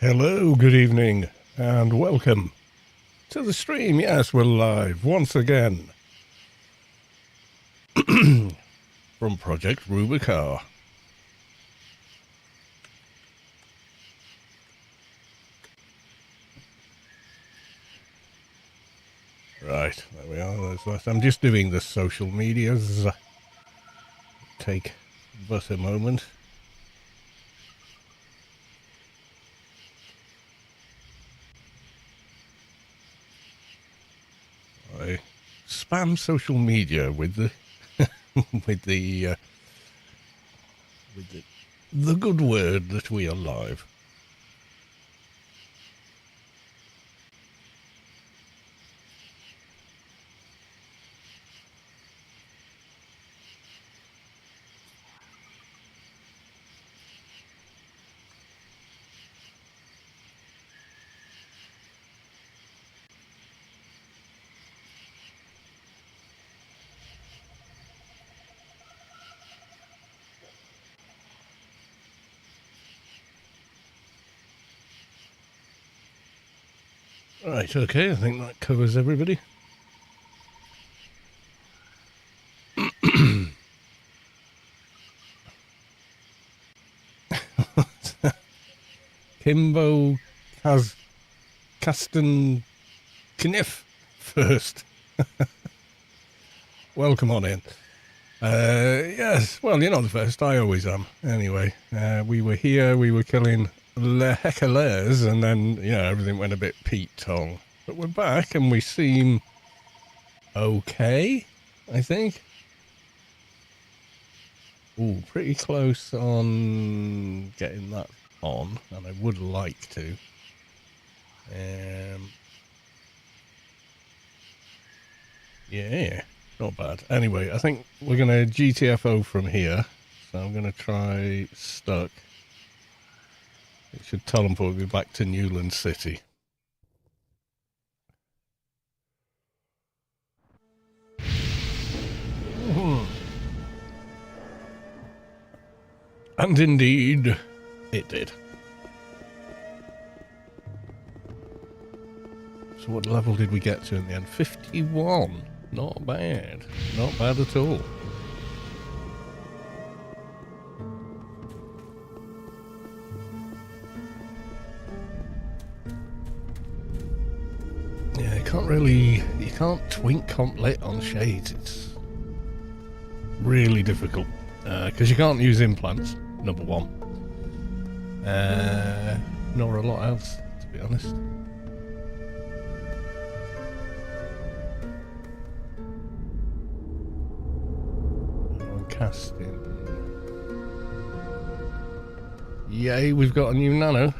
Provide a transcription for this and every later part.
Hello, good evening, and welcome to the stream. Yes, we're live once again from Project Rubi-ka. Right, there we are. I'm just doing the social medias. Take but a moment. I spam social media with the with the good word that we are live. Right, okay, I think that covers everybody. Kimbo Kasten Kniff first. Welcome on in. Yes, well, you're not the first. I always am. Anyway, we were here, we were killing le hecklers, and then, everything went a bit Pete-tong. But we're back, and we seem okay, I think. Ooh, pretty close on getting that on, and I would like to. Yeah, not bad. Anyway, I think we're going to GTFO from here. So I'm going to try stuck. It should teleport me back to Newland City. And indeed, it did. So what level did we get to in the end? 51. Not bad. Not bad at all. Yeah, you can't twink comp lit on shades. It's really difficult. Because you can't use implants, number one. Nor a lot else, to be honest. Casting. Yay, we've got a new nano.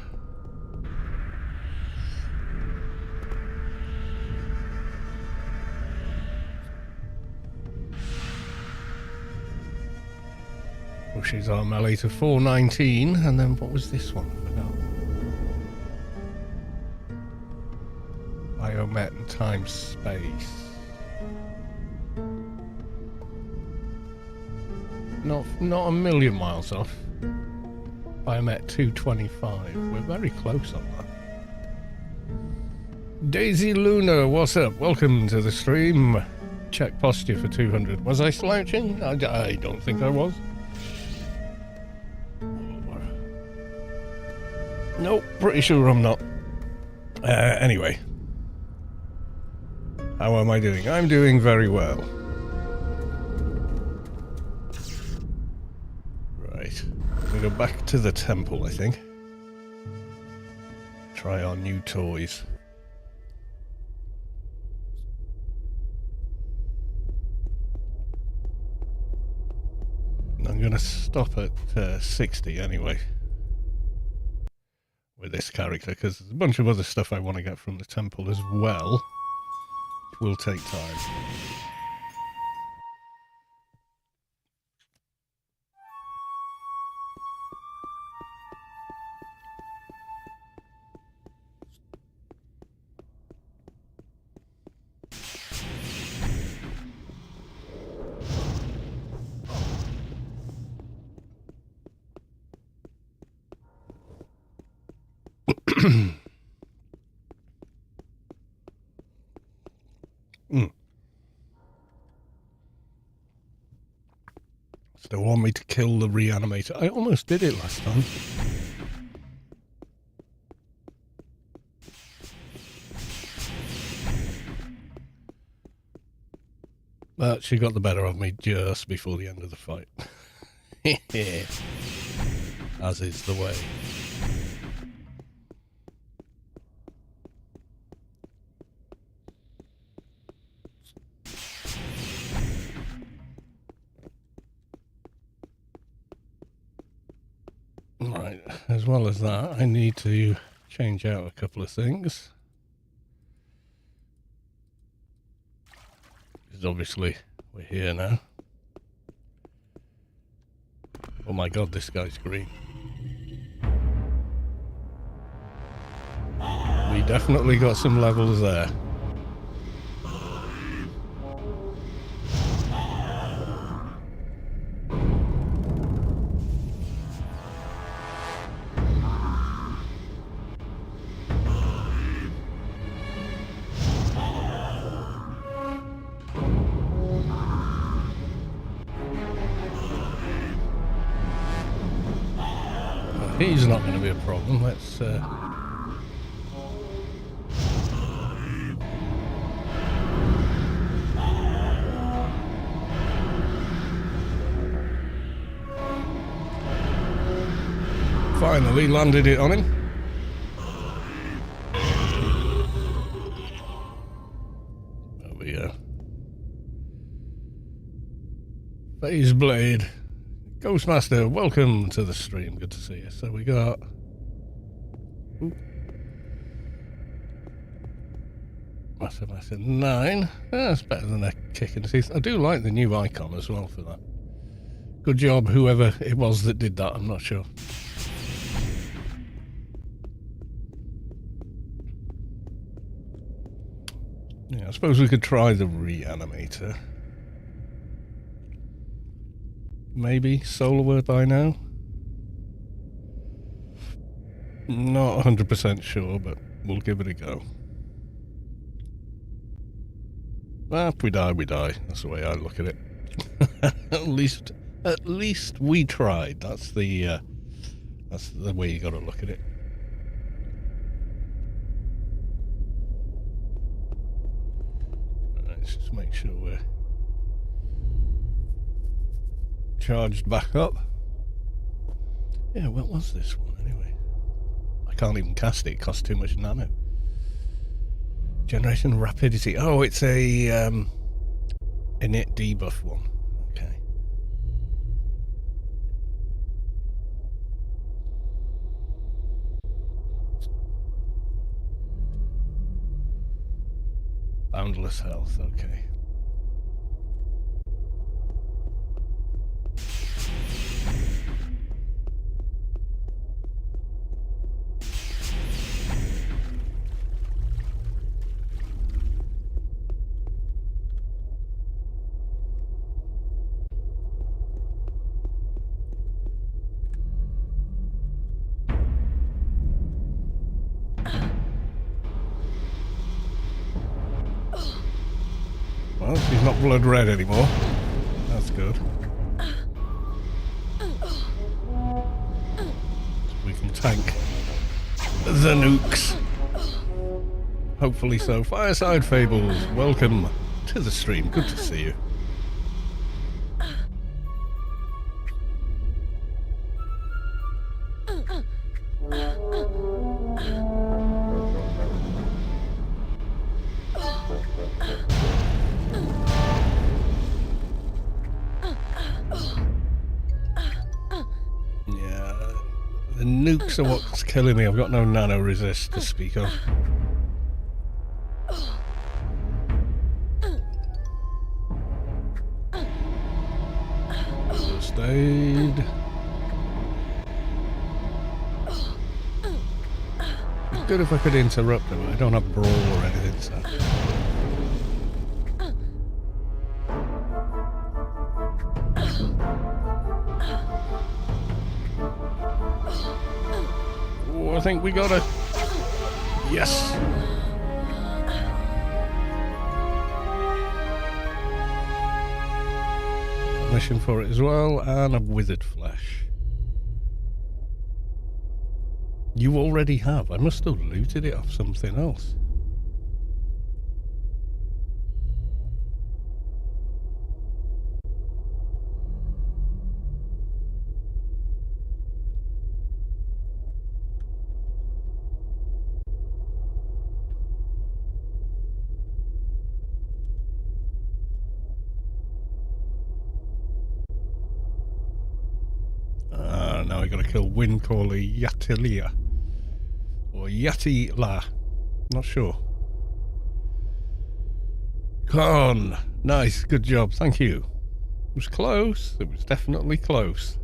Pushes our melee to 419, and then what was this one? Biomet and time space. Not a million miles off. Biomet 225. We're very close on that. Daisy Luna, what's up? Welcome to the stream. Check posture for 200. Was I slouching? I don't think I was. Nope, pretty sure I'm not. Anyway. How am I doing? I'm doing very well. Right. We'll go back to the temple, I think. Try our new toys. I'm going to stop at 60 anyway. With this character, because there's a bunch of other stuff I want to get from the temple as well. Which will take time. Still want me to kill the reanimator. I almost did it last time. But she got the better of me just before the end of the fight. As is the way. Right, as well as that, I need to change out a couple of things. Because obviously we're here now. Oh my god, this guy's green. We definitely got some levels there. He's not going to be a problem. Let's finally landed it on him. There we go. Phase Blade. Ghostmaster, welcome to the stream. Good to see you. So we got... Ooh. Massive 9. That's better than a kick in the teeth. I do like the new icon as well for that. Good job, whoever it was that did that. I'm not sure. Yeah, I suppose we could try the reanimator. Maybe Solarware by now? Not 100% sure, but we'll give it a go. Well, if we die, we die. That's the way I look at it. At least we tried. That's the way you got to look at it. Right, let's just make sure we're charged back up. Yeah, what was this one anyway? I can't even cast it. It costs too much nano. Generation rapidity. Oh, it's a init debuff one. Okay. Boundless health. Okay. Well, she's not blood red anymore. That's good. We can tank the nukes. Hopefully so. Fireside Fables, welcome to the stream. Good to see you. The nukes are what's killing me. I've got no nano resist to speak of. First aid. It's good if I could interrupt them. I don't have brawl or anything, so. I think we got it. Yes. Mission for it as well, and a withered flesh. You already have. I must have looted it off something else. Now I gotta kill Windcaller Yatilia. Or Yati-la. Not sure. Con! Nice, good job, thank you. It was close, it was definitely close.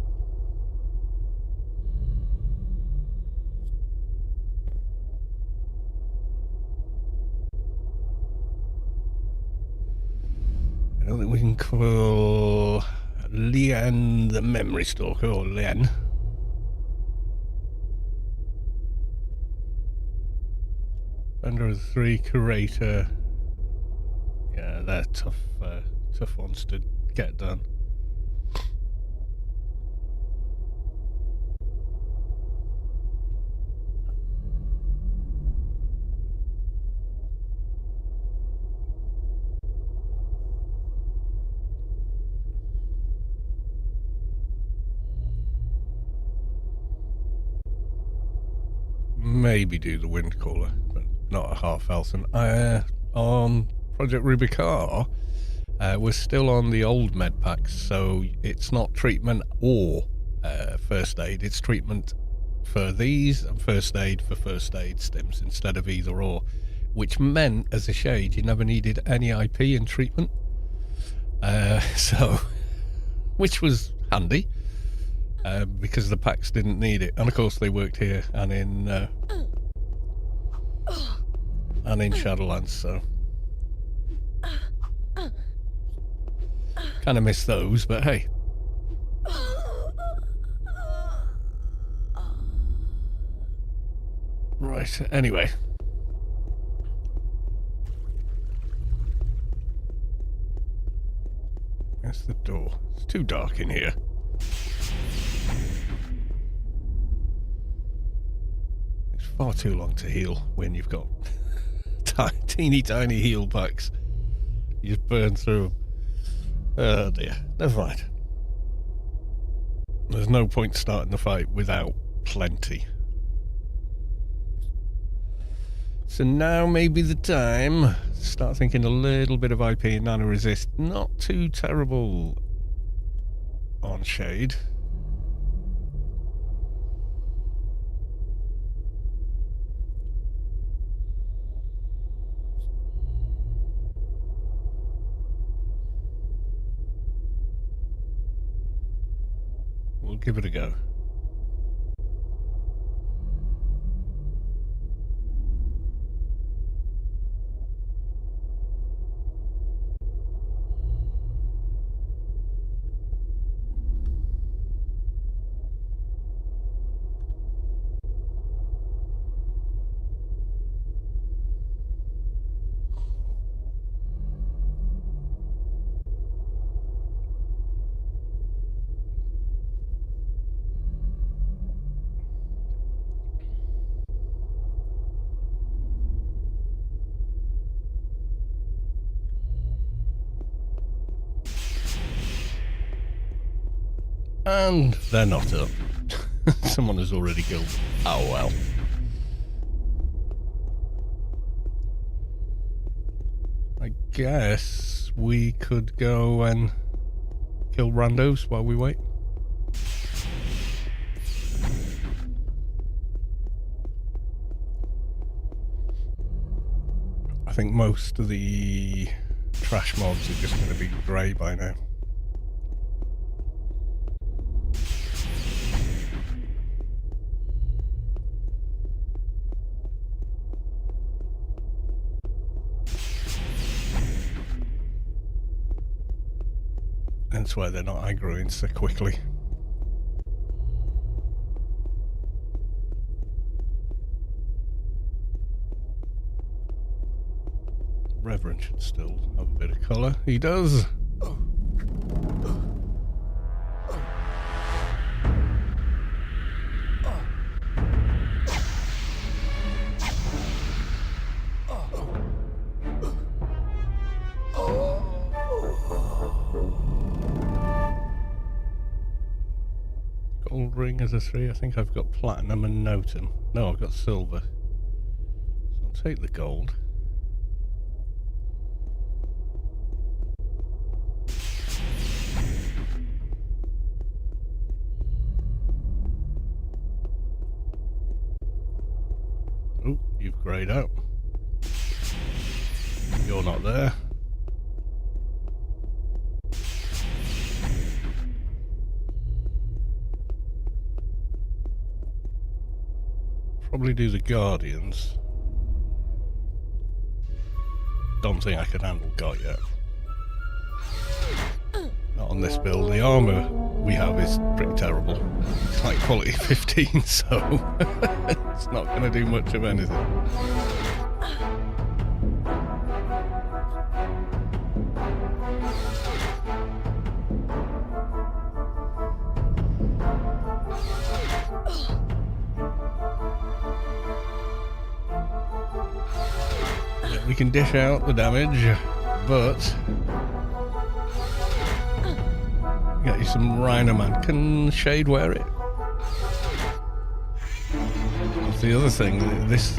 I don't think we can call Lien the Memory Stalker, or Lien. Under the 3 Curator. Yeah, they're tough ones to get done. Maybe do the Windcaller, but not a half elf. And on Project Rubi-ka, we're still on the old med packs, so it's not treatment or first aid. It's treatment for these and first aid for first aid stims instead of either or, which meant as a shade you never needed any IP in treatment. So, which was handy. Because the packs didn't need it, and of course they worked here and in Shadowlands, so kind of miss those, but hey. Right, anyway. There's the door. It's too dark in here. Far too long to heal when you've got teeny tiny heal packs. You just burn through them. Oh dear, never mind. There's no point starting the fight without plenty. So now may be the time to start thinking a little bit of IP and nano resist. Not too terrible on Shade. We'll give it a go. And they're not up. Someone has already killed them. Oh well. I guess we could go and kill randos while we wait. I think most of the trash mobs are just going to be grey by now. That's why they're not aggroing so quickly. Reverend should still have a bit of colour. He does. Gold ring as a 3. I think I've got platinum and noten. No, I've got silver. So I'll take the gold. Oh, you've greyed out. You're not there. Probably do the Guardians. Don't think I can handle God yet. Not on this build. The armour we have is pretty terrible. It's like quality 15, so it's not going to do much of anything. We can dish out the damage, but get you some Rhino Man. Can Shade wear it? That's the other thing.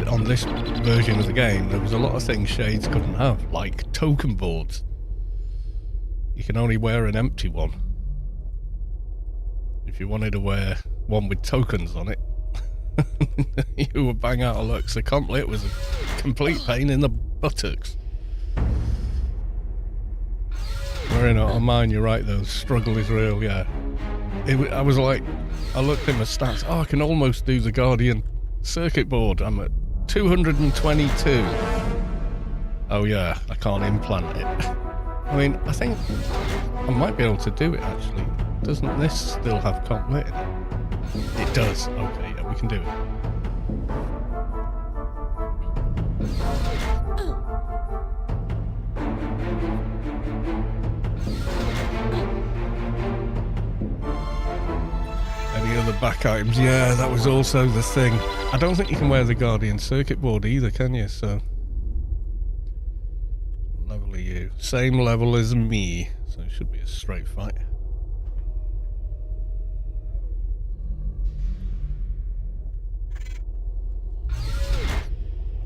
On this version of the game, there was a lot of things Shades couldn't have, like token boards. You can only wear an empty one. If you wanted to wear one with tokens on it, you would bang out of luck. So Complet was a complete pain in the buttocks. Very not on mine, you're right though, struggle is real, yeah. I was like, I looked at my stats, oh, I can almost do the Guardian circuit board, I'm at 222. Oh yeah, I can't implant it. I mean, I think I might be able to do it actually. Doesn't this still have Complet in it? It does, okay, yeah, we can do it. Any other back items? Yeah, that was also the thing. I don't think you can wear the Guardian circuit board either, can you? So, what level are you? Same level as me, so it should be a straight fight.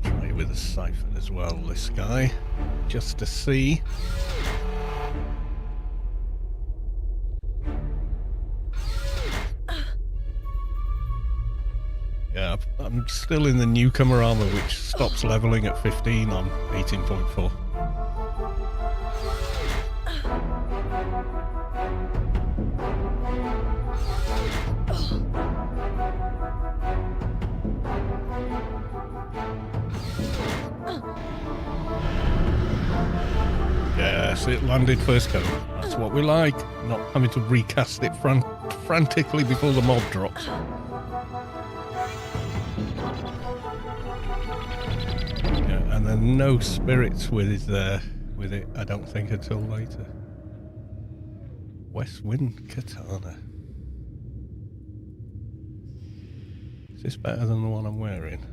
Try with a siphon as well, this guy, just to see. Yeah, I'm still in the newcomer armor, which stops leveling at 15 on 18.4. Yes, it landed first go. That's what we like, not having to recast it frantically before the mob drops. And then no spirits with it, I don't think, until later. West Wind Katana. Is this better than the one I'm wearing?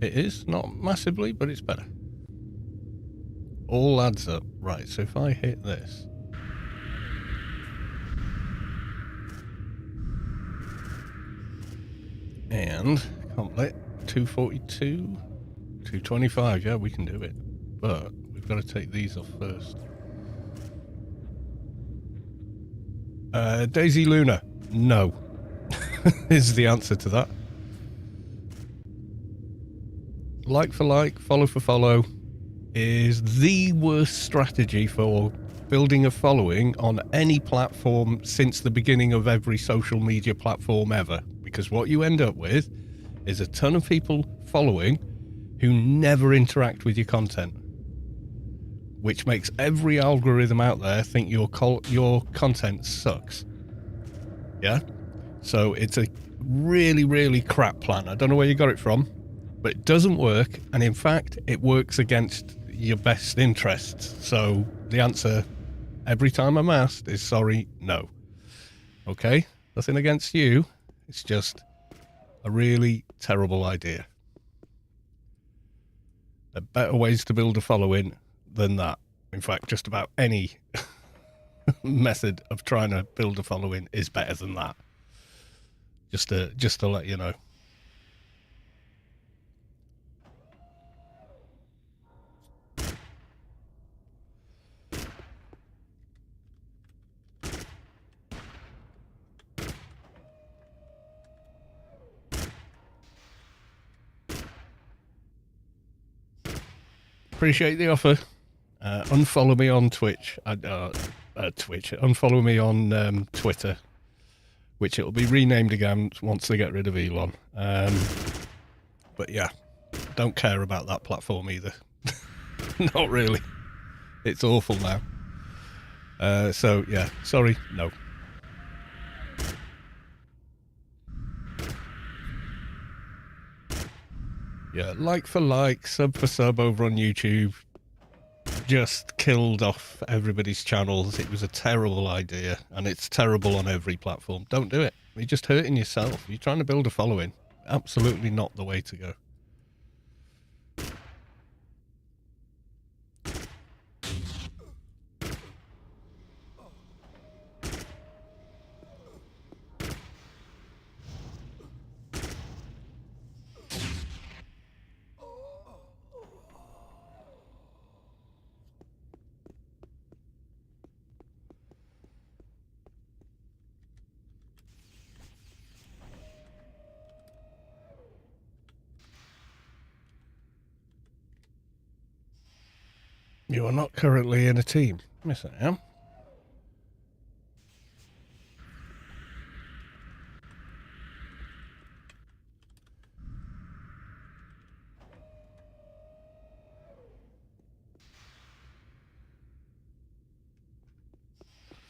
It is, not massively, but it's better. All adds up. Right, so if I hit this. And Complet 242, 225, yeah, we can do it. But we've got to take these off first. Daisy Luna, no. Is the answer to that. Like for like, follow for follow is the worst strategy for building a following on any platform since the beginning of every social media platform ever. Because what you end up with is a ton of people following who never interact with your content, which makes every algorithm out there think your content sucks. Yeah? So it's a really, really crap plan. I don't know where you got it from, but it doesn't work, and in fact it works against your best interests. So the answer every time I'm asked is sorry, no. Okay, nothing against you, it's just a really terrible idea. There are better ways to build a following than that. In fact, just about any method of trying to build a following is better than that. Just to let you know. Appreciate the offer. Unfollow me on Twitch. Unfollow me on Twitter, which it'll be renamed again once they get rid of Elon. But yeah, don't care about that platform either. Not really. It's awful now. So yeah, sorry, no. Yeah, like for like, sub for sub over on YouTube. Just killed off everybody's channels. It was a terrible idea, and it's terrible on every platform. Don't do it. You're just hurting yourself. You're trying to build a following. Absolutely not the way to go. You are not currently in a team. Yes, I am.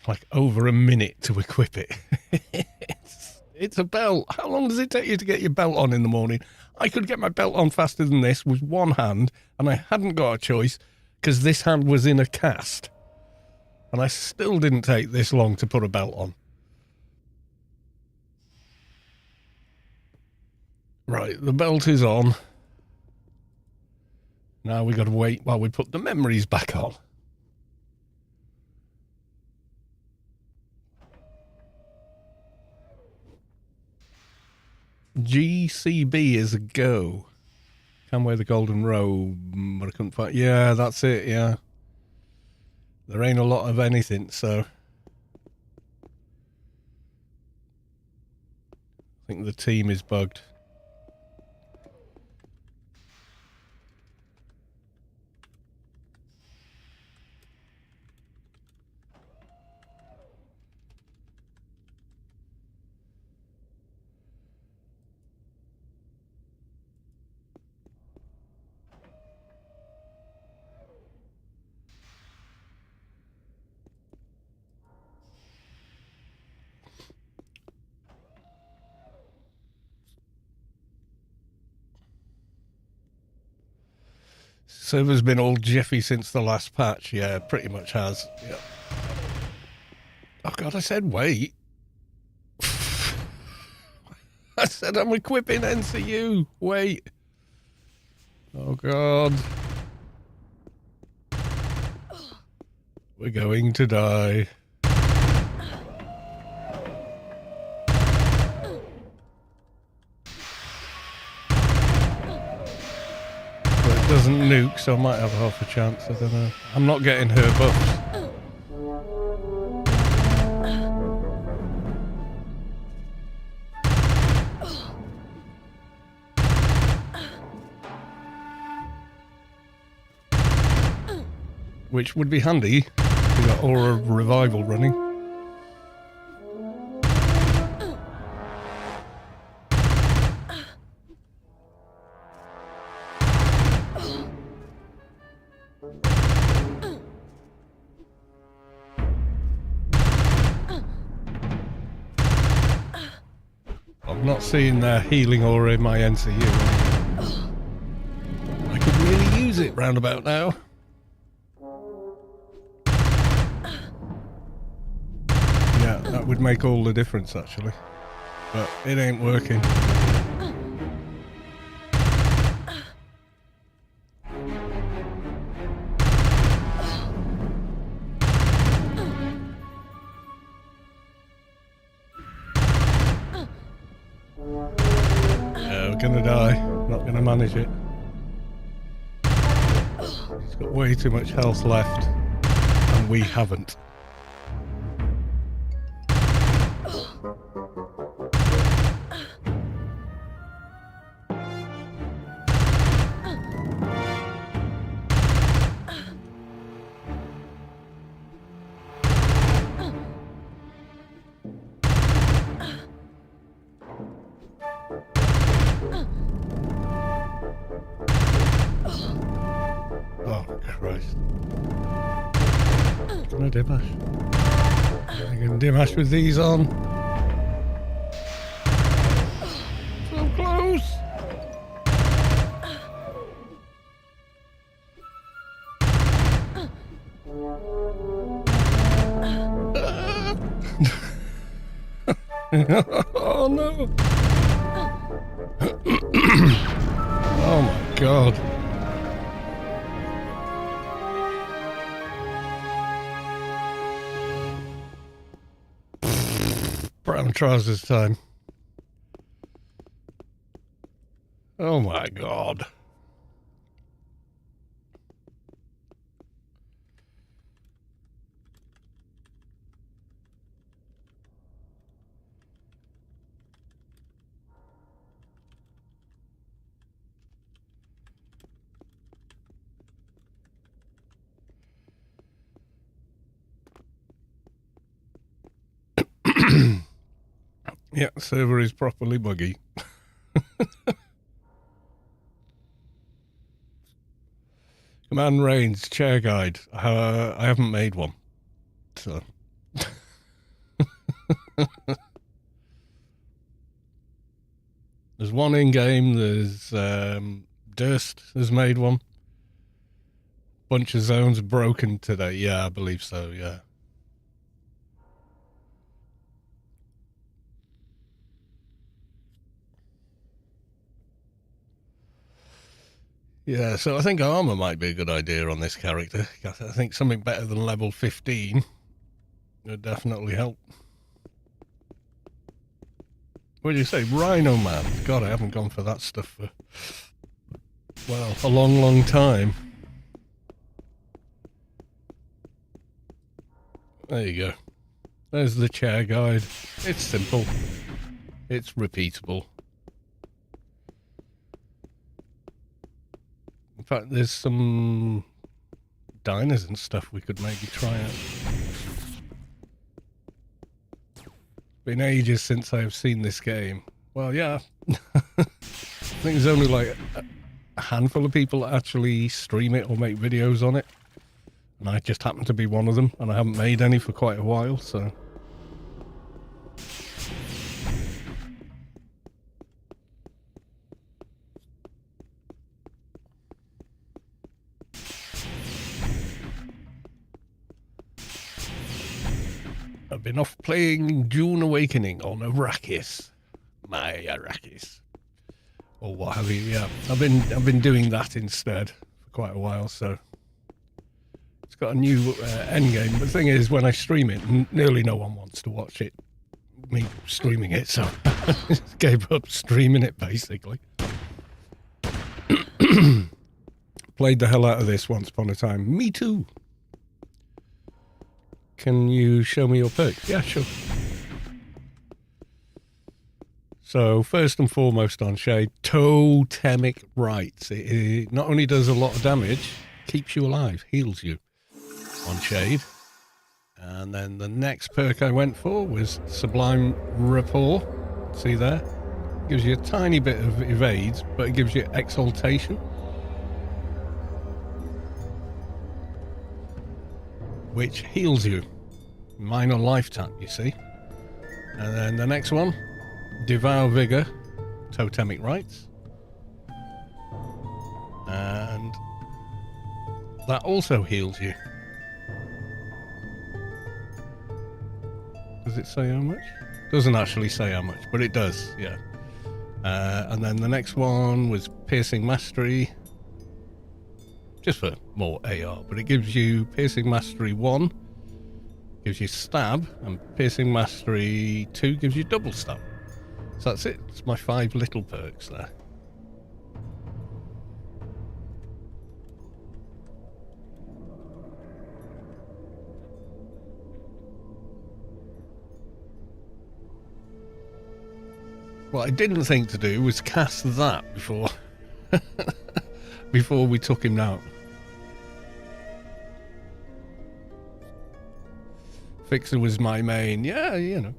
Like over a minute to equip it. It's a belt. How long does it take you to get your belt on in the morning? I could get my belt on faster than this with one hand, and I hadn't got a choice because this hand was in a cast. And I still didn't take this long to put a belt on. Right, the belt is on. Now we got to wait while we put the memories back on. GCB is a go. Can wear the golden robe, but I couldn't find... Yeah, that's it, yeah. There ain't a lot of anything, so... I think the team is bugged. Server's been all jiffy since the last patch. Yeah, pretty much has. Yeah. Oh god, I said wait. I said I'm equipping NCU. Wait. Oh god. We're going to die. Doesn't nuke, so I might have half a chance. I don't know. I'm not getting her buffs. Which would be handy. We got Aura Revival running. Not seeing their healing aura in my NCU. could really use it round about now. Yeah, that would make all the difference actually. But it ain't working. Yeah, we're gonna die. Not gonna manage it. He's got way too much health left. And we haven't. Oh, Christ. Can I dim mash? I can dim mash with these on. So close! Oh no! Oh my God. Brown trousers time. Oh my God. Yeah, server is properly buggy. Command range chair guide. I haven't made one, so. There's one in game. There's Durst has made one. Bunch of zones broken today. Yeah, I believe so. Yeah. Yeah, so I think armor might be a good idea on this character. I think something better than level 15 would definitely help. What do you say? Rhino Man. God, I haven't gone for that stuff for, well, a long, long time. There you go. There's the chair guide. It's simple. It's repeatable. In fact, there's some diners and stuff we could maybe try out. Been ages since I've seen this game. Well, yeah. I think there's only like a handful of people that actually stream it or make videos on it. And I just happen to be one of them, and I haven't made any for quite a while, so. I've been off playing Dune Awakening on Arrakis. My Arrakis. Or what have you, yeah. I've been doing that instead for quite a while, so. It's got a new end game. But the thing is, when I stream it, nearly no one wants to watch it. Me streaming it, so I just gave up streaming it, basically. Played the hell out of this once upon a time. Me too. Can you show me your perks? Yeah, sure. So, first and foremost on Shade, Totemic Rights. It not only does a lot of damage, keeps you alive, heals you on Shade. And then the next perk I went for was Sublime Rapport. See there? Gives you a tiny bit of evade, but it gives you exaltation. Which heals you. Minor lifetime, you see. And then the next one, Devour Vigor, Totemic Rights. And that also heals you. Does it say how much? Doesn't actually say how much, but it does, yeah. And then the next one was Piercing Mastery. Just for more AR, but it gives you Piercing Mastery 1, gives you Stab, and Piercing Mastery 2 gives you Double Stab. So that's it. It's my 5 little perks there. What I didn't think to do was cast that before before we took him out. Fixer was my main. Yeah, you know.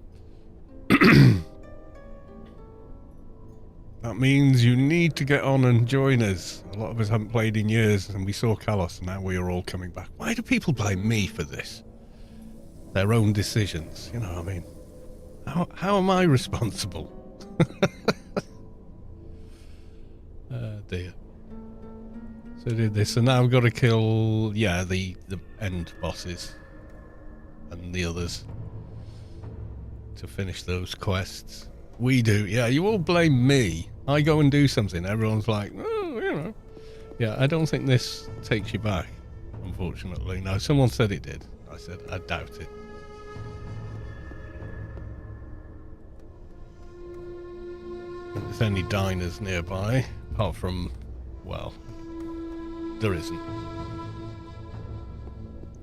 That means you need to get on and join us. A lot of us haven't played in years, and we saw Kalos, and now we are all coming back. Why do people blame me for this? Their own decisions, you know what I mean? How am I responsible? Dear. So I did this, and now I've got to kill, yeah, the end bosses and the others to finish those quests. We do, yeah, you all blame me. I go and do something, everyone's like, oh, you know. Yeah, I don't think this takes you back, unfortunately. No, someone said it did. I said, I doubt it. There's any diners nearby, apart from, well, there isn't.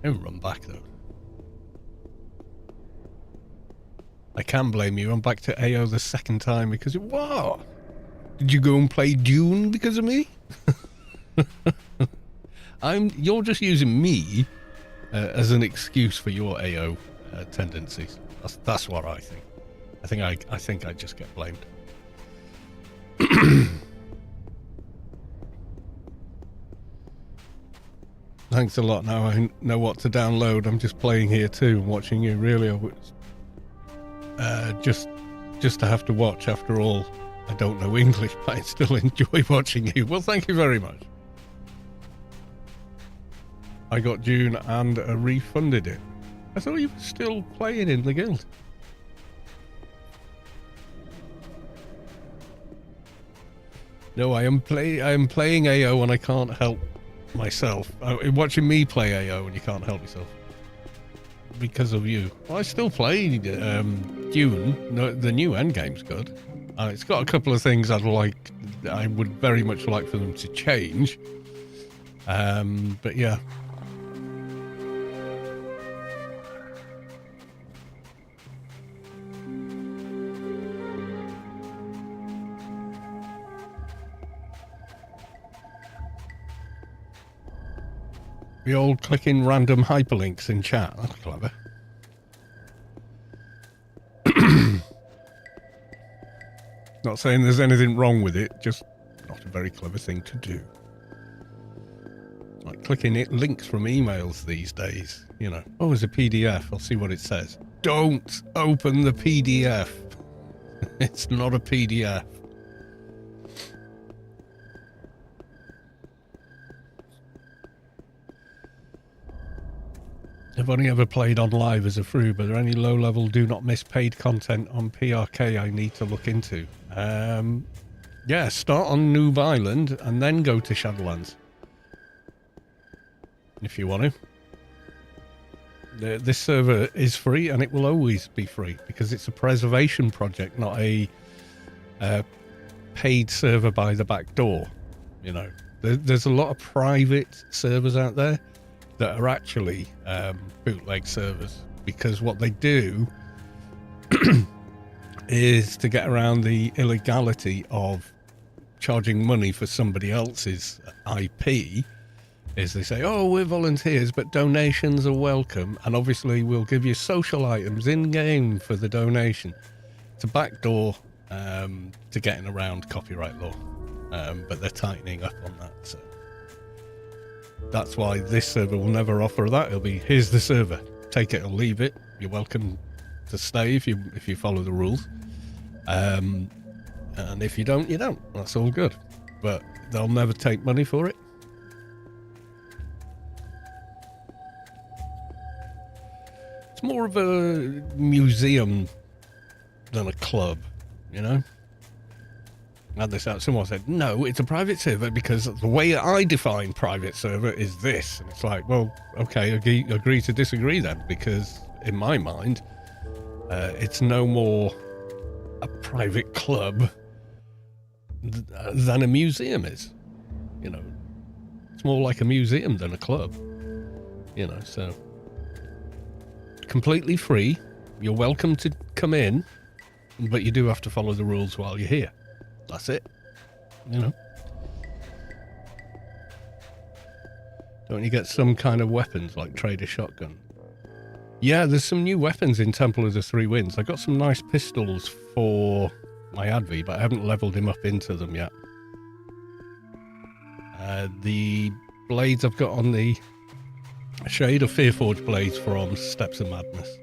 I haven't run back though. I can blame you. I'm back to AO the second time because what? Did you go and play Dune because of me? You're just using me as an excuse for your AO tendencies. That's what I think. I think I just get blamed. Thanks a lot. Now I know what to download. I'm just playing here too, watching you. Really, just to have to watch. After all, I don't know English, but I still enjoy watching you. Well, thank you very much. I got June and refunded it. I thought you were still playing in the guild. No, I am playing AO and I can't help myself. Watching me play AO and you can't help yourself. Because of you. Well, I still play Dune. No, the new endgame's good. It's got a couple of things I would very much like for them to change. But yeah. We all clicking random hyperlinks in chat. That's clever. Not saying there's anything wrong with it, just not a very clever thing to do. Like clicking links from emails these days, you know. Oh, there's a PDF. I'll see what it says. Don't open the PDF. It's not a PDF. I've only ever played on live as a Froob. Are there any low-level do not miss paid content on PRK I need to look into? Yeah, start on Noob Island and then go to Shadowlands. If you want to. This server is free and it will always be free because it's a preservation project, not a paid server by the back door. You know, there's a lot of private servers out there that are actually bootleg servers, because what they do is to get around the illegality of charging money for somebody else's IP, is they say, oh, we're volunteers, but donations are welcome, and obviously we'll give you social items in-game for the donation. It's a backdoor to getting around copyright law, but they're tightening up on that, so that's why this server will never offer that. It'll be, here's the server, take it or leave it. You're welcome to stay if you follow the rules. And if you don't, you don't. That's all good. But they'll never take money for it. more of a museum than a club, you know? Had this out. Someone said, no, it's a private server because the way I define private server is this. And it's like, well, okay, agree to disagree then, because in my mind, it's no more a private club than a museum is. You know, it's more like a museum than a club. You know, so completely free. You're welcome to come in, but you do have to follow the rules while you're here. That's it, you know. Don't you get some kind of weapons like Trader Shotgun? Yeah, there's some new weapons in Temple of the Three Winds. I got some nice pistols for my Advi, but I haven't leveled him up into them yet. The blades I've got on the Shade of Fearforged blades from Steps of Madness.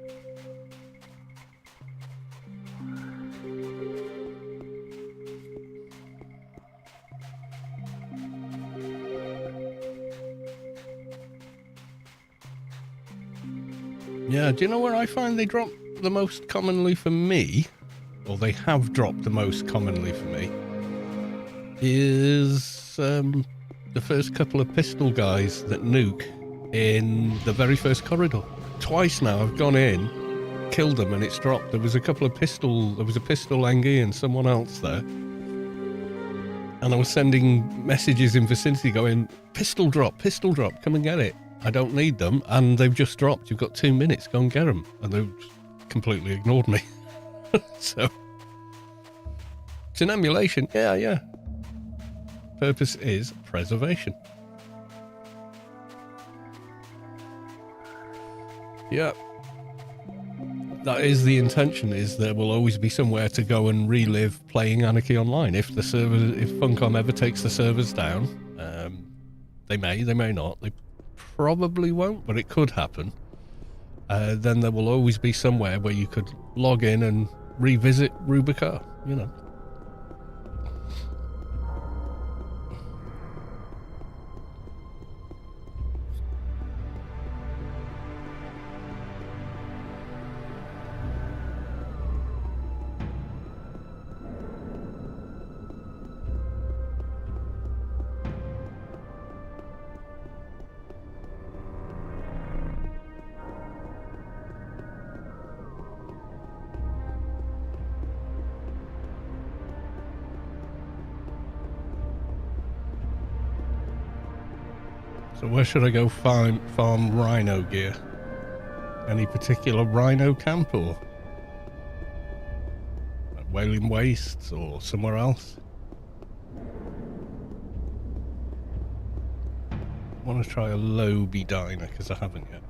Yeah, do you know where I find they drop the most commonly for me? Or they have dropped the most commonly for me? Is the first couple of pistol guys that nuke in the very first corridor. Twice now I've gone in, killed them, and it's dropped. There was a pistol Angie and someone else there. And I was sending messages in vicinity going, pistol drop, come and get it. I don't need them, and they've just dropped. You've got 2 minutes, go and get them. And they've completely ignored me. So, it's an emulation. Yeah. Purpose is preservation. Yeah. That is the intention, is there will always be somewhere to go and relive playing Anarchy Online. If Funcom ever takes the servers down, they may not. They probably won't, but it could happen. Then there will always be somewhere where you could log in and revisit Rubi-ka, you know. So where should I go farm rhino gear? Any particular rhino camp, or like Wailing Wastes, or somewhere else? I want to try a Lobi diner because I haven't yet.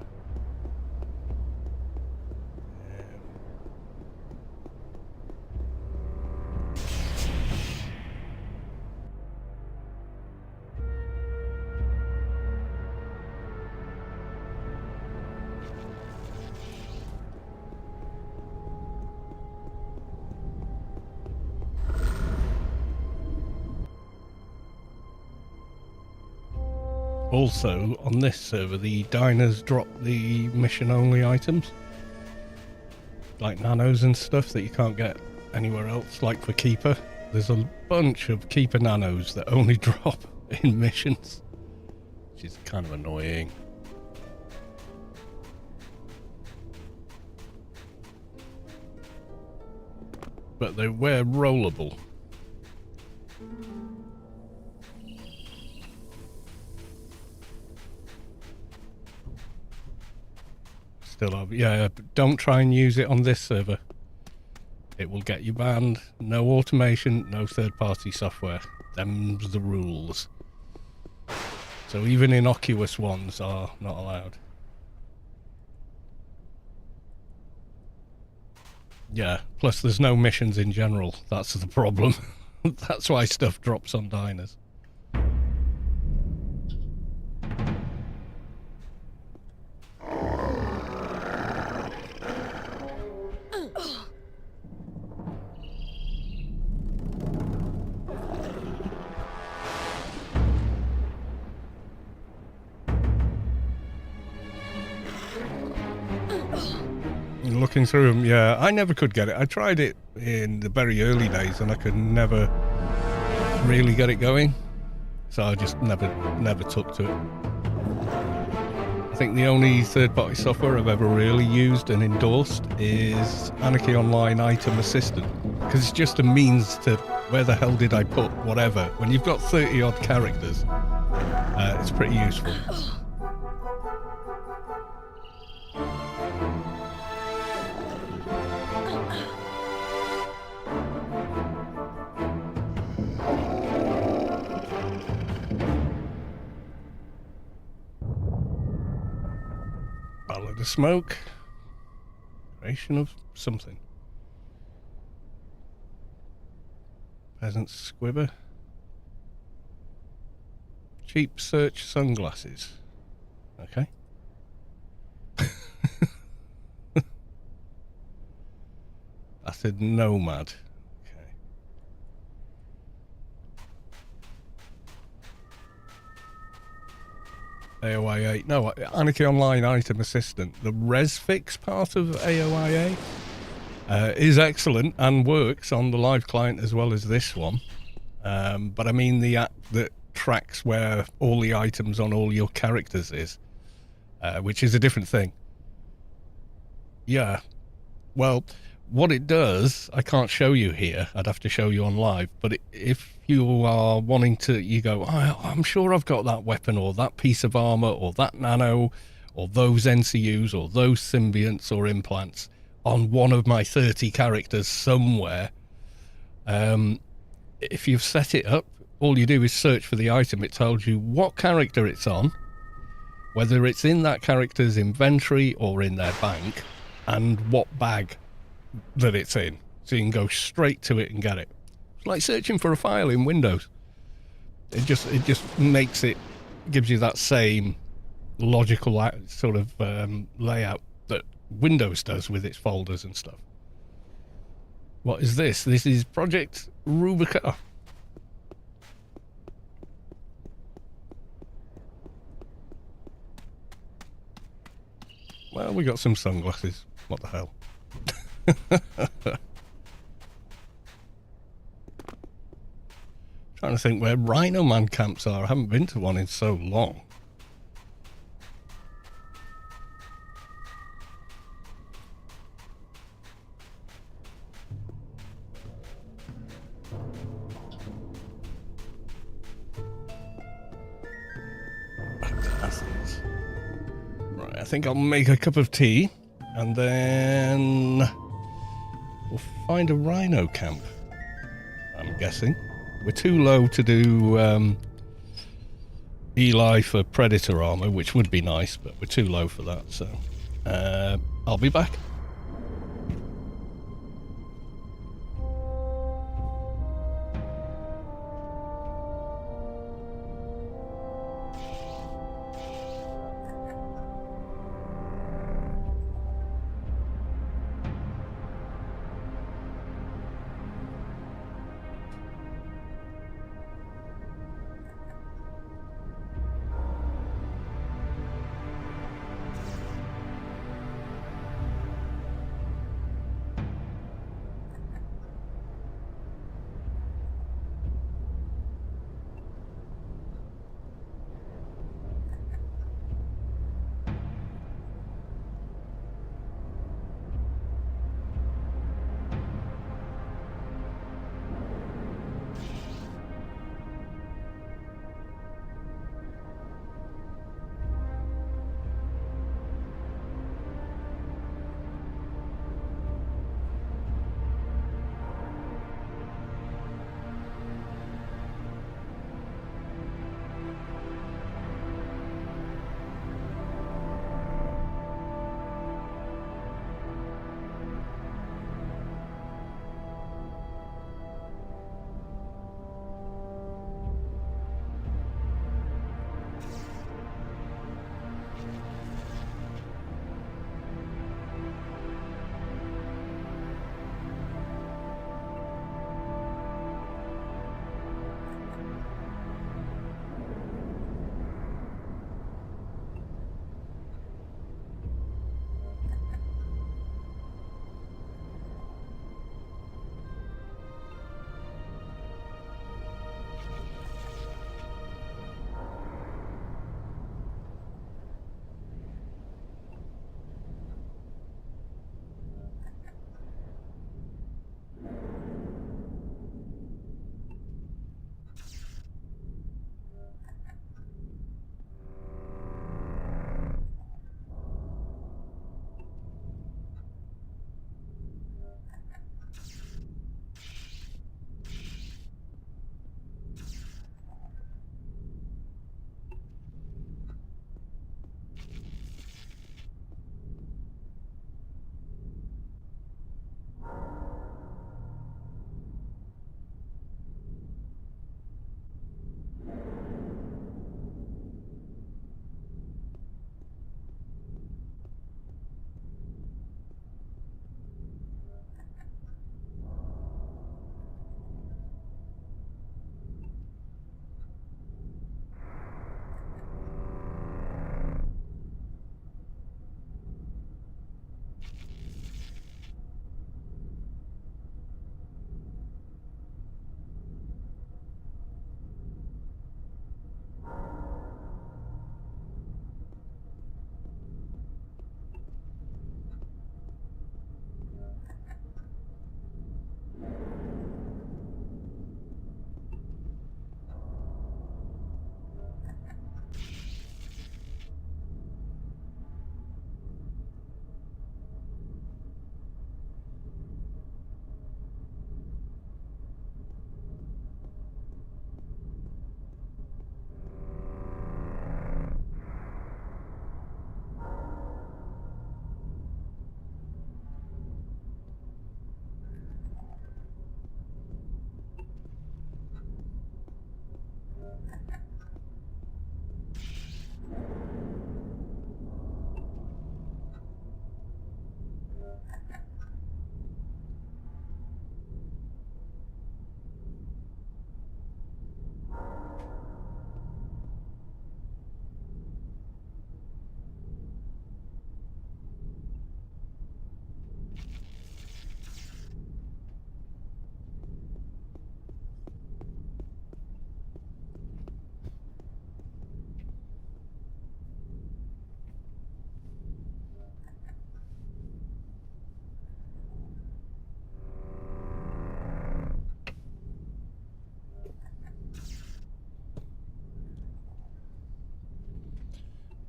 Also, on this server, the diners drop the mission-only items. Like nanos and stuff that you can't get anywhere else, like for Keeper. There's a bunch of Keeper nanos that only drop in missions, which is kind of annoying. But they were rollable. Yeah, don't try and use it on this server. It will get you banned. No automation, no third-party software. Them's the rules. So even innocuous ones are not allowed. Yeah, plus there's no missions in general. That's the problem. That's why stuff drops on diners. looking through them, yeah. I never could get it. I tried it in the very early days and I could never really get it going. So I just never took to it. I think the only third-party software I've ever really used and endorsed is Anarchy Online Item Assistant, because it's just a means to where the hell did I put whatever. When you've got 30-odd characters, it's pretty useful. Ballad of Smoke. Creation of something. Peasant Squibber. Cheap search sunglasses. Okay. Acid Nomad. Okay. AOIA. No, Anarchy Online Item Assistant. The ResFix part of AOIA is excellent and works on the live client as well as this one. But I mean the app that tracks where all the items on all your characters is, which is a different thing. Yeah. Well, what it does, I can't show you here. I'd have to show you on live. But if you are wanting to, you go, oh, I'm sure I've got that weapon or that piece of armor or that nano or those NCUs or those symbionts or implants on one of my 30 characters somewhere. If you've set it up, all you do is search for the item. It tells you what character it's on, whether it's in that character's inventory or in their bank, and what bag that it's in, so you can go straight to it and get it. It's like searching for a file in Windows. It just makes it, gives you that same logical sort of layout that Windows does with its folders and stuff. What is this? This is Project Rubi-ka. Well, we got some sunglasses. What the hell? Trying to think where Rhino Man camps are. I haven't been to one in so long. Right, I think I'll make a cup of tea and then we'll find a rhino camp, I'm guessing. We're too low to do Eli for Predator armor, which would be nice, but we're too low for that, so I'll be back.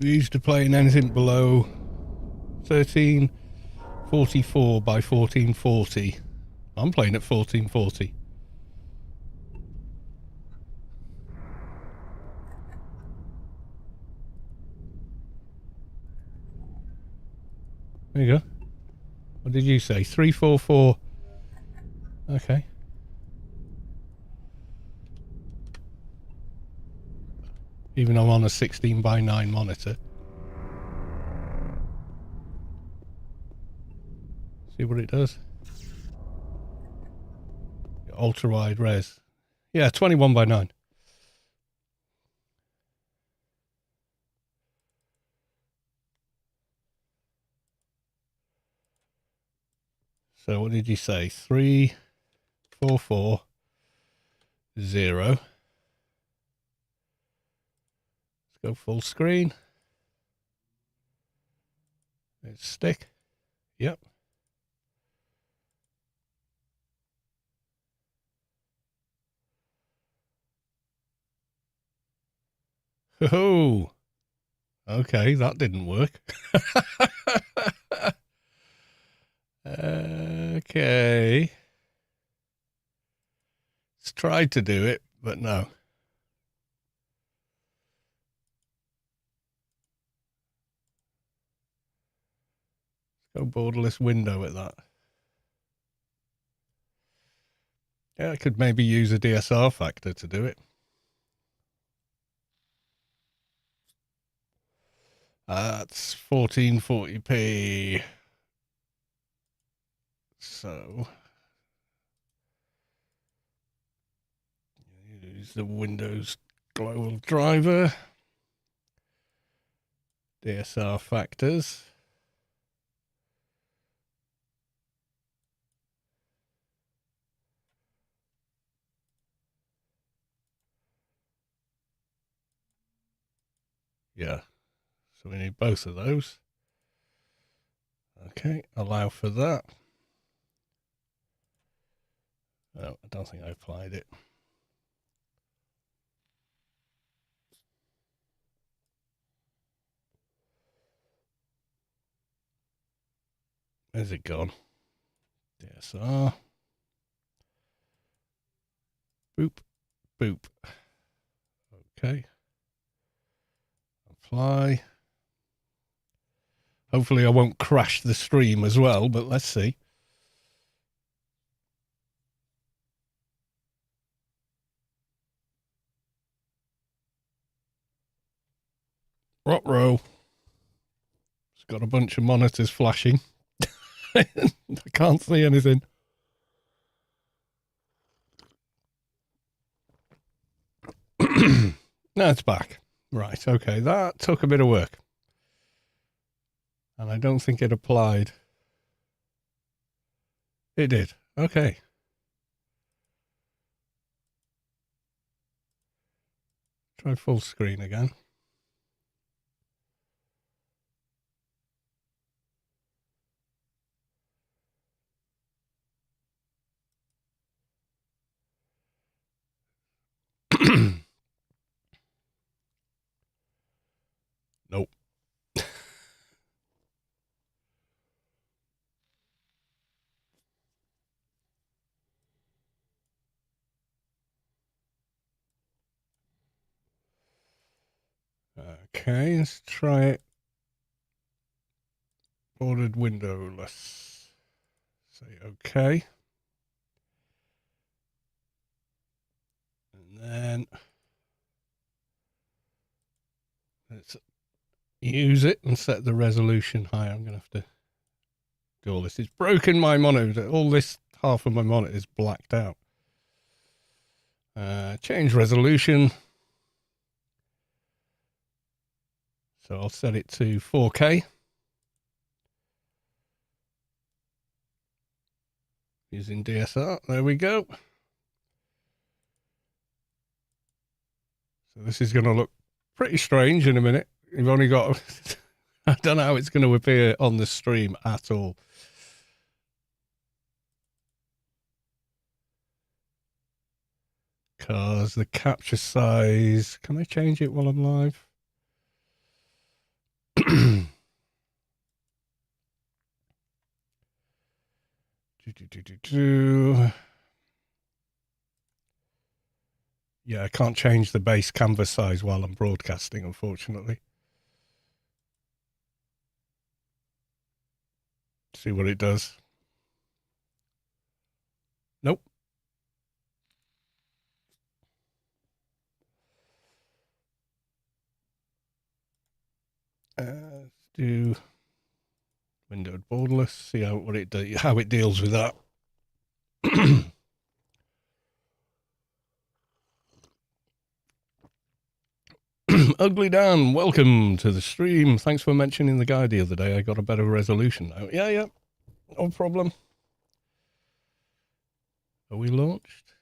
We used to play in anything below 1344 by 1440. I'm playing at 1440. There you go. What did you say? 344. Okay. Even though I'm on a 16 by 9 monitor. See what it does. Ultra wide res. Yeah, 21 by 9. So what did you say? 3440. Let's go full screen. Let's stick. Yep. Oh, okay, that didn't work. Okay. It's tried to do it, but no. Let's go borderless window at that. Yeah, I could maybe use a DSR factor to do it. That's 1440p. So use the Windows global driver. DSR factors. Yeah. So we need both of those. Okay, allow for that. Oh, I don't think I applied it. Where's it gone? DSR. Boop, boop. Okay. Apply. Hopefully I won't crash the stream as well, but let's see. Row. It's got a bunch of monitors flashing. I can't see anything. No, it's back. Right, okay. That took a bit of work. And I don't think it applied. It did. Okay. Try full screen again. Nope. Okay, let's try it. Bordered window. Let's say okay. And then let's use it and set the resolution higher. I'm going to have to do all this. It's broken my monitor. All this half of my monitor is blacked out. Change resolution. So I'll set it to 4K. Using DSR. There we go. So this is going to look pretty strange in a minute. You've only got... I don't know how it's going to appear on the stream at all. Because the capture size... Can I change it while I'm live? Yeah, I can't change the base canvas size while I'm broadcasting, unfortunately. See what it does. Nope. Let's do windowed borderless. See how it deals with that. Ugly Dan, welcome to the stream. Thanks for mentioning the guy the other day. I got a better resolution now. Yeah, no problem. Are we launched?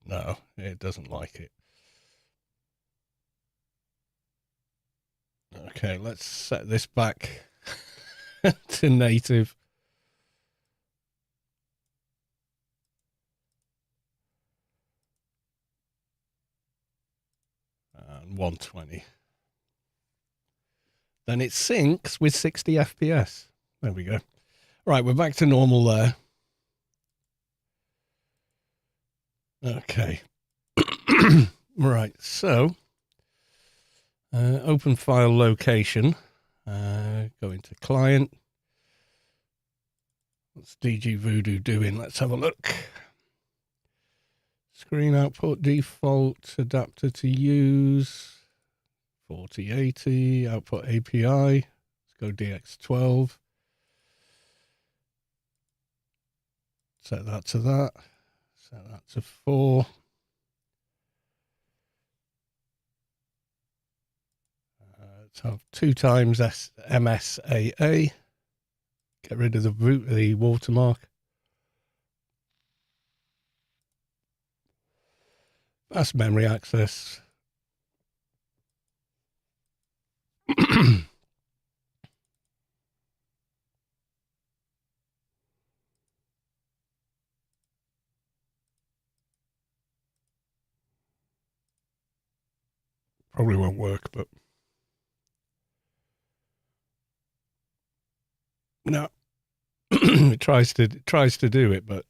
No, it doesn't like it. Okay, let's set this back to native. And 120. Then it syncs with 60 FPS. There we go. Right, we're back to normal there. Okay. Right, so open file location. Go into client. What's DG Voodoo doing? Let's have a look. Screen output default adapter to use 4080 output API. Let's go DX12. Set that to that. Set that to 4. Let's have 2 times MSAA. Get rid of the watermark. Fast memory access. Probably won't work, but no. It tries to do it, but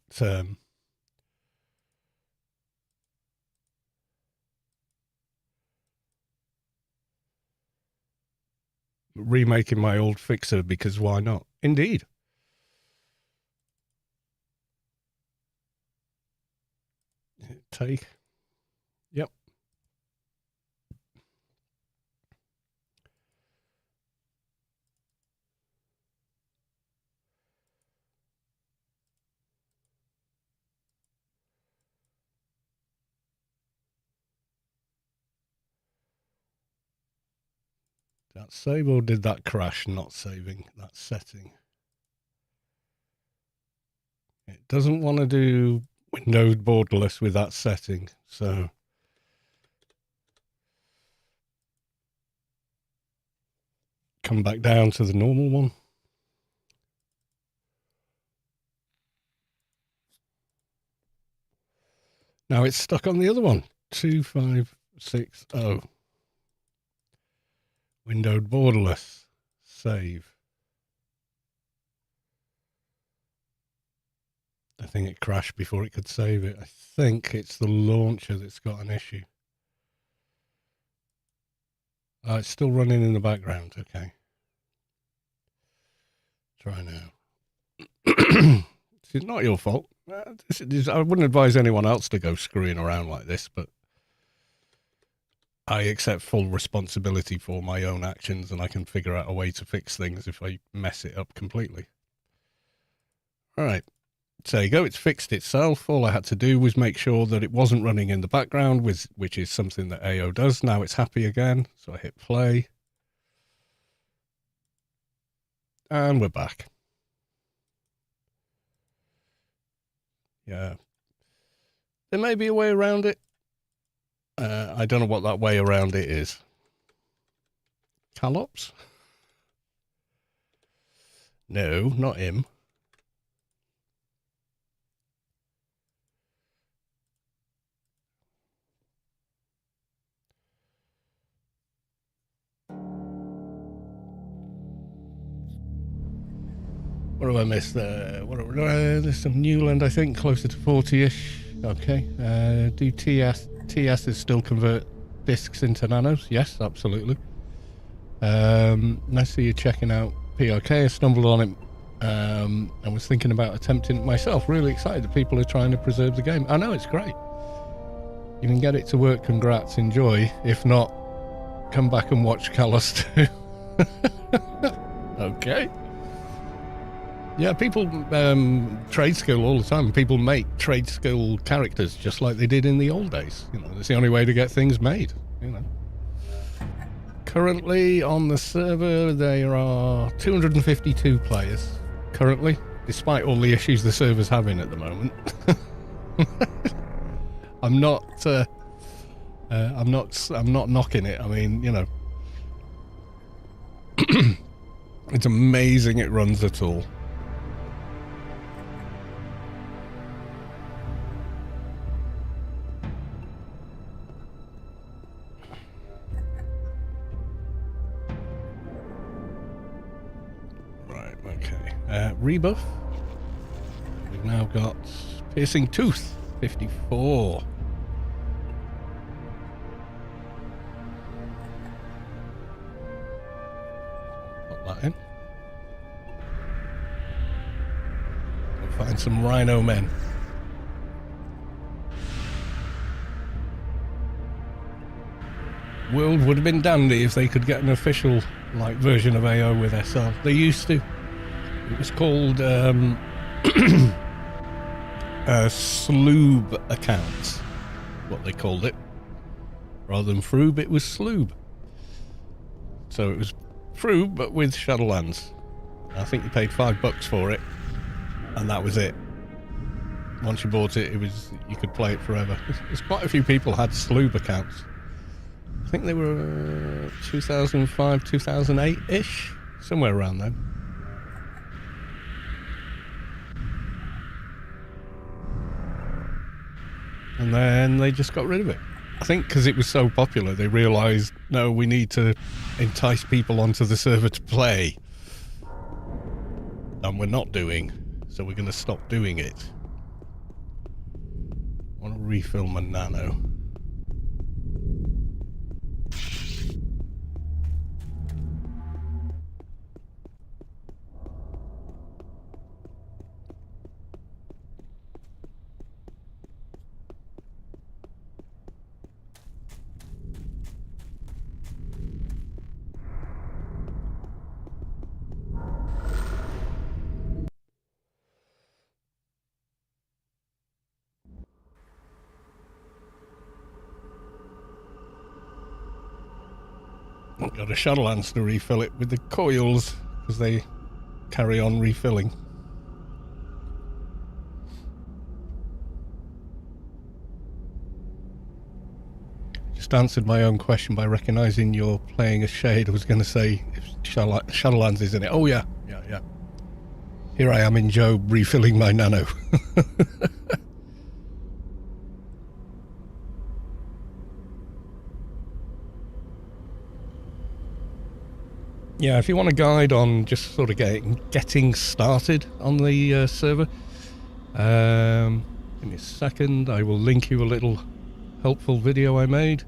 remaking my old fixer because why not? Indeed. Take. Yep. That save, or did that crash not saving that setting? It doesn't want to do windowed borderless with that setting, so come back down to the normal one. Now it's stuck on the other one. 2560. Windowed borderless. Save. I think it crashed before it could save it. I think it's the launcher that's got an issue. It's still running in the background. Okay. Try now. It's not your fault. I wouldn't advise anyone else to go screwing around like this, but I accept full responsibility for my own actions, and I can figure out a way to fix things if I mess it up completely. All right. So there you go. It's fixed itself. All I had to do was make sure that it wasn't running in the background, which is something that AO does. Now it's happy again. So I hit play. And we're back. Yeah. There may be a way around it. I don't know what that way around it is. Calops? No, not him. What have I missed there? There's some Newland, I think, closer to 40-ish. Okay. Do TSs still convert discs into nanos? Yes, absolutely. Nice to see you checking out PRK. I stumbled on it and was thinking about attempting it myself. Really excited that people are trying to preserve the game. I know, it's great. You can get it to work, congrats, enjoy. If not, come back and watch Kalos 2. Okay. Yeah, people trade skill all the time. People make trade skill characters just like they did in the old days. You know, it's the only way to get things made, you know. Currently on the server there are 252 players currently, despite all the issues the server's having at the moment. I'm not knocking it. I mean, you know, it's amazing it runs at all. Right, okay. Rebuff. We've now got Piercing Tooth, 54. Put that in. We'll find some Rhino men. World would have been dandy if they could get an official like version of AO with SR. They used to. It was called Sloob accounts, what they called it. Rather than Froob, it was Sloob. So it was Froob, but with Shadowlands. I think you paid $5 for it, and that was it. Once you bought it, you could play it forever. There's quite a few people had Sloob accounts. I think they were 2005, 2008-ish, somewhere around then. And then they just got rid of it. I think because it was so popular, they realised, no, we need to entice people onto the server to play. And we're not doing, so we're going to stop doing it. I want to refill my nano. Got a Shadowlands to refill it with the coils, because they carry on refilling. Just answered my own question by recognising you're playing a shade. I was going to say if Shadowlands is in it. Oh yeah. Here I am in Job refilling my nano. Yeah, if you want a guide on just sort of getting started on the server, give me a second. I will link you a little helpful video I made.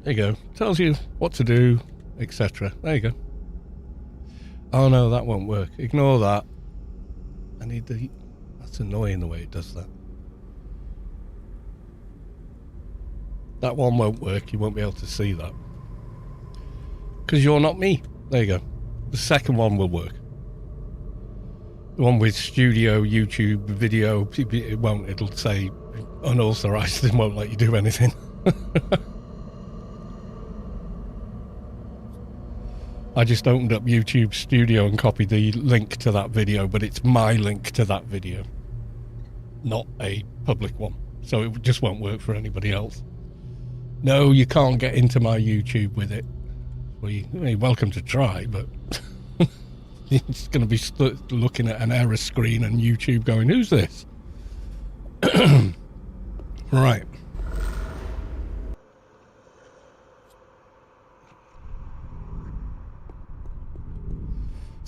There you go. Tells you what to do, etc. There you go. Oh no, that won't work. Ignore that. I need the... That's annoying the way it does that. That one won't work. You won't be able to see that. Because you're not me. There you go. The second one will work. The one with studio, YouTube, video, it won't. It'll say unauthorized and won't let you do anything. I just opened up YouTube Studio and copied the link to that video, but it's my link to that video, not a public one. So it just won't work for anybody else. No, you can't get into my YouTube with it. Well, you're welcome to try, but it's going to be looking at an error screen and YouTube going, who's this? Right.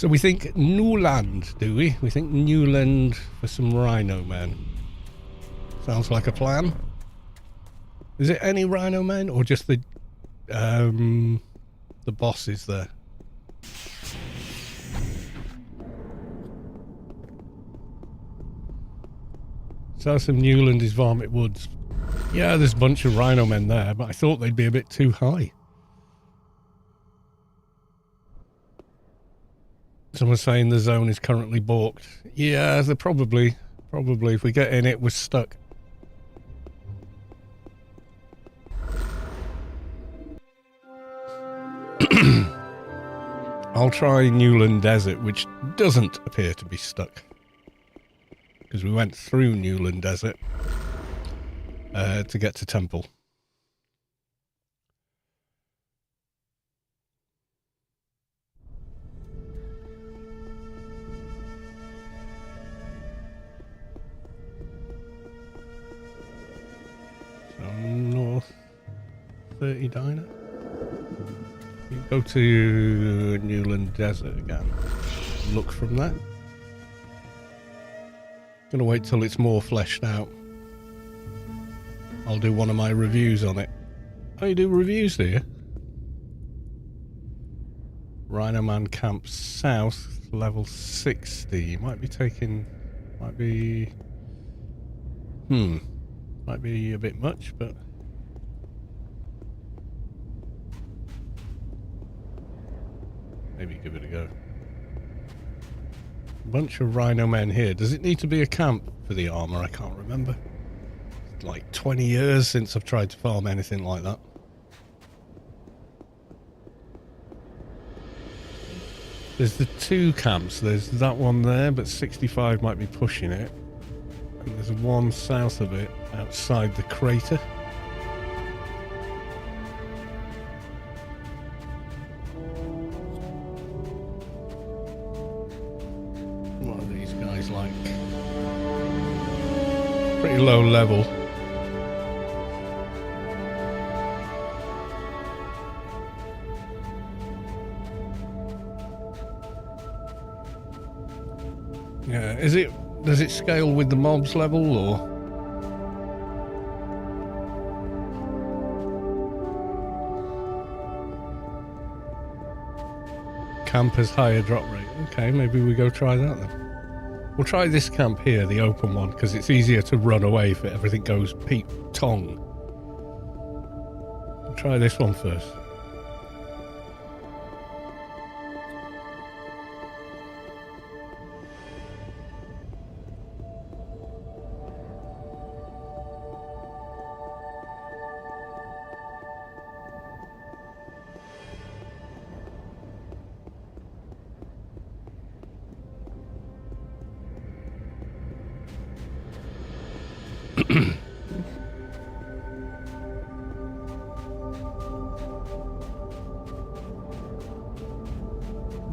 So we think Newland, do we? We think Newland for some rhino men. Sounds like a plan. Is it any rhino men or just the bosses there? South of Newland is Varmint Woods. Yeah, there's a bunch of rhino men there, but I thought they'd be a bit too high. Someone's saying the zone is currently balked. Yeah, they're probably if we get in it, we're stuck. I'll try Newland Desert, which doesn't appear to be stuck. Because we went through Newland Desert to get to Temple. So north 30 Diner. You go to Newland Desert again. Look from there. Gonna wait till it's more fleshed out. I'll do one of my reviews on it. Oh, you do reviews, do you? Rhino Man Camp South, level 60. Might be taking... Might be a bit much, but... maybe give it a go. Bunch of rhino men here. Does it need to be a camp for the armor? I can't remember. It's like 20 years since I've tried to farm anything like that. There's the two camps. There's that one there, but 65 might be pushing it. And there's one south of it, outside the crater. What are these guys like? Pretty low level. Yeah, does it scale with the mobs level or? Camp has higher drop rate. Okay, maybe we go try that then. We'll try this camp here, the open one, because it's easier to run away if everything goes peak tong. We'll try this one first.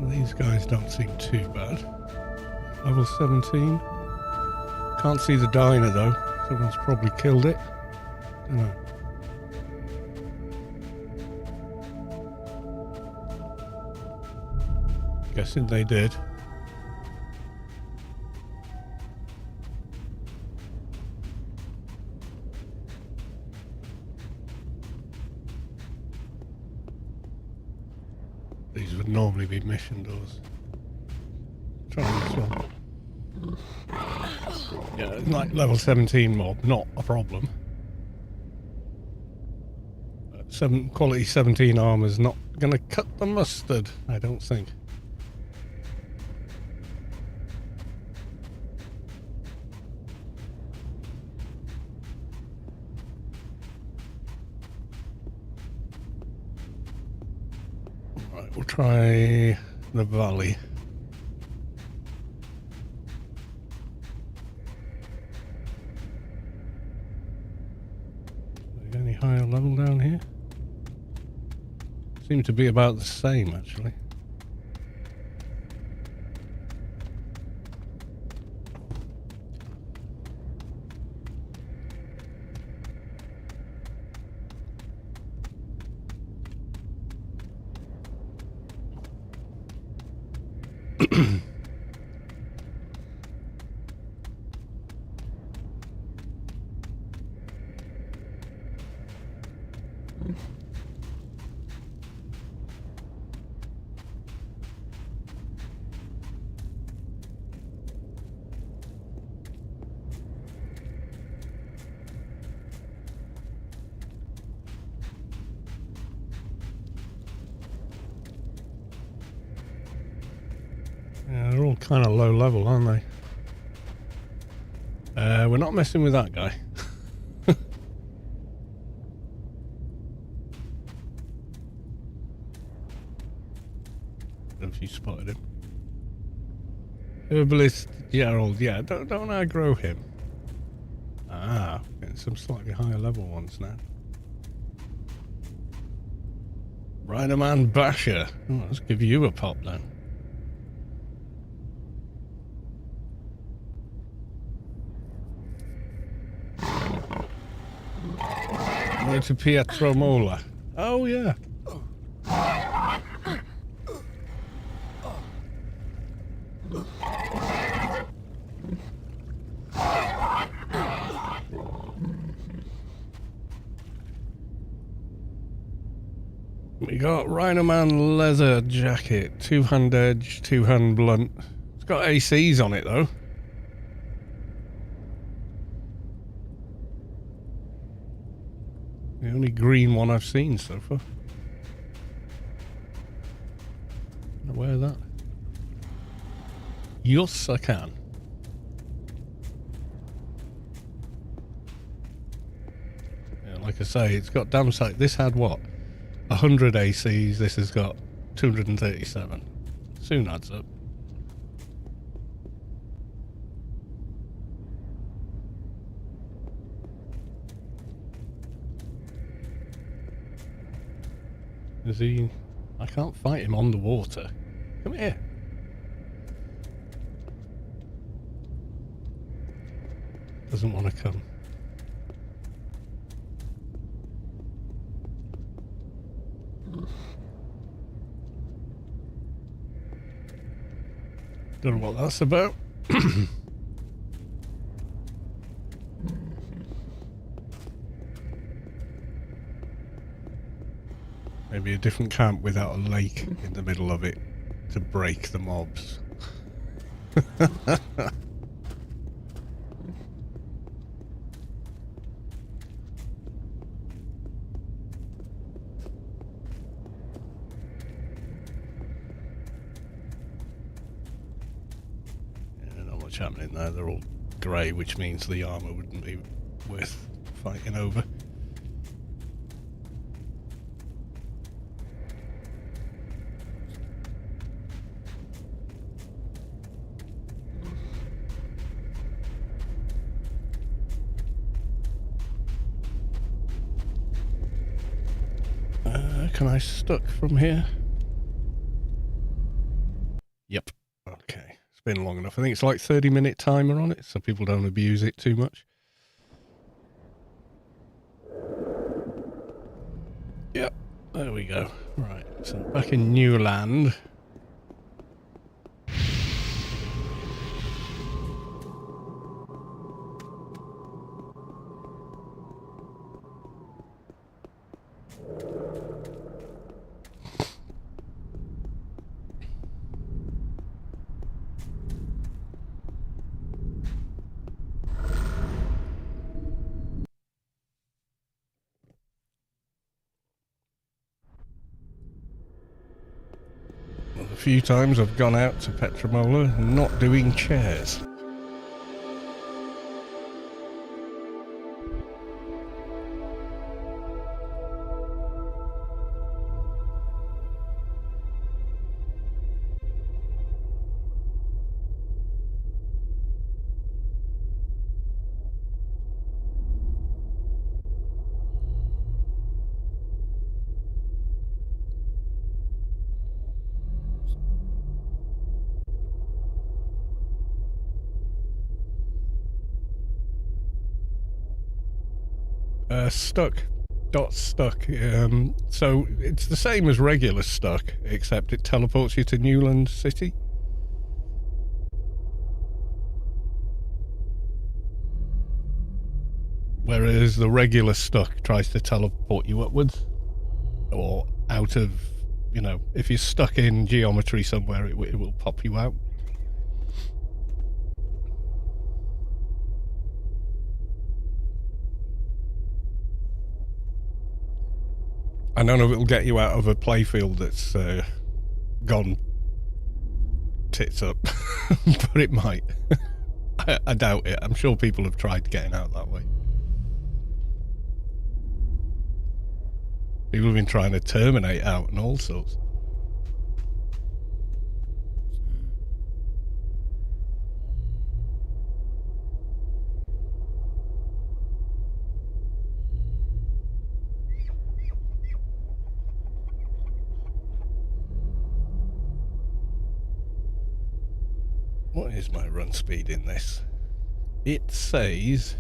These guys don't seem too bad. Level 17. Can't see the diner though. Someone's probably killed it. Don't know. Guessing they did. These would normally be mission doors. Try this one. Yeah, like level 17 mob, not a problem. Quality 17 armor's not gonna cut the mustard, I don't think. Right, we'll try the valley. Any higher level down here? Seem to be about the same actually. Yeah, they're all kind of low level, aren't they? We're not messing with that guy. Have you spotted him? Herbalist Gerald, yeah, don't aggro him. Ah, getting some slightly higher level ones now. Riderman Basher. Oh, let's give you a pop then. Go to Pietro Mola. Oh, yeah. We got Rhinoman leather jacket, 2-hand edge, 2-hand blunt. It's got ACs on it though. The only green one I've seen so far. Can I wear that? Yes, I can. Yeah, like I say, it's got damn sight. This had what? 100 ACs, this has got 237. Soon adds up. Is he... I can't fight him on the water. Come here. Doesn't want to come. Don't know what that's about. Maybe a different camp without a lake in the middle of it to break the mobs. Happening there. They're all grey, which means the armour wouldn't be worth fighting over. Can I stuck from here? Yep. Okay. Been long enough. I think it's like 30-minute timer on it, so people don't abuse it too much. Yep, there we go. Right, so back in Newland. A few times I've gone out to Petromola not doing chairs. Stuck. Dot stuck. So it's the same as regular stuck, except it teleports you to Newland City. Whereas the regular stuck tries to teleport you upwards. or out of, you know, if you're stuck in geometry somewhere, it will pop you out. I don't know if it'll get you out of a playfield that's gone tits up, but it might. I doubt it. I'm sure people have tried getting out that way. People have been trying to terminate out and all sorts. What is my run speed in this? It says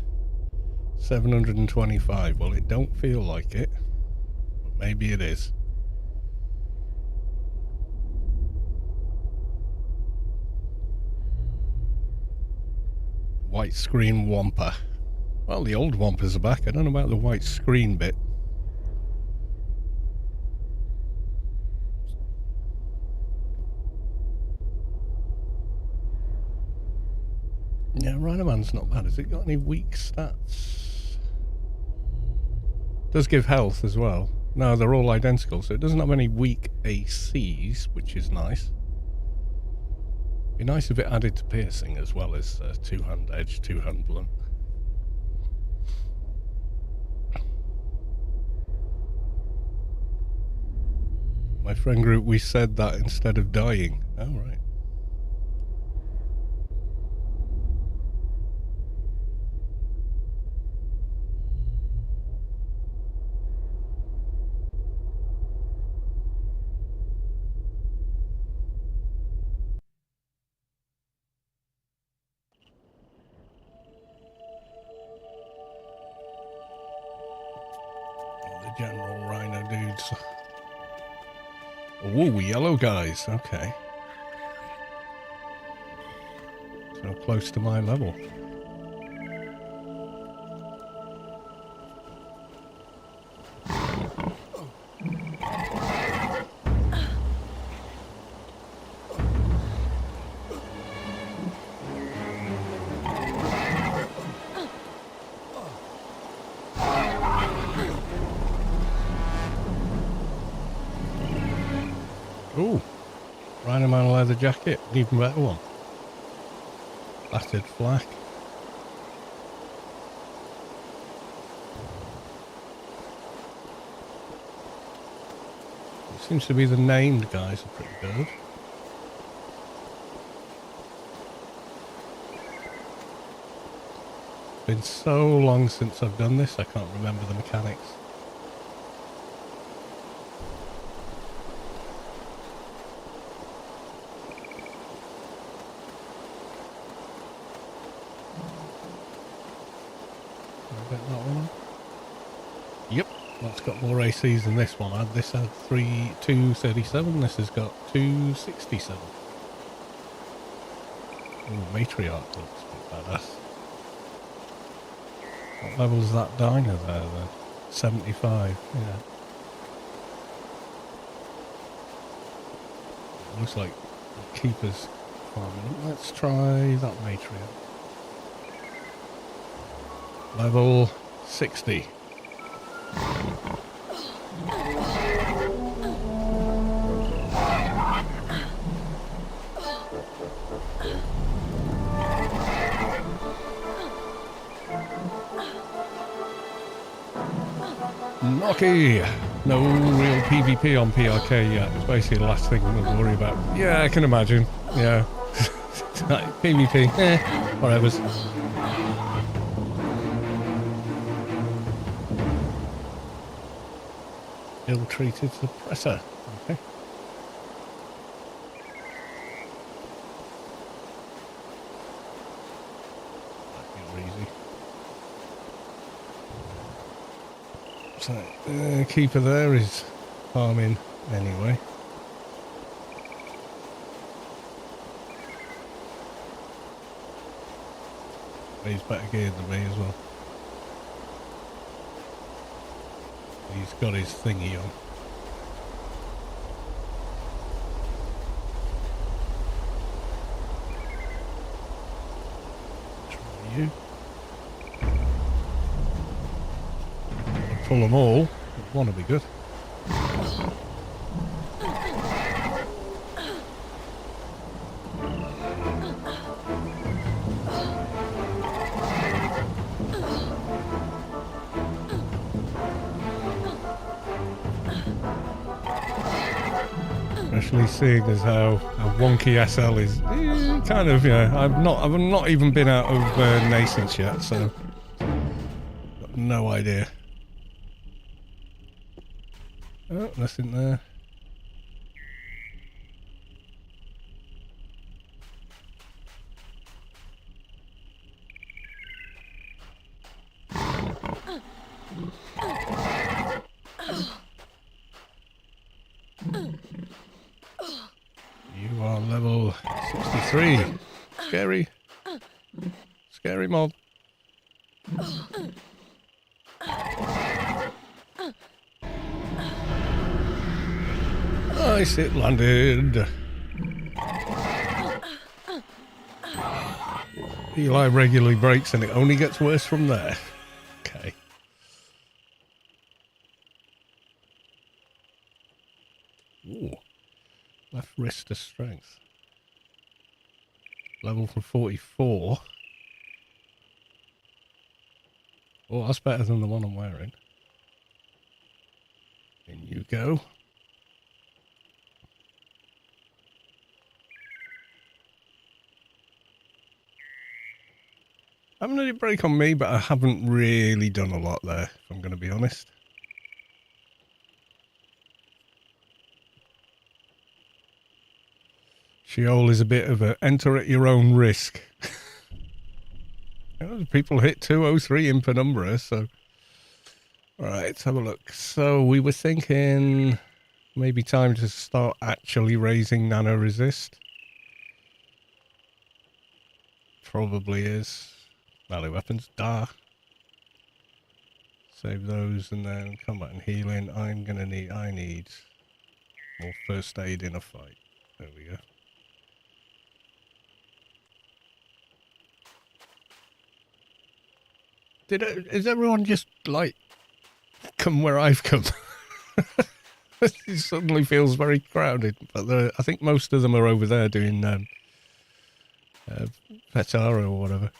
725. Well, it don't feel like it, but maybe it is. White screen Wampa. Well, the old Wampas are back. I don't know about the white screen bit. Yeah, Rhinoman's not bad. Has it got any weak stats? Does give health as well. No, they're all identical, so it doesn't have any weak ACs, which is nice. Be nice if it added to piercing as well as two-hand edge, two-hand blunt. My friend group, we said that instead of dying. Oh, right. The general rhino dudes. Ooh, yellow guys. Okay. So close to my level. Ooh, Rhino Man leather jacket, an even better one. Battered flak. It seems to be the named guys are pretty good. It's been so long since I've done this, I can't remember the mechanics. Yep, that's got more ACs than this one. This had 237, this has got 267. Ooh, matriarch looks a bit badass. What level is that diner there then? 75, yeah. It looks like the keeper's farming. Let's try that matriarch. Level 60. Nocky! No real PvP on PRK yet. It's basically the last thing we'll worry about. Yeah, I can imagine. Yeah. PvP. Whatever's. Ill-treated suppressor. Okay. So, keeper there is farming anyway. He's better geared than me as well. He's got his thingy on. pull them all. One will be good. Especially seeing as how a wonky SL is kind of, yeah. I've not even been out of nascence yet, so got no idea. Oh, nothing there. You are level 63. Scary. Scary mob. Nice, it landed. Eli regularly breaks and it only gets worse from there. Okay. Ooh. Left wrist to strength. Level from 44. Oh, that's better than the one I'm wearing. In you go. I haven't had it break on me, but I haven't really done a lot there, if I'm going to be honest. Sheol is a bit of a enter at your own risk. You know, people hit 203 in penumbra, so... Alright, let's have a look. So we were thinking maybe time to start actually raising nano resist. Probably is. Melee weapons, Save those and then combat and healing. I need more first aid in a fight. There we go. Is everyone just like come where I've come? It suddenly feels very crowded, but I think most of them are over there doing Petara or whatever.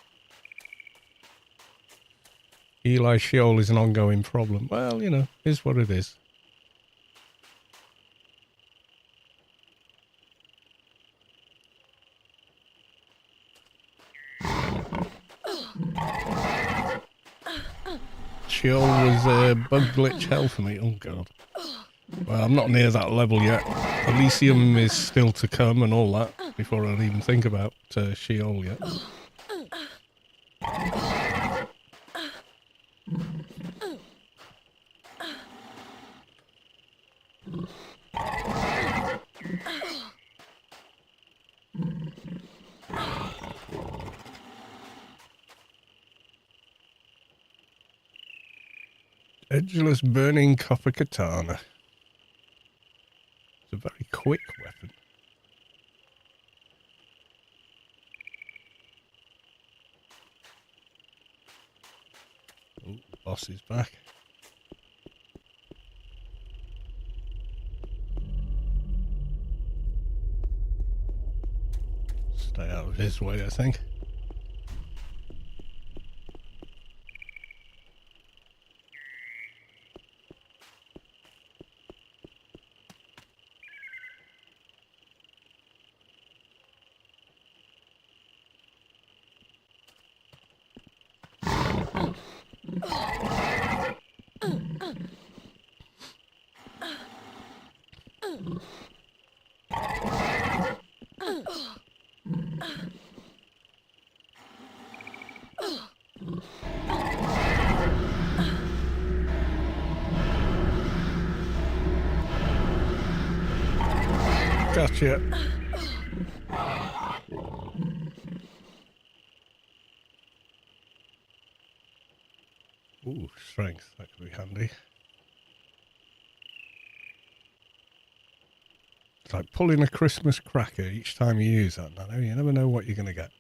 Eli Sheol is an ongoing problem. Well, you know, is what it is. Sheol was bug glitch hell for me. Oh god. Well, I'm not near that level yet. Elysium is still to come and all that before I'll even think about Sheol yet. Edgeless burning copper katana. It's a very quick weapon. Oh, the boss is back. Stay out of his way, I think. Gotcha. Ooh, strength. That could be handy. It's like pulling a Christmas cracker each time you use that. Nano. You never know what you're going to get.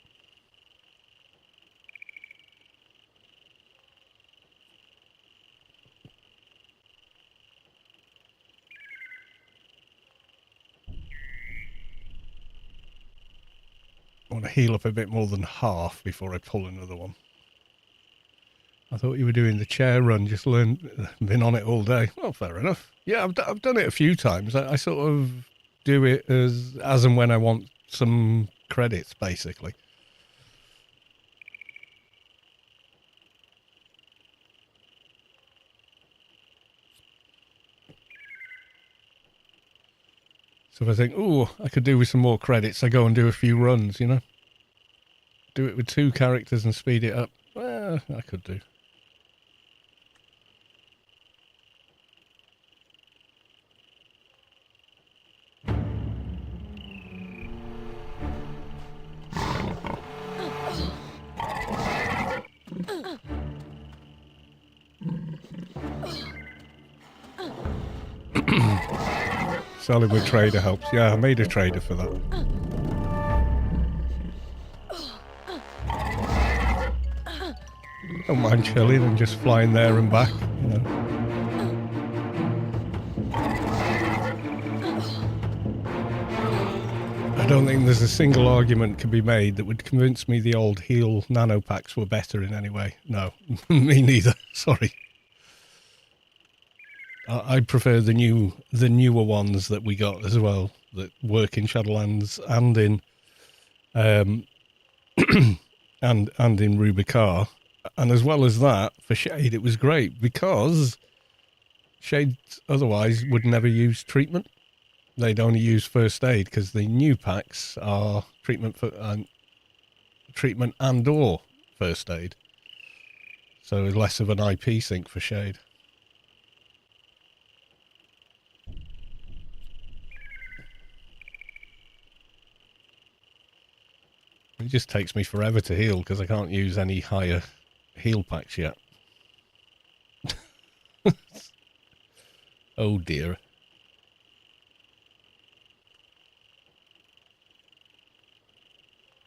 want to heal up a bit more than half before I pull another one. I thought you were doing the chair run, just been on it all day. Well, fair enough. Yeah, I've done it a few times. I sort of do it as and when I want some credits, basically. So if I think, oh, I could do with some more credits, I go and do a few runs, you know? Do it with 2 characters and speed it up. Well, I could do. Selling with trader helps. Yeah, I made a trader for that. Don't mind chilling and just flying there and back, you know. I don't think there's a single argument can be made that would convince me the old heal nano packs were better in any way. No, me neither. Sorry. I prefer the newer ones that we got as well, that work in Shadowlands and in and in Rubi-ka. And as well as that, for Shade it was great because Shade otherwise would never use treatment. They'd only use first aid because the new packs are treatment and or first aid. So less of an IP sync for Shade. It just takes me forever to heal because I can't use any higher heal packs yet. Oh dear.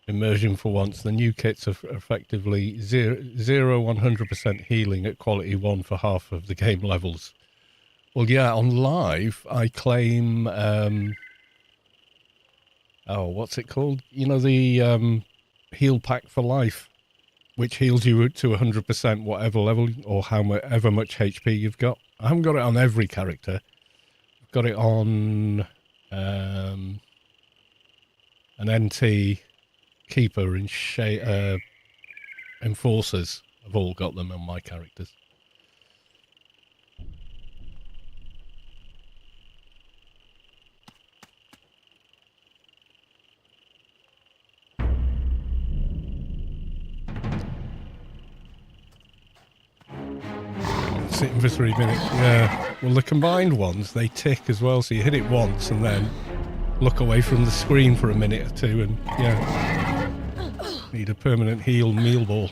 Immersion for once. The new kits are effectively 100% healing at quality 1 for half of the game levels. Well, yeah, on live, I claim... oh, what's it called? You know, the heal pack for life, which heals you to 100% whatever level or however much HP you've got. I haven't got it on every character. I've got it on an NT, Keeper, and Enforcers. I've all got them on my characters. Sitting for 3 minutes, yeah. Well, the combined ones, they tick as well, so you hit it once and then look away from the screen for a minute or two and, yeah. Need a permanent heal meatball.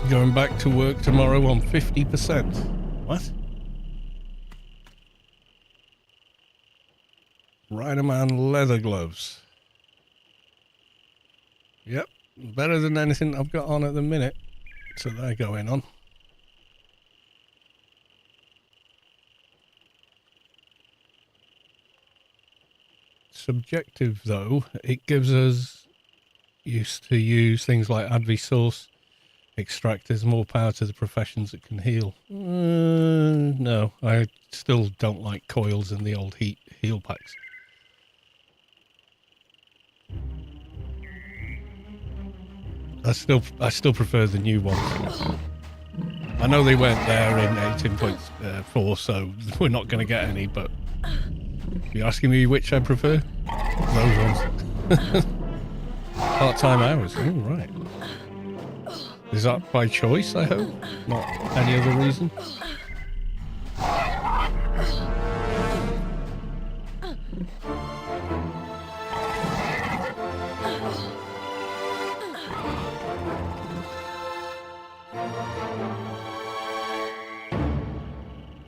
Going back to work tomorrow on 50%. What? Riderman leather gloves. Yep, better than anything I've got on at the minute. So they're going on. Subjective though, it gives us used to use things like Advi Source extractors, more power to the professions that can heal. No, I still don't like coils in the old heal packs. I still prefer the new ones. I know they weren't there in 18.4, so we're not going to get any, but you're asking me which I prefer? Those ones. Part-time hours. Oh, right. Is that by choice, I hope? Not any other reason?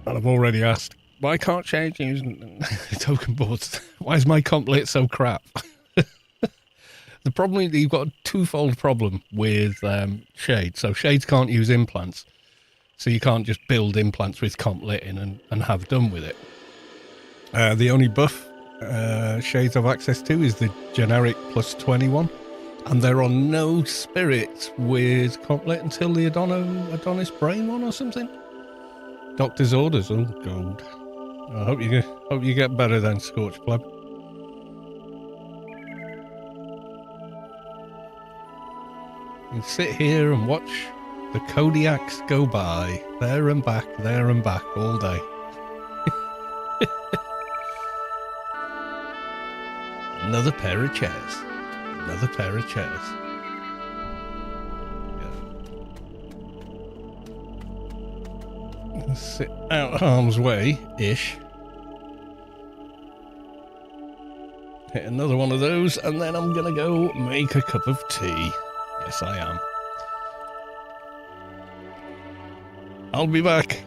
And I've already asked, why can't change using token boards? Why is my comp lit so crap? The problem is you've got a twofold problem with shades. So shades can't use implants. So you can't just build implants with comp lit in and have done with it. The only buff shades have access to is the generic plus 21. And there are no spirits with comp lit until the Adonis Brain one or something. Doctor's orders. Oh, gold. I hope you get better then, Scorch Pleb. You sit here and watch the Kodiaks go by, there and back all day. Another pair of chairs. Another pair of chairs. Yeah. Sit out harm's way-ish. Hit another one of those, and then I'm gonna go make a cup of tea. Yes, I am. I'll be back.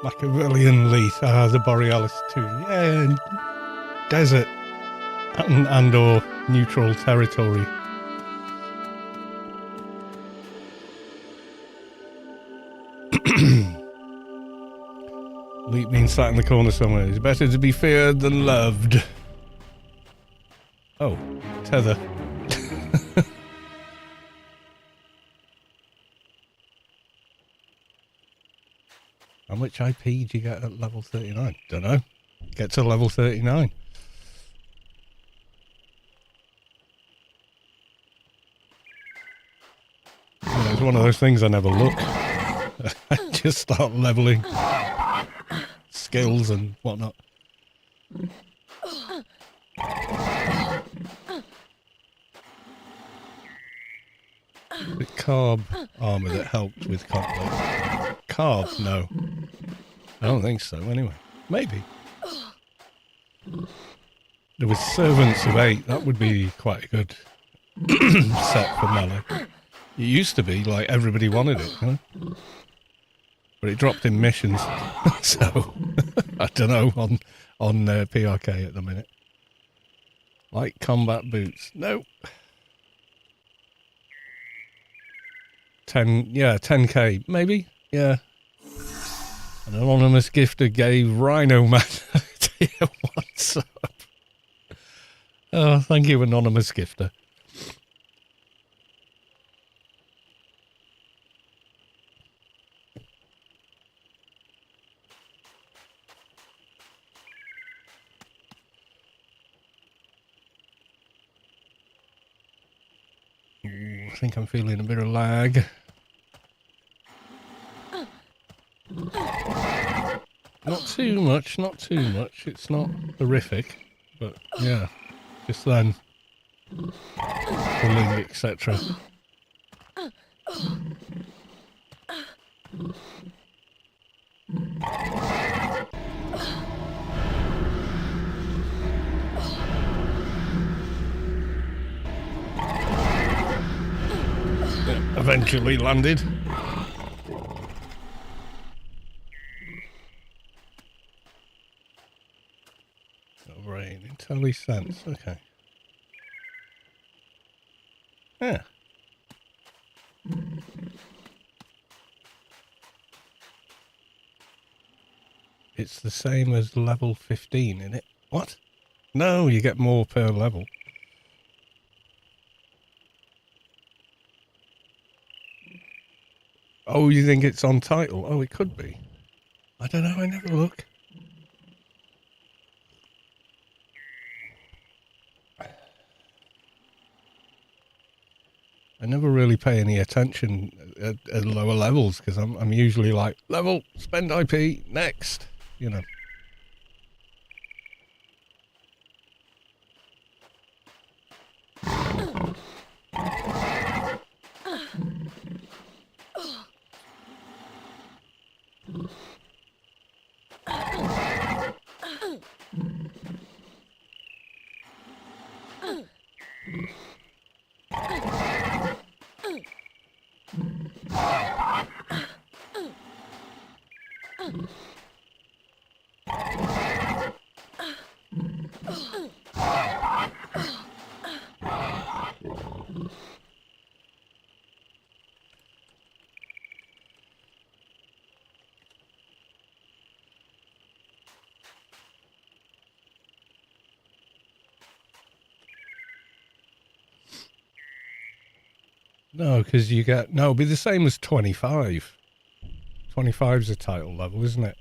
Machiavellian Leith. Ah, the Borealis too. Yeah, desert and or neutral territory. Leith means sat in the corner somewhere. It's better to be feared than loved. Oh, tether. How much IP do you get at level 39? Don't know. Get to level 39. Yeah, it's one of those things I never look. I just start leveling skills and whatnot. The carb armor that helped with conflict. Carb? No. I don't think so, anyway. Maybe. There was Servants of 8. That would be quite a good set for melee. It used to be, like, everybody wanted it, you know? But it dropped in missions. So, I don't know, on PRK at the minute. Light combat boots. Nope. 10k, maybe? Yeah. An anonymous gifter gave Rhino Man tier 1 sub. Oh, thank you, anonymous gifter. I think I'm feeling a bit of lag. Not too much, not too much. It's not horrific, but yeah, just then pulling, etc. Eventually landed. Rain, IntelliSense, okay. Yeah. It's the same as level 15, isn't it? What? No, you get more per level. Oh, you think it's on title? Oh, it could be. I don't know, I never look. I never really pay any attention at lower levels because I'm usually like, level, spend IP, next, you know. No, because you get... No, it'll be the same as 25. 25's a title level, isn't it?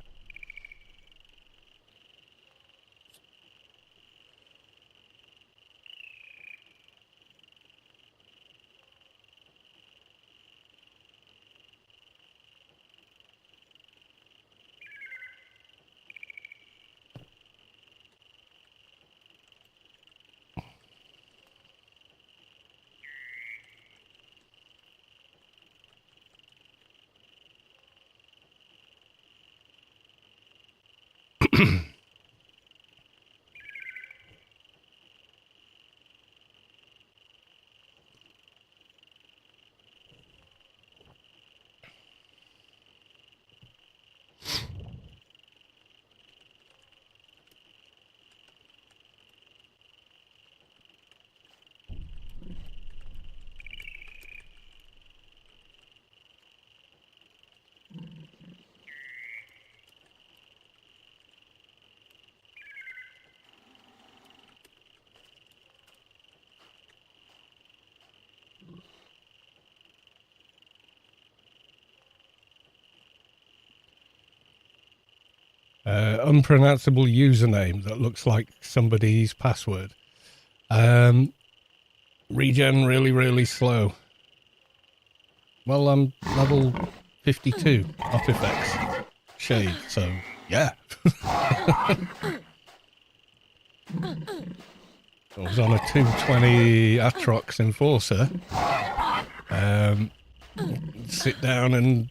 Unpronounceable username that looks like somebody's password. Regen really, really slow. Well, I'm level 52 op effects shade, so yeah. I was on a 220 Atrox Enforcer. Sit down and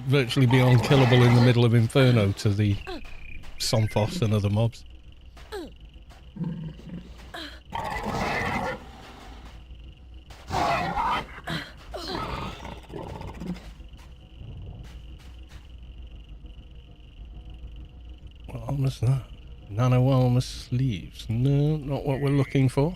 virtually be unkillable in the middle of Inferno to the Somphos and other mobs. What armor is that? Nano armor sleeves. No, not what we're looking for.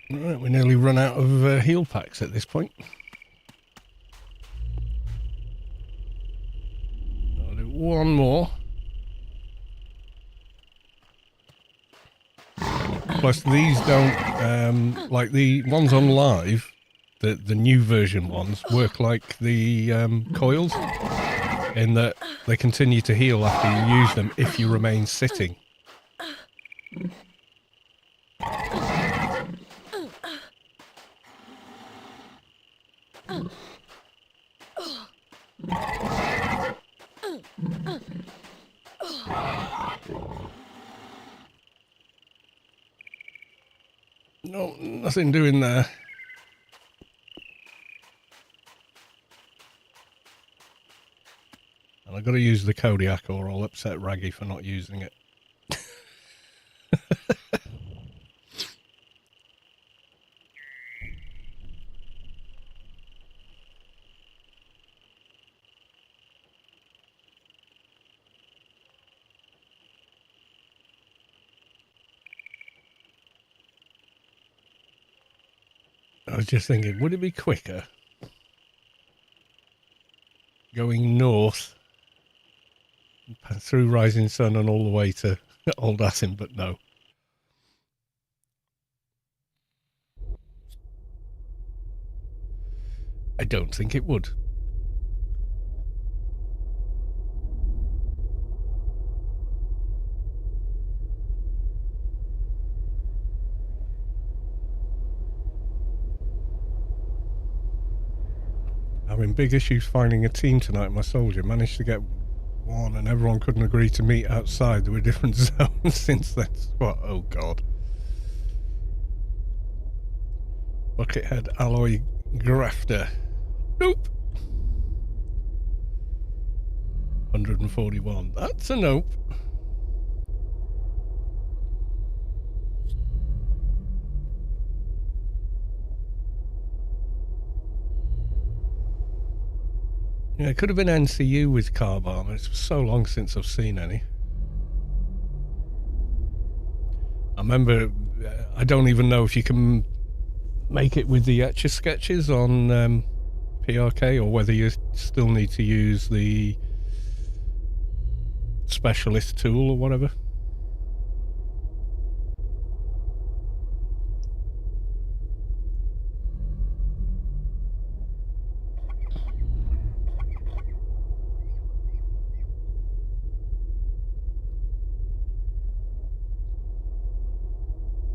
Right, we nearly run out of heal packs at this point. I'll do one more. Plus these don't, like the ones on live, the new version ones, work like the coils, in that they continue to heal after you use them if you remain sitting. No, nothing doing there. And I've got to use the Kodiak or I'll upset Raggy for not using it. I was just thinking, would it be quicker going north through Rising Sun and all the way to Old Asin? But no. I don't think it would. Having big issues finding a team tonight, my soldier. Managed to get one and everyone couldn't agree to meet outside. There were different zones since then. What? Oh God. Buckethead alloy grafter. Nope. 141. That's a nope. Yeah, it could have been NCU with carb armor. It's so long since I've seen any. I remember, I don't even know if you can make it with the etcher sketches on PRK or whether you still need to use the specialist tool or whatever.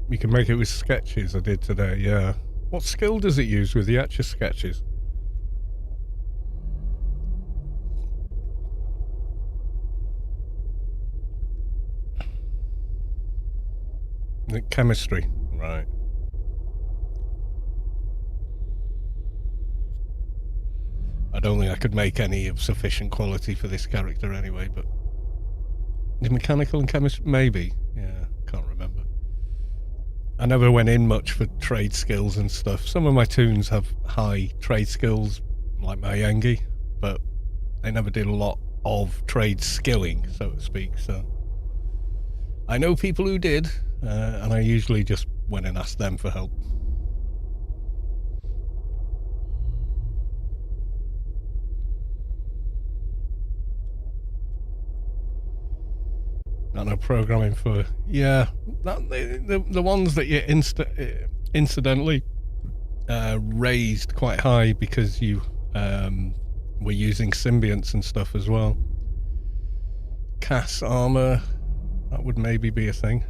You can make it with sketches, I did today, yeah. What skill does it use with the etcher sketches? Chemistry, right. I don't think I could make any of sufficient quality for this character anyway, but... The mechanical and chemistry, maybe. Yeah, can't remember. I never went in much for trade skills and stuff. Some of my toons have high trade skills, like my Yengi, but they never did a lot of trade skilling, so to speak. So I know people who did, and I usually just went and asked them for help. I know programming for, yeah, the ones that you incidentally raised quite high because you were using symbionts and stuff as well. Cass armor, that would maybe be a thing.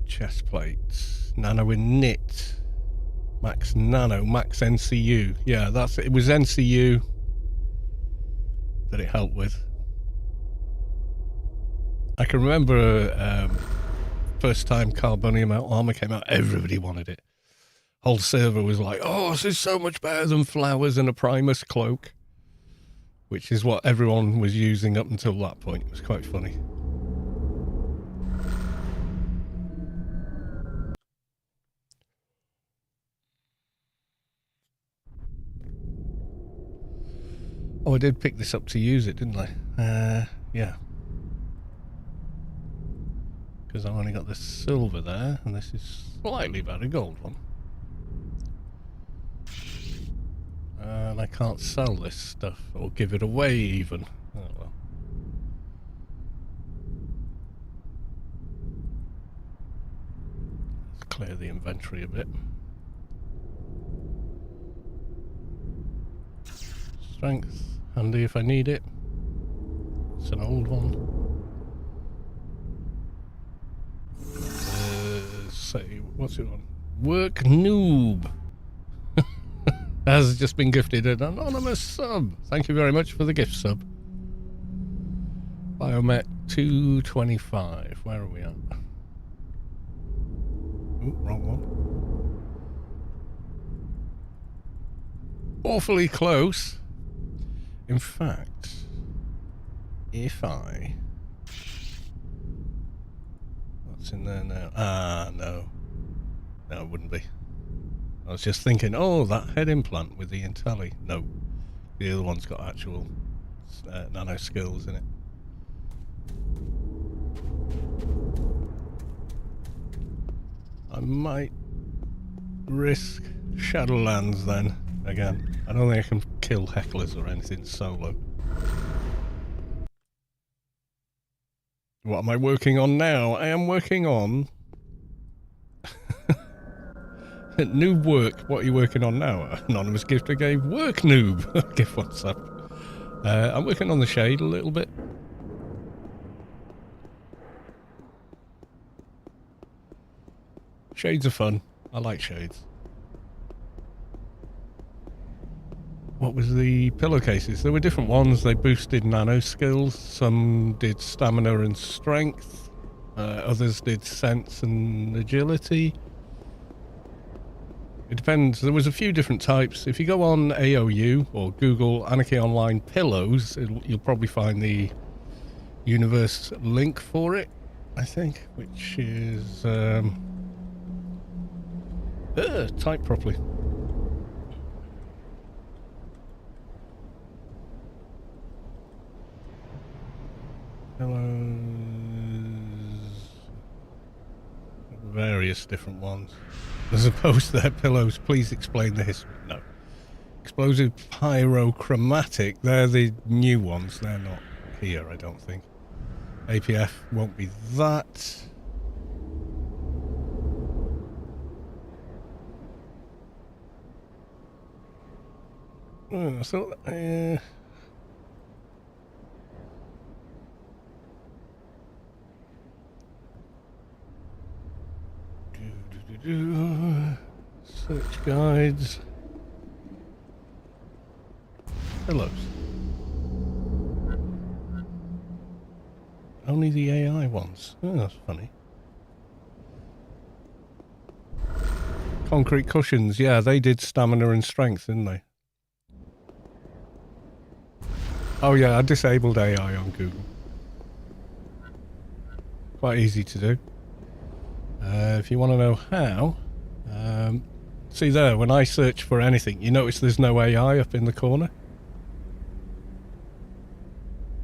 Chest plates, nano in knit, max nano, max NCU. Yeah, that's it. It was NCU that it helped with. I can remember first time Carbonium armor came out, everybody wanted it. Whole server was like, oh, this is so much better than flowers and a Primus cloak, which is what everyone was using up until that point. It was quite funny. Oh, I did pick this up to use it, didn't I? Yeah. Because I've only got the silver there, and this is slightly better gold one. And I can't sell this stuff, or give it away even. Oh well. Let's clear the inventory a bit. Strength, handy if I need it. It's an old one. Say, what's it on? Work noob has just been gifted an anonymous sub. Thank you very much for the gift sub. Biomet 225. Where are we at? Ooh, wrong one. Awfully close. In fact, if I... What's in there now? Ah, no. No, it wouldn't be. I was just thinking, oh, that head implant with the Intelli. No. The other one's got actual nano skills in it. I might risk Shadowlands then, again. I don't think I can kill hecklers or anything solo. What am I working on now? I am working on... Noob work. What are you working on now? Anonymous gifter gave work noob. Gift WhatsApp. I'm working on the shade a little bit. Shades are fun. I like shades. What was the pillowcases? There were different ones. They boosted nano skills. Some did stamina and strength. Others did sense and agility. It depends. There was a few different types. If you go on AOU or Google Anarchy Online pillows, you'll probably find the universe link for it, I think, which is... type properly. Pillows... Various different ones. As opposed to their pillows, please explain the history. No. Explosive pyrochromatic, they're the new ones. They're not here, I don't think. APF won't be that. Search guides. Pillows. Only the AI ones. Oh, that's funny. Concrete cushions. Yeah, they did stamina and strength, didn't they? Oh yeah, I disabled AI on Google. Quite easy to do. If you want to know how, see there, when I search for anything, you notice there's no AI up in the corner?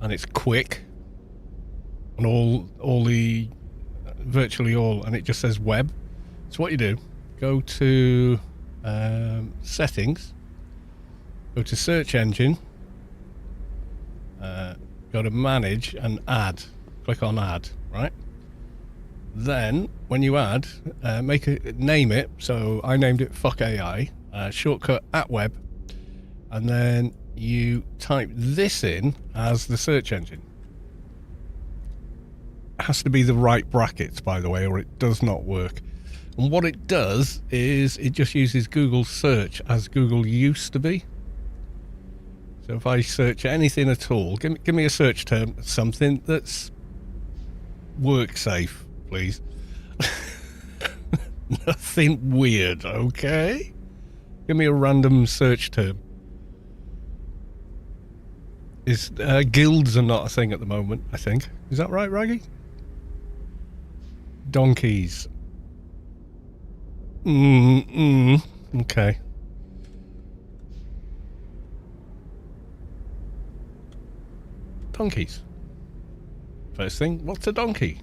And it's quick. And all the, virtually all, and it just says web. So what you do, go to settings, go to search engine, go to manage and add. Click on add, right? Then when you add, name it. So I named it fuck AI, shortcut @web, and then you type this in as the search engine. It has to be the right brackets, by the way, or it does not work. And what it does is it just uses Google search as Google used to be. So if I search anything at all, give me a search term, something that's work safe, please. Nothing weird, okay? Give me a random search term. Guilds are not a thing at the moment, I think. Is that right, Raggy? Donkeys. Okay. Donkeys. First thing, what's a donkey?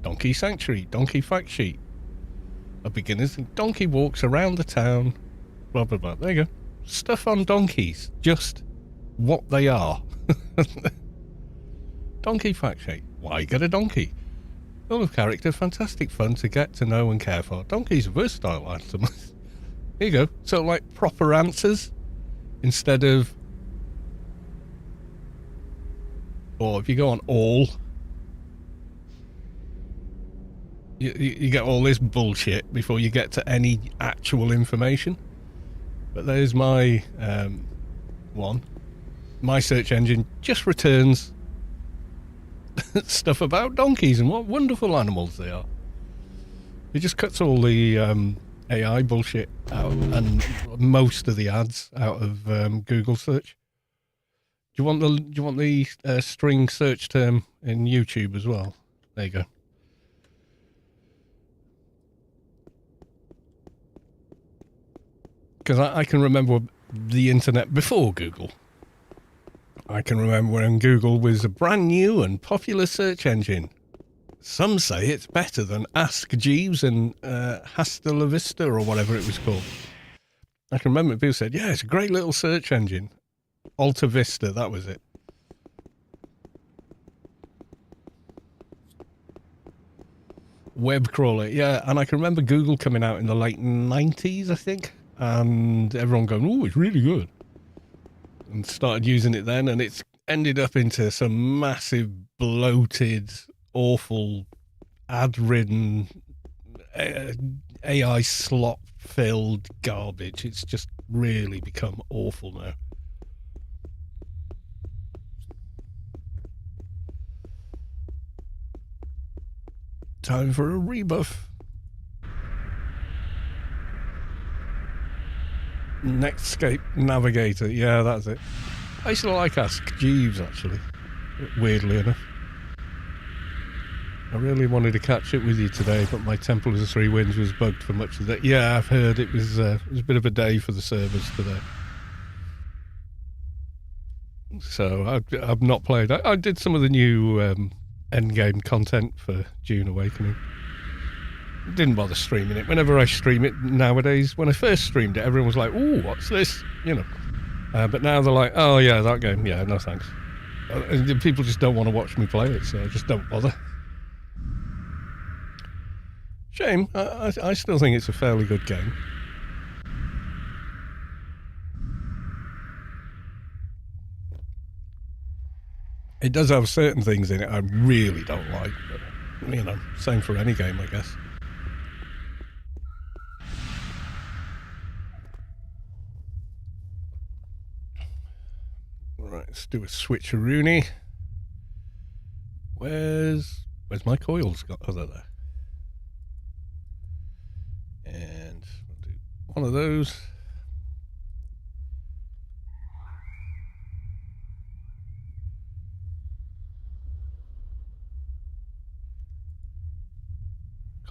Donkey sanctuary, donkey fact sheet. A beginner's donkey walks around the town. Blah, blah, blah. There you go. Stuff on donkeys. Just what they are. Donkey fact sheet. Why get a donkey? Full of character, fantastic fun to get to know and care for. Donkeys are versatile items. Here you go. So like proper answers instead of, or if you go on all, you get all this bullshit before you get to any actual information. But there's my one. My search engine just returns stuff about donkeys and what wonderful animals they are. It just cuts all the AI bullshit out and most of the ads out of Google search. Do you want the string search term in YouTube as well? There you go. Because I can remember the internet before Google. I can remember when Google was a brand new and popular search engine. Some say it's better than Ask Jeeves and Hasta La Vista or whatever it was called. I can remember people said, yeah, it's a great little search engine. Alta Vista, that was it. Web crawler, yeah. And I can remember Google coming out in the late 90s, I think. And everyone going, oh, it's really good. And started using it then, and it's ended up into some massive, bloated, awful, ad-ridden, AI slop-filled garbage. It's just really become awful now. Time for a rebuff. Netscape Navigator, yeah, that's it. I used to like Ask Jeeves, actually, weirdly enough. I really wanted to catch it with you today, but my Temple of the Three Winds was bugged for much of that. Yeah, I've heard it was a bit of a day for the servers today. So I've not played. I did some of the new endgame content for Dune Awakening. Didn't bother streaming it. Whenever I stream it nowadays, when I first streamed it, everyone was like, ooh, what's this? You know. But now they're like, oh yeah, that game. Yeah, no thanks. People just don't want to watch me play it, so I just don't bother. Shame. I still think it's a fairly good game. It does have certain things in it I really don't like, but, you know, same for any game, I guess. Right, let's do a switcheroony. Where's my coils? Oh, they're there. And we'll do one of those.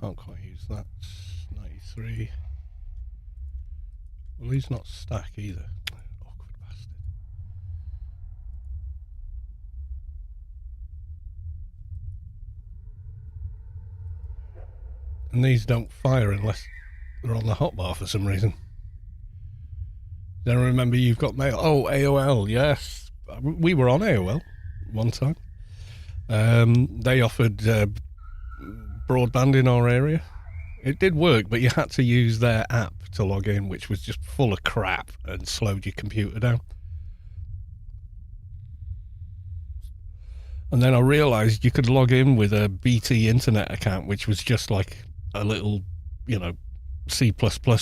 can't quite use that. 93. Well, he's not stack either. Awkward bastard. And these don't fire unless they're on the hotbar for some reason. Then remember you've got mail. Oh, AOL, yes. We were on AOL one time. They offered broadband in our area. It did work, but you had to use their app to log in, which was just full of crap and slowed your computer down. And then I realised you could log in with a BT internet account, which was just like a little, C++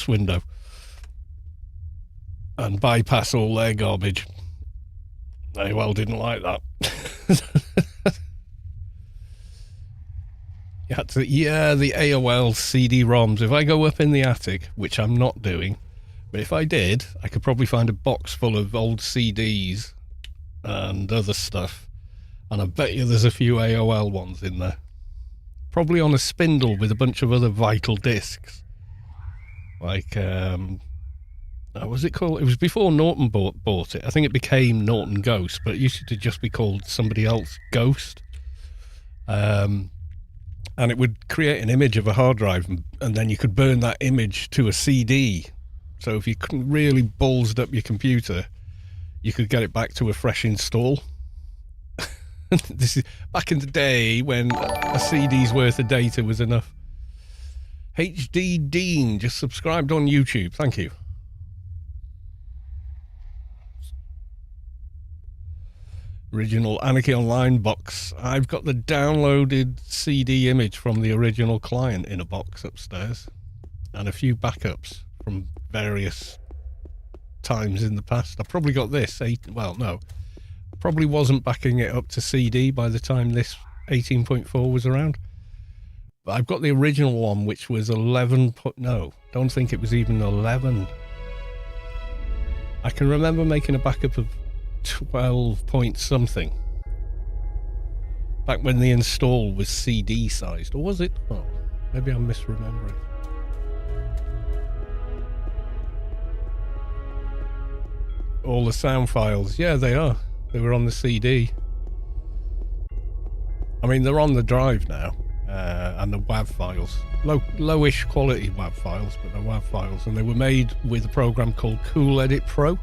window, and bypass all their garbage. AOL didn't like that. You had to, the AOL CD-ROMs. If I go up in the attic, which I'm not doing, but if I did, I could probably find a box full of old CDs and other stuff. And I bet you there's a few AOL ones in there. Probably on a spindle with a bunch of other vital discs. Like, what was it called? It was before Norton bought it. I think it became Norton Ghost, but it used to just be called somebody else Ghost. And it would create an image of a hard drive, and then you could burn that image to a CD. So if you couldn't really ballsed up your computer, you could get it back to a fresh install. This is back in the day when a CD's worth of data was enough. HD Dean just subscribed on YouTube. Thank you. Original Anarchy Online box. I've got the downloaded CD image from the original client in a box upstairs, and a few backups from various times in the past. I probably got this. Probably wasn't backing it up to CD by the time this 18.4 was around. But I've got the original one, which was 11. No, don't think it was even 11. I can remember making a backup of 12 point something. Back when the install was CD sized. Or was it? Oh, maybe I'm misremembering. All the sound files. Yeah, they are. They were on the CD. I mean, they're on the drive now. And the WAV files. Lowish quality WAV files, but they're WAV files. And they were made with a program called Cool Edit Pro.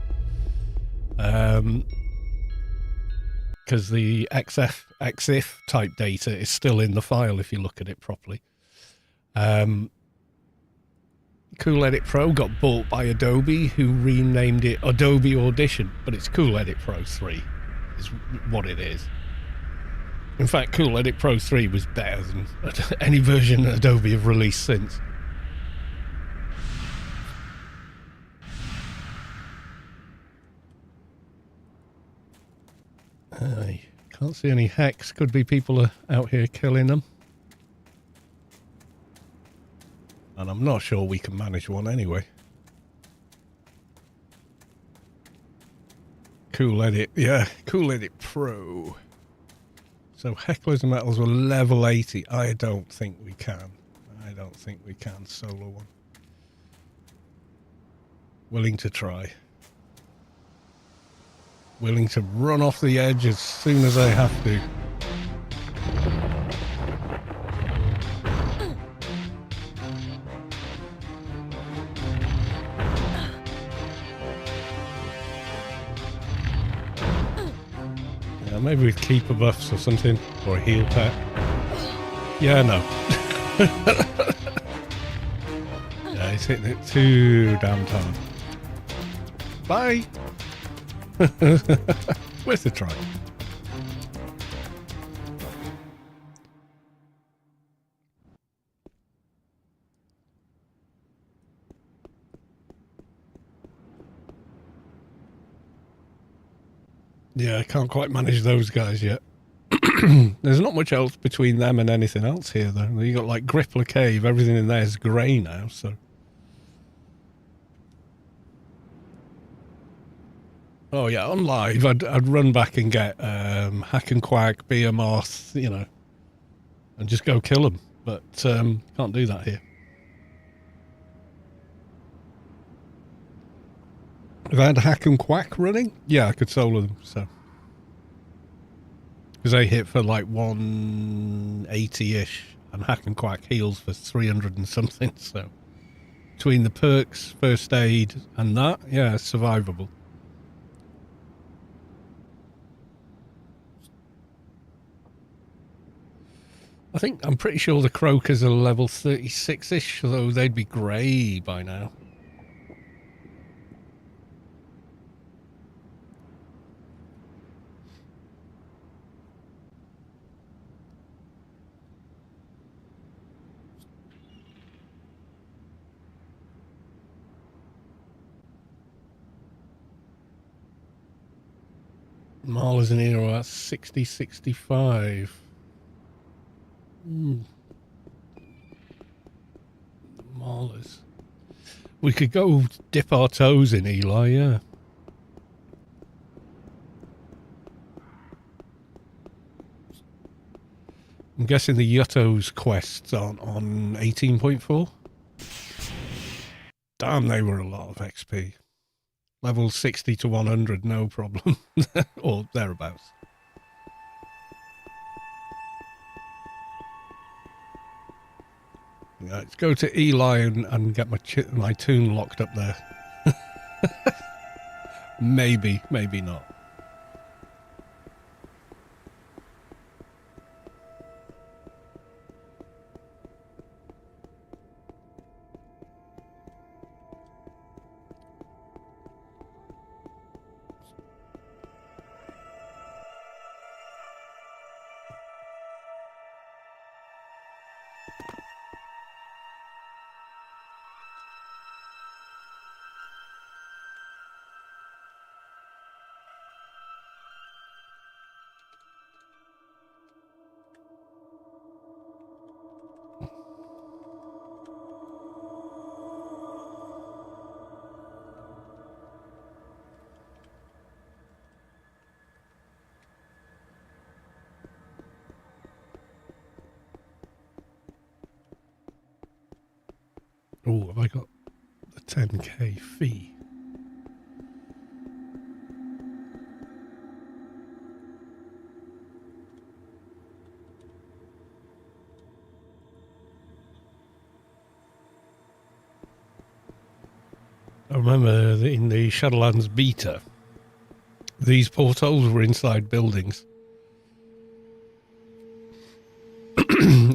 Because the EXIF type data is still in the file if you look at it properly. Cool Edit Pro got bought by Adobe, who renamed it Adobe Audition, but it's Cool Edit Pro 3 is what it is. In fact, Cool Edit Pro 3 was better than any version Adobe have released since. I can't see any hacks. Could be people are out here killing them. And I'm not sure we can manage one anyway. Cool Edit, yeah, Cool Edit Pro. So Hecklers and Metals were level 80. I don't think we can. I don't think we can solo one. Willing to try. Willing to run off the edge as soon as I have to. Yeah, maybe with keeper buffs or something, or a heal pack. Yeah, no. Yeah, he's hitting it too damn hard. Bye! Worth a try. Yeah, I can't quite manage those guys yet. There's not much else between them and anything else here, though. You got like Grippler Cave, everything in there is grey now, so. Oh yeah, on live, I'd run back and get Hack and Quack, Behemoth, and just go kill them. but can't do that here. If I had Hack and Quack running, yeah, I could solar them, so. Because they hit for like 180-ish, and Hack and Quack heals for 300 and something, so. Between the perks, first aid, and that, yeah, it's survivable. I'm pretty sure the Croakers are level 36-ish, so they'd be grey by now. Marla's in here about 60, 65. Marla's. We could go dip our toes in, Eli, yeah. I'm guessing the Yutto's quests aren't on 18.4? Damn, they were a lot of XP. Level 60 to 100, no problem. Or thereabouts. Yeah, let's go to Eli and get my tune locked up there. Maybe, maybe not. Oh, have I got the 10k fee? I remember in the Shadowlands beta, these portholes were inside buildings.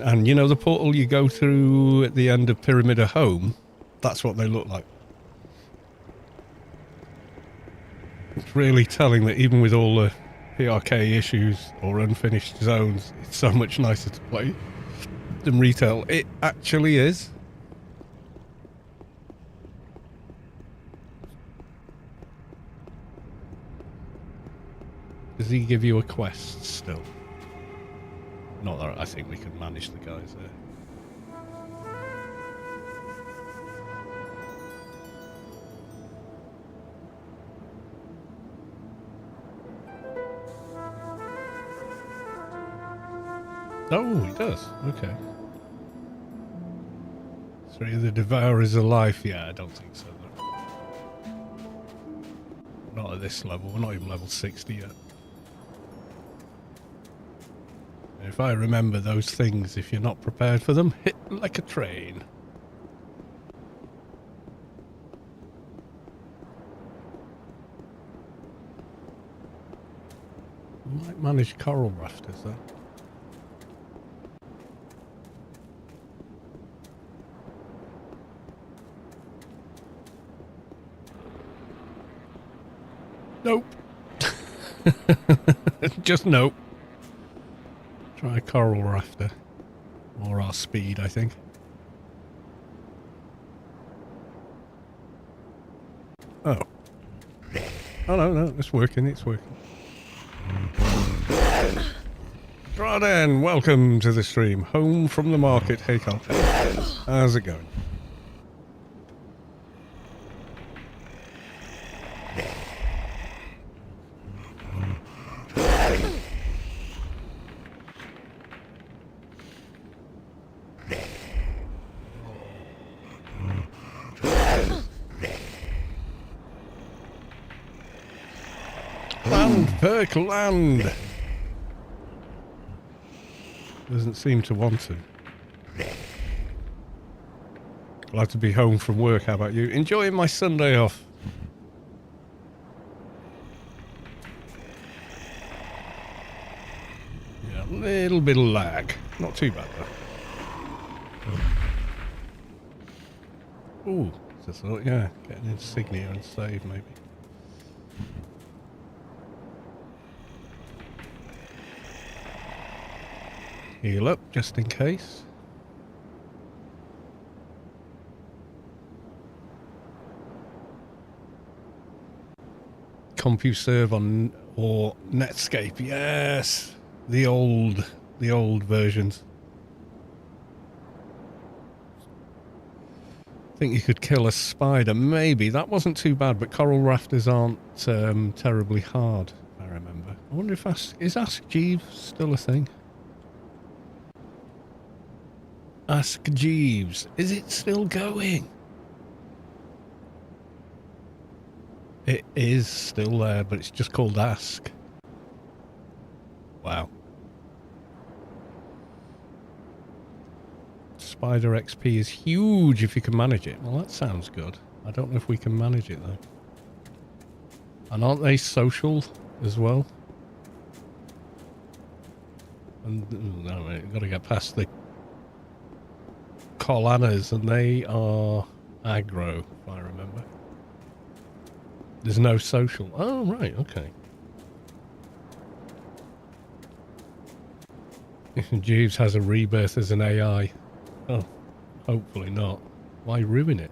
And you know the portal you go through at the end of Pyramid of Home? That's what they look like. It's really telling that even with all the PRK issues or unfinished zones, it's so much nicer to play than retail. It actually is. Does he give you a quest still? Not that I think we can manage the guys there. Oh, he does. Okay. 3 of the Devourers of Life. Yeah, I don't think so, though. Not at this level. We're not even level 60 yet. If I remember those things, if you're not prepared for them, hit like a train. Might manage coral rafters, though. Nope. Just nope. Try coral rafter. Or our speed, I think. Oh. Oh, no, it's working, it's working. Draden, welcome to the stream. Home from the market. Hey, Carl. How's it going? Land, perk, land. Doesn't seem to want to. Glad to be home from work. How about you? Enjoying my Sunday off. Yeah, a little bit of lag. Not too bad though. Ooh, just thought, yeah, get an insignia and save maybe. Heal up just in case. CompuServe on or Netscape, yes, the old versions. I think you could kill a spider, maybe. That wasn't too bad, but coral rafters aren't terribly hard, if I remember. I wonder if is Ask Jeeves still a thing? Ask Jeeves, is it still going? It is still there, but it's just called Ask. Wow. Spider XP is huge if you can manage it. Well, that sounds good. I don't know if we can manage it, though. And aren't they social as well? And no, we've got to get past the Colanas, and they are aggro, if I remember. There's no social. Oh, right, okay. Jeeves has a rebirth as an AI. Oh, hopefully not. Why ruin it?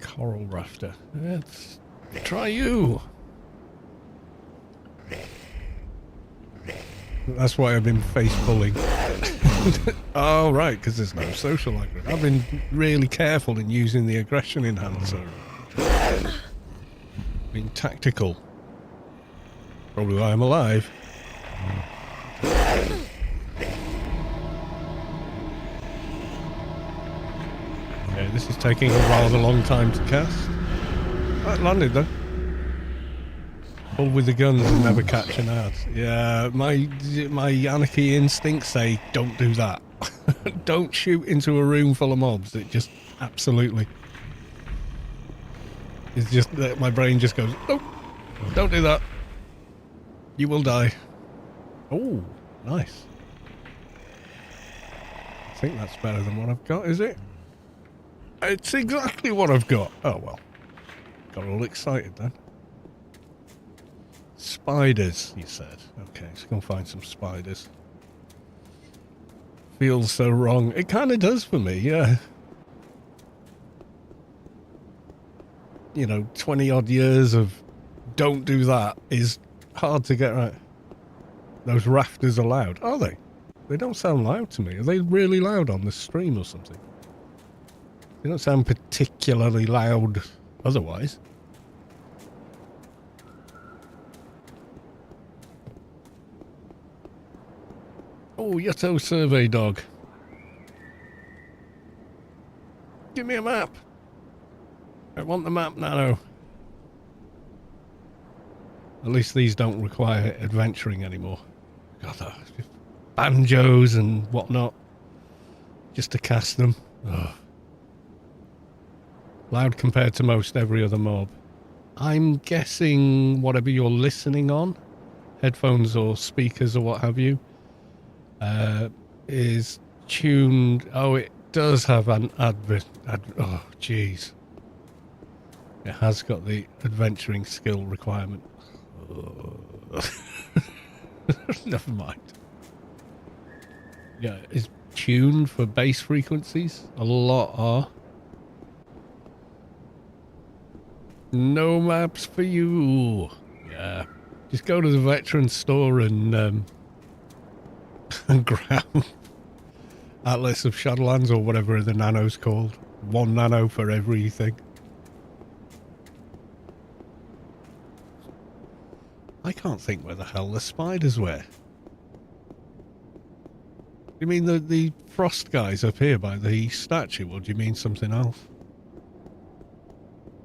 Coral rafter. Let's try you. That's why I've been face pulling. Oh, right, because there's no social aggression. I've been really careful in using the aggression enhancer. Being tactical. Probably why I'm alive. Okay, this is taking a rather long time to cast. That landed though. Pull with the guns and never catch an ad. Yeah, my anarchy instincts say don't do that. Don't shoot into a room full of mobs. It just absolutely. It's just that my brain just goes, nope, don't do that. You will die. Oh, nice. I think that's better than what I've got, is it? It's exactly what I've got. Oh, well. Got all excited then. Spiders, you said. Okay, let's go and find some spiders. Feels so wrong. It kind of does for me, yeah. You know, 20 odd years of don't do that is hard to get right. Those rafters are loud. Are they? They don't sound loud to me. Are they really loud on the stream or something? They don't sound particularly loud otherwise. Oh, Yutto survey dog. Give me a map. I want the map, Nano. At least these don't require adventuring anymore. God, banjos and whatnot. Just to cast them. Ugh. Loud compared to most every other mob. I'm guessing whatever you're listening on, headphones or speakers or what have you, is tuned. Oh, it does have an oh, jeez. It has got the adventuring skill requirement. Never mind. Yeah, it's tuned for bass frequencies. A lot are. No maps for you. Yeah. Just go to the veteran store and grab Atlas of Shadowlands or whatever the nano's called. 1 nano for everything. I can't think where the hell the spiders were. You mean the frost guys up here by the statue, or do you mean something else?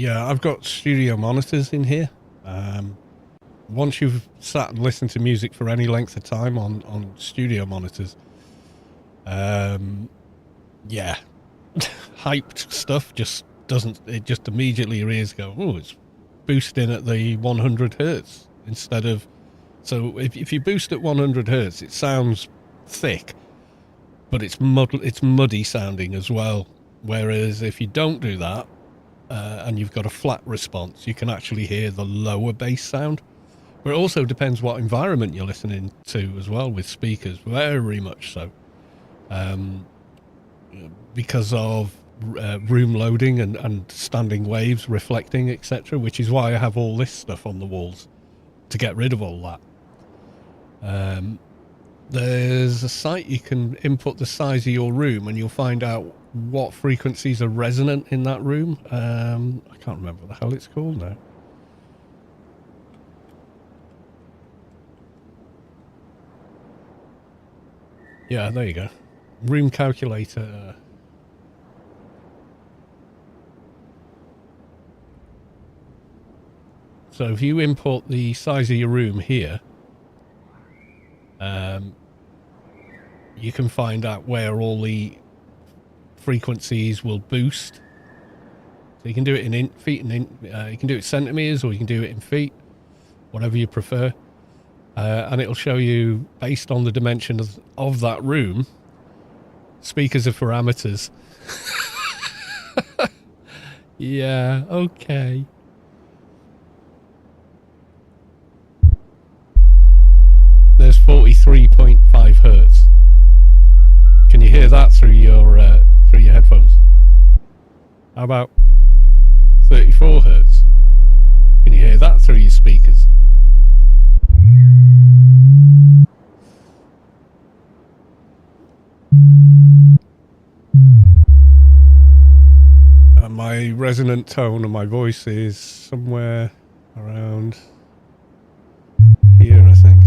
Yeah, I've got studio monitors in here. Once you've sat and listened to music for any length of time on studio monitors, yeah, hyped stuff just doesn't, it just immediately your ears go, oh, it's boosting at the 100 hertz instead of, so if you boost at 100 hertz, it sounds thick, but it's muddy sounding as well. Whereas if you don't do that, and you've got a flat response, you can actually hear the lower bass sound. But it also depends what environment you're listening to as well with speakers, very much so. Because of room loading and standing waves, reflecting, etc., which is why I have all this stuff on the walls, to get rid of all that. There's a site you can input the size of your room and you'll find out what frequencies are resonant in that room. I can't remember what the hell it's called now. Yeah, there you go. Room calculator. So if you import the size of your room here, you can find out where all the frequencies will boost. So you can do it in feet and you can do it centimeters, or you can do it in feet, whatever you prefer. And it'll show you, based on the dimensions of that room, speakers are for amateurs. Yeah, okay. There's 43.5 hertz. Can you hear that through your headphones? How about 34 hertz? Can you hear that through your speakers? And my resonant tone of my voice is somewhere around here, I think.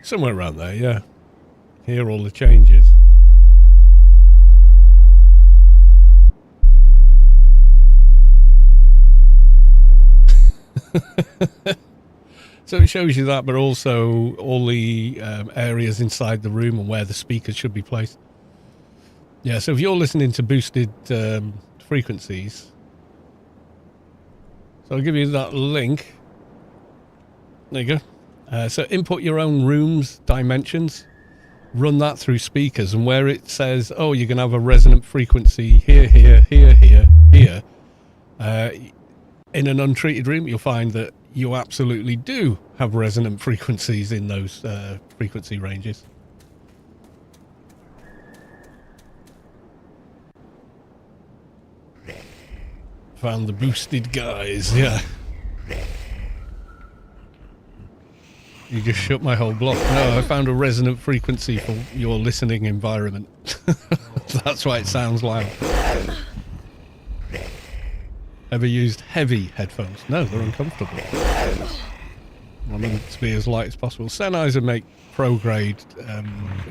Somewhere around there, yeah. Hear all the changes. So it shows you that, but also all the areas inside the room and where the speakers should be placed. Yeah, so if you're listening to boosted frequencies, so I'll give you that link. There you go. So input your own room's dimensions, run that through speakers, and where it says, oh, you're going to have a resonant frequency here, here, here, here, here, in an untreated room, you'll find that you absolutely do have resonant frequencies in those frequency ranges. Found the boosted guys, yeah. You just shut my whole block. No, I found a resonant frequency for your listening environment. That's why it sounds loud. Ever used heavy headphones? No, they're uncomfortable. I want them to be as light as possible. Sennheiser make pro-grade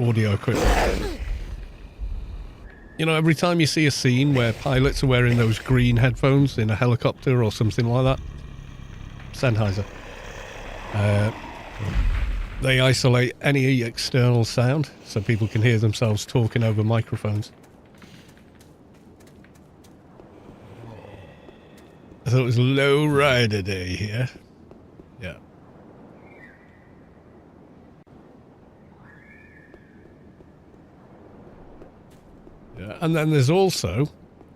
audio equipment. You know, every time you see a scene where pilots are wearing those green headphones in a helicopter or something like that, Sennheiser. They isolate any external sound so people can hear themselves talking over microphones. I thought it was low rider day here. Yeah. Yeah. And then there's also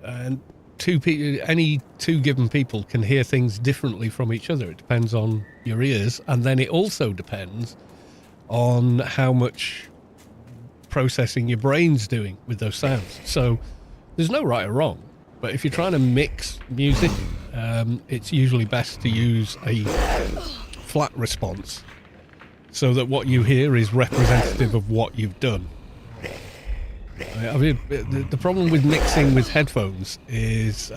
any two given people can hear things differently from each other. It depends on your ears, and then it also depends on how much processing your brain's doing with those sounds. So there's no right or wrong. But if you're trying to mix music, it's usually best to use a flat response so that what you hear is representative of what you've done. I mean, the problem with mixing with headphones is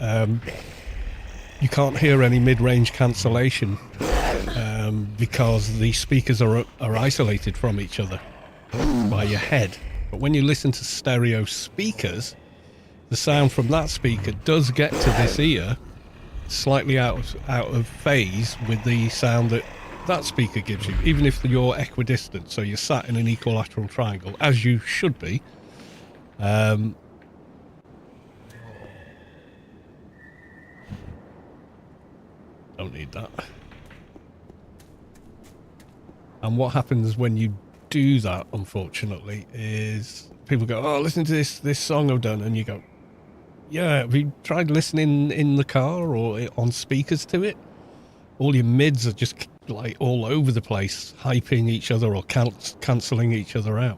you can't hear any mid-range cancellation because the speakers are isolated from each other. by your head. But when you listen to stereo speakers, the sound from that speaker does get to this ear slightly out of phase with the sound that speaker gives you, even if you're equidistant. So you're sat in an equilateral triangle, as you should be. Don't need that. And what happens when you do that, unfortunately, is people go, "Oh, listen to this song I've done," and you go, "Yeah, have you tried listening in the car or on speakers to it? All your mids are just like all over the place, hyping each other or cancelling each other out."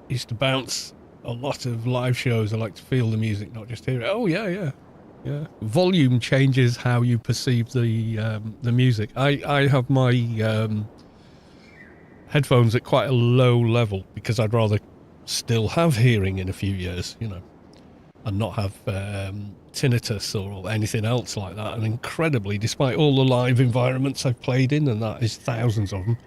Used to bounce a lot of live shows. I like to feel the music, not just hear it. Oh yeah. Volume changes how you perceive the music. I have my headphones at quite a low level because I'd rather still have hearing in a few years, you know, and not have tinnitus or anything else like that. And incredibly, despite all the live environments I've played in, and that is thousands of them,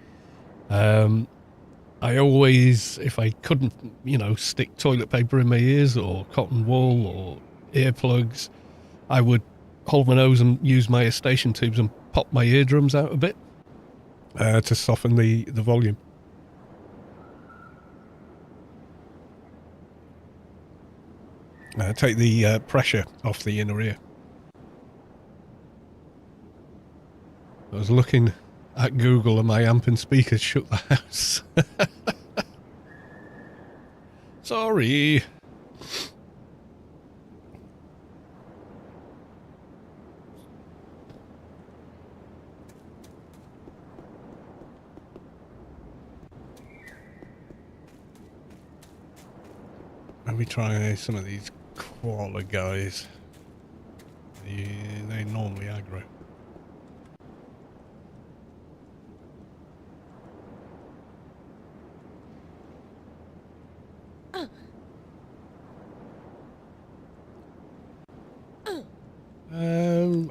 I always, if I couldn't, you know, stick toilet paper in my ears or cotton wool or earplugs, I would hold my nose and use my Eustachian tubes and pop my eardrums out a bit to soften the volume. Take the pressure off the inner ear. I was looking at Google and my amp and speakers shook the house. Sorry. Let me try some of these koala guys. They normally aggro.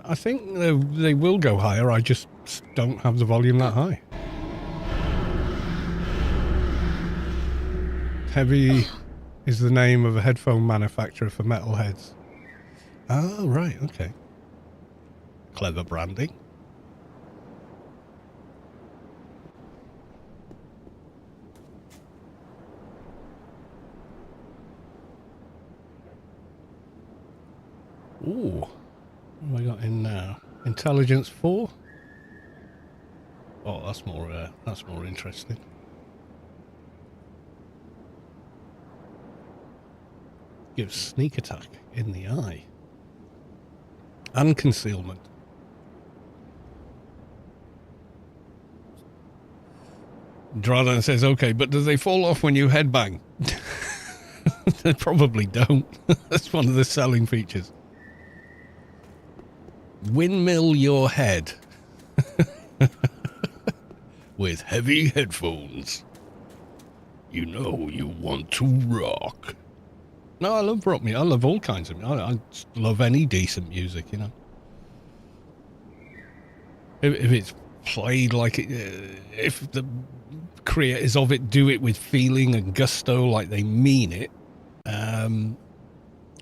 I think they will go higher. I just don't have the volume that high. Heavy is the name of a headphone manufacturer for metalheads. Oh, right, okay. Clever branding. Ooh. What have I got in now? Intelligence 4? Oh, that's more interesting. Gives sneak attack in the eye. And concealment. Dradan says, okay, but do they fall off when you headbang? They probably don't. That's one of the selling features. Windmill your head with heavy headphones. You know you want to rock. No, I love rock music. I love all kinds of music. I just love any decent music, you know. If it's played like it, if the creators of it do it with feeling and gusto, like they mean it,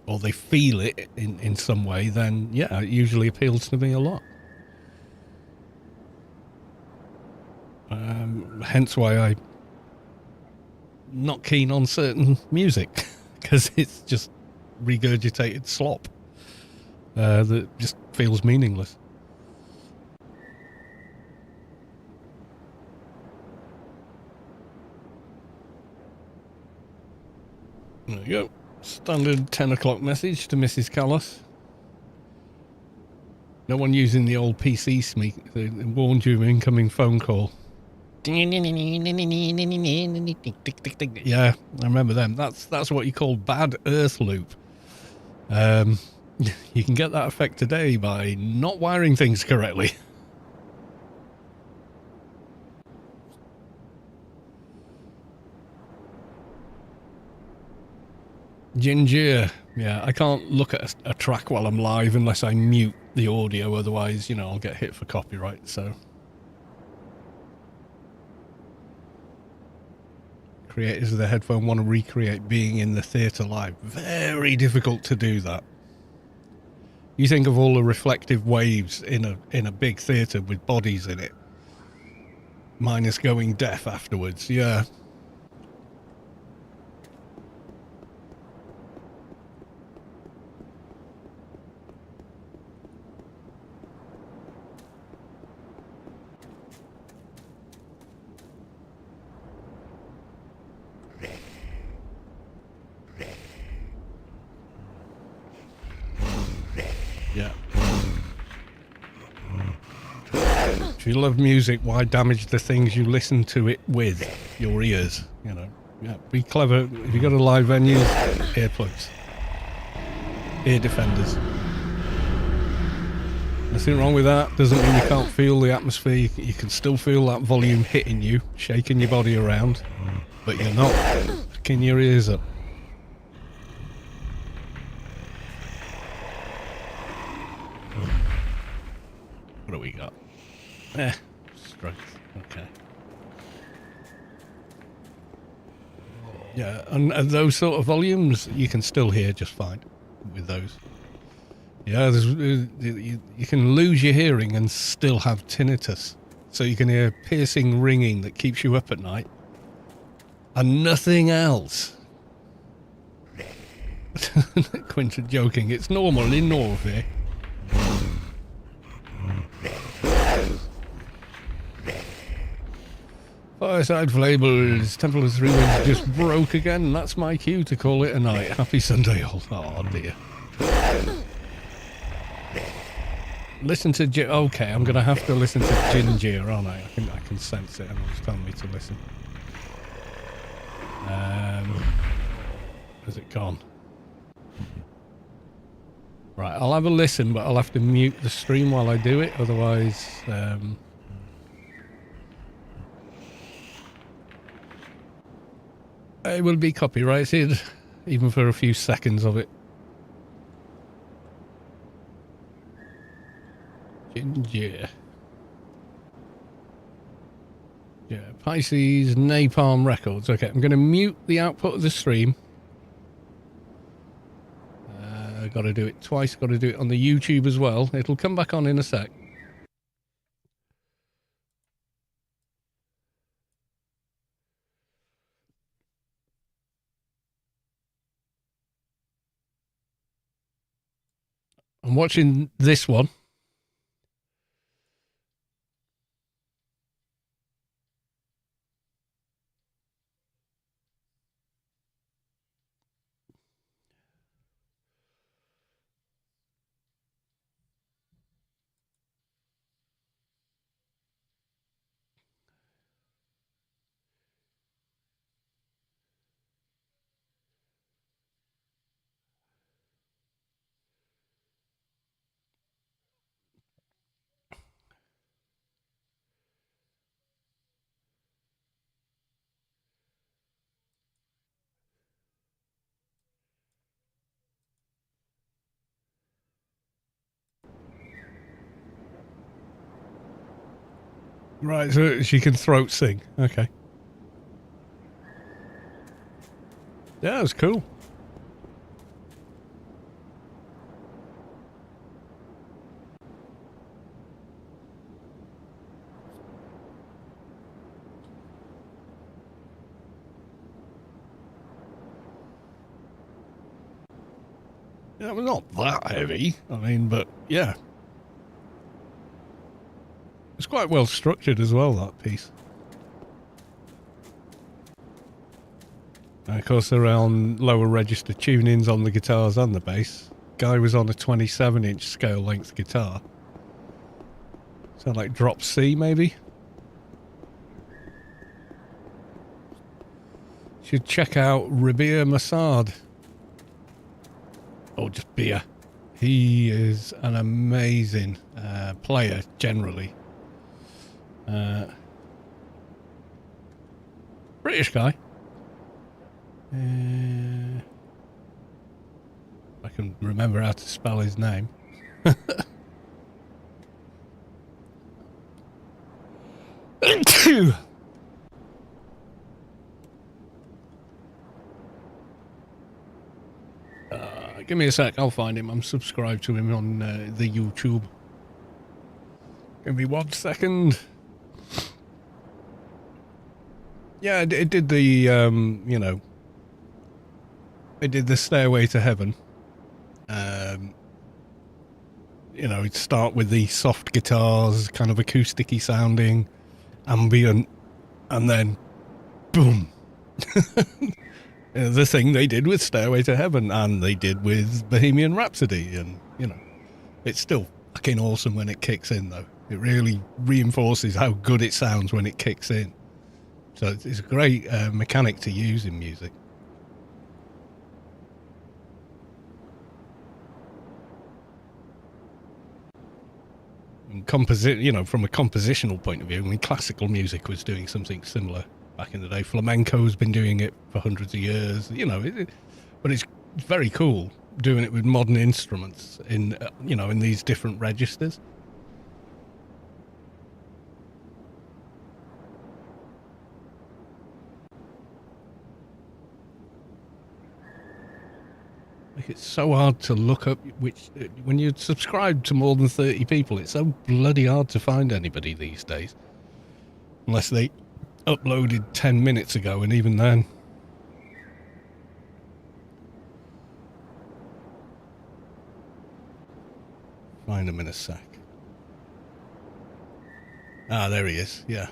or they feel it in some way, then yeah, it usually appeals to me a lot. Hence why I'm not keen on certain music, because it's just regurgitated slop that just feels meaningless. There you go. Standard 10 o'clock message to Mrs. Callis. No one using the old PC speak. They warned you of an incoming phone call. Yeah, I remember them. That's what you call bad earth loop. You can get that effect today by not wiring things correctly. Ginger. Yeah, I can't look at a track while I'm live unless I mute the audio, otherwise, you know, I'll get hit for copyright, so. Creators of the headphone want to recreate being in the theatre live. Very difficult to do that. You think of all the reflective waves in a big theatre with bodies in it. Minus going deaf afterwards, yeah. Yeah. If you love music, why damage the things you listen to it with? Your ears, you know. Yeah, be clever. If you go to live venues, earplugs. Ear defenders. Nothing wrong with that. Doesn't mean you can't feel the atmosphere. You can still feel that volume hitting you, shaking your body around. But you're not picking your ears up. What do we got? Strength. Okay. Yeah, and those sort of volumes you can still hear just fine with those. Yeah, you can lose your hearing and still have tinnitus. So you can hear piercing ringing that keeps you up at night. And nothing else. Quinton joking, it's normal in Norway. Fireside Flables, Temple of Three Winds just broke again. That's my cue to call it a night. Happy Sunday all. Oh dear. Listen to okay, I'm gonna have to listen to Ginger, aren't I? I can sense it and it's telling me to listen. Has it gone? Right, I'll have a listen, but I'll have to mute the stream while I do it, otherwise it will be copyrighted, even for a few seconds of it. Ginger. Yeah, Pisces Napalm Records. Okay, I'm going to mute the output of the stream. Got to do it twice. Got to do it on the YouTube as well. It'll come back on in a sec. I'm watching this one. Right, so she can throat sing. Okay. Yeah, that's cool. Yeah, well, not that heavy. I mean, but yeah. It's quite well structured as well, that piece. And of course, they're on lower register tunings on the guitars and the bass. Guy was on a 27-inch scale length guitar. Sound like drop C, maybe? Should check out Rubi-ka Anarchy. Oh, just beer. He is an amazing player, generally. British guy. I can remember how to spell his name. Give me a sec, I'll find him. I'm subscribed to him on the YouTube. Give me 1 second. Yeah, it did the, you know, it did the Stairway to Heaven. You know, it'd start with the soft guitars, kind of acousticy sounding, ambient, and then boom. The thing they did with Stairway to Heaven, and they did with Bohemian Rhapsody, and, you know, it's still fucking awesome when it kicks in, though. It really reinforces how good it sounds when it kicks in. So it's a great mechanic to use in music. And you know, from a compositional point of view, I mean, classical music was doing something similar back in the day. Flamenco's been doing it for hundreds of years, you know, but it's very cool doing it with modern instruments in, you know, in these different registers. Like, it's so hard to look up when you subscribe to more than 30 people, it's so bloody hard to find anybody these days. Unless they uploaded 10 minutes ago, and even then. Find him in a sec. Ah, there he is, yeah.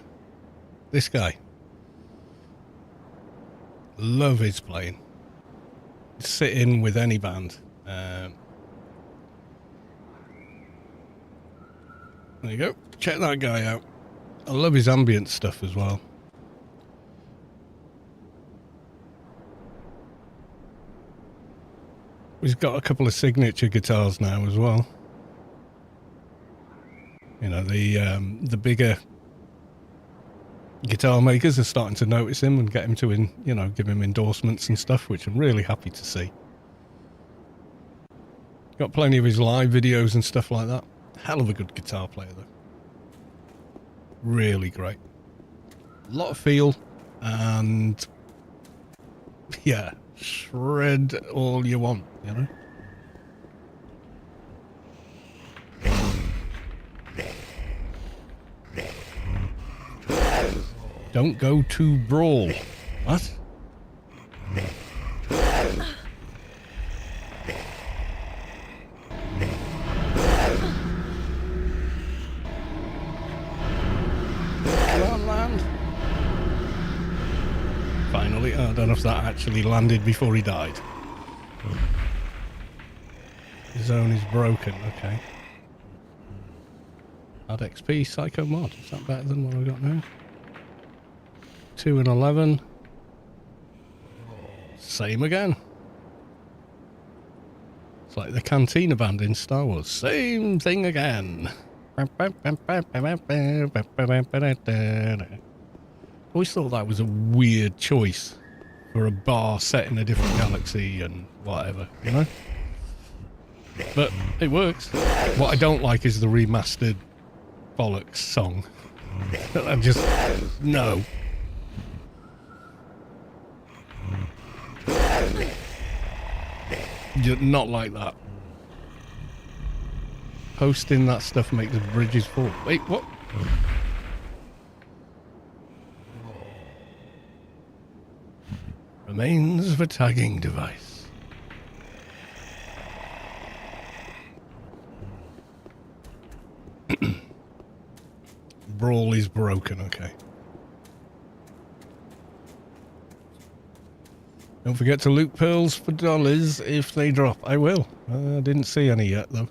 This guy. Love his playing. Sit in with any band. There you go. Check that guy out. I love his ambient stuff as well. He's got a couple of signature guitars now as well. You know, the bigger guitar makers are starting to notice him and get him to, you know, give him endorsements and stuff, which I'm really happy to see. Got plenty of his live videos and stuff like that. Hell of a good guitar player, though. Really great. A lot of feel, and yeah, shred all you want, you know. Don't go to brawl. What? Come on, land. Finally, I don't know if that actually landed before he died. The zone is broken, okay. Add XP, Psycho Mod. Is that better than what I've got now? 2 and 11. Same again. It's like the Cantina band in Star Wars. Same thing again. Always thought that was a weird choice for a bar set in a different galaxy and whatever, you know? But it works. What I don't like is the remastered bollocks song. I just... no. You're not like that. Posting that stuff makes bridges fall. Wait, what? Remains of a tagging device. Brawl is broken, okay. Don't forget to loot pearls for dollars if they drop. I will. I didn't see any yet, though.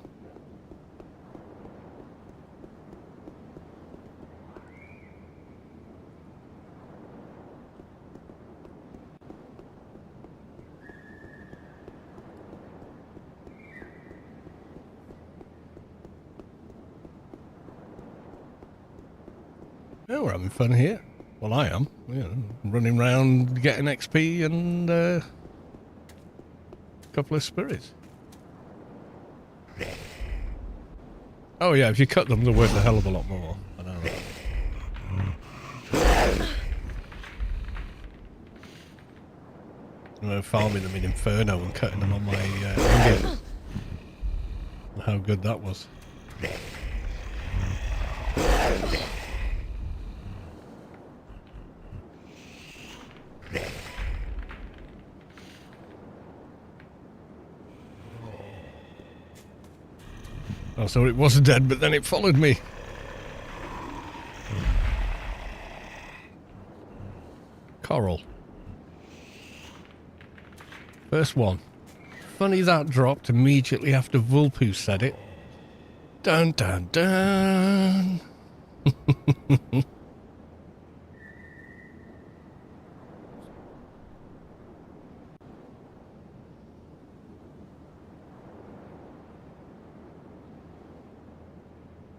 Yeah, we're having fun here. Well, I am. You know, running around getting XP and a couple of spirits. Oh yeah, if you cut them, they're worth a hell of a lot more. I know that. I'm farming them in Inferno and cutting them on my ingot. How good that was. Oh, so it was dead, but then it followed me. Coral. First one. Funny that dropped immediately after Vulpu said it. Dun dun dun.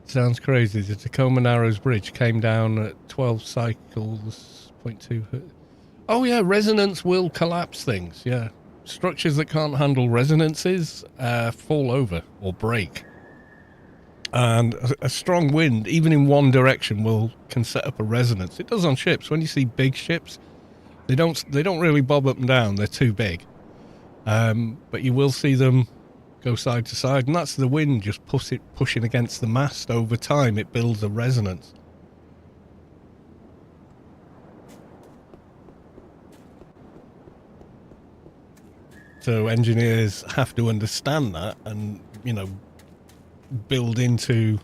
Sounds crazy. The Tacoma Narrows Bridge came down at 12 cycles, 0.2. Oh yeah, resonance will collapse things, yeah. Structures that can't handle resonances fall over or break. And a strong wind, even in one direction, can set up a resonance. It does on ships. When you see big ships, they don't really bob up and down. They're too big. But you will see them go side to side, and that's the wind just pushing against the mast. Over time, it builds a resonance. So engineers have to understand that and, you know, build into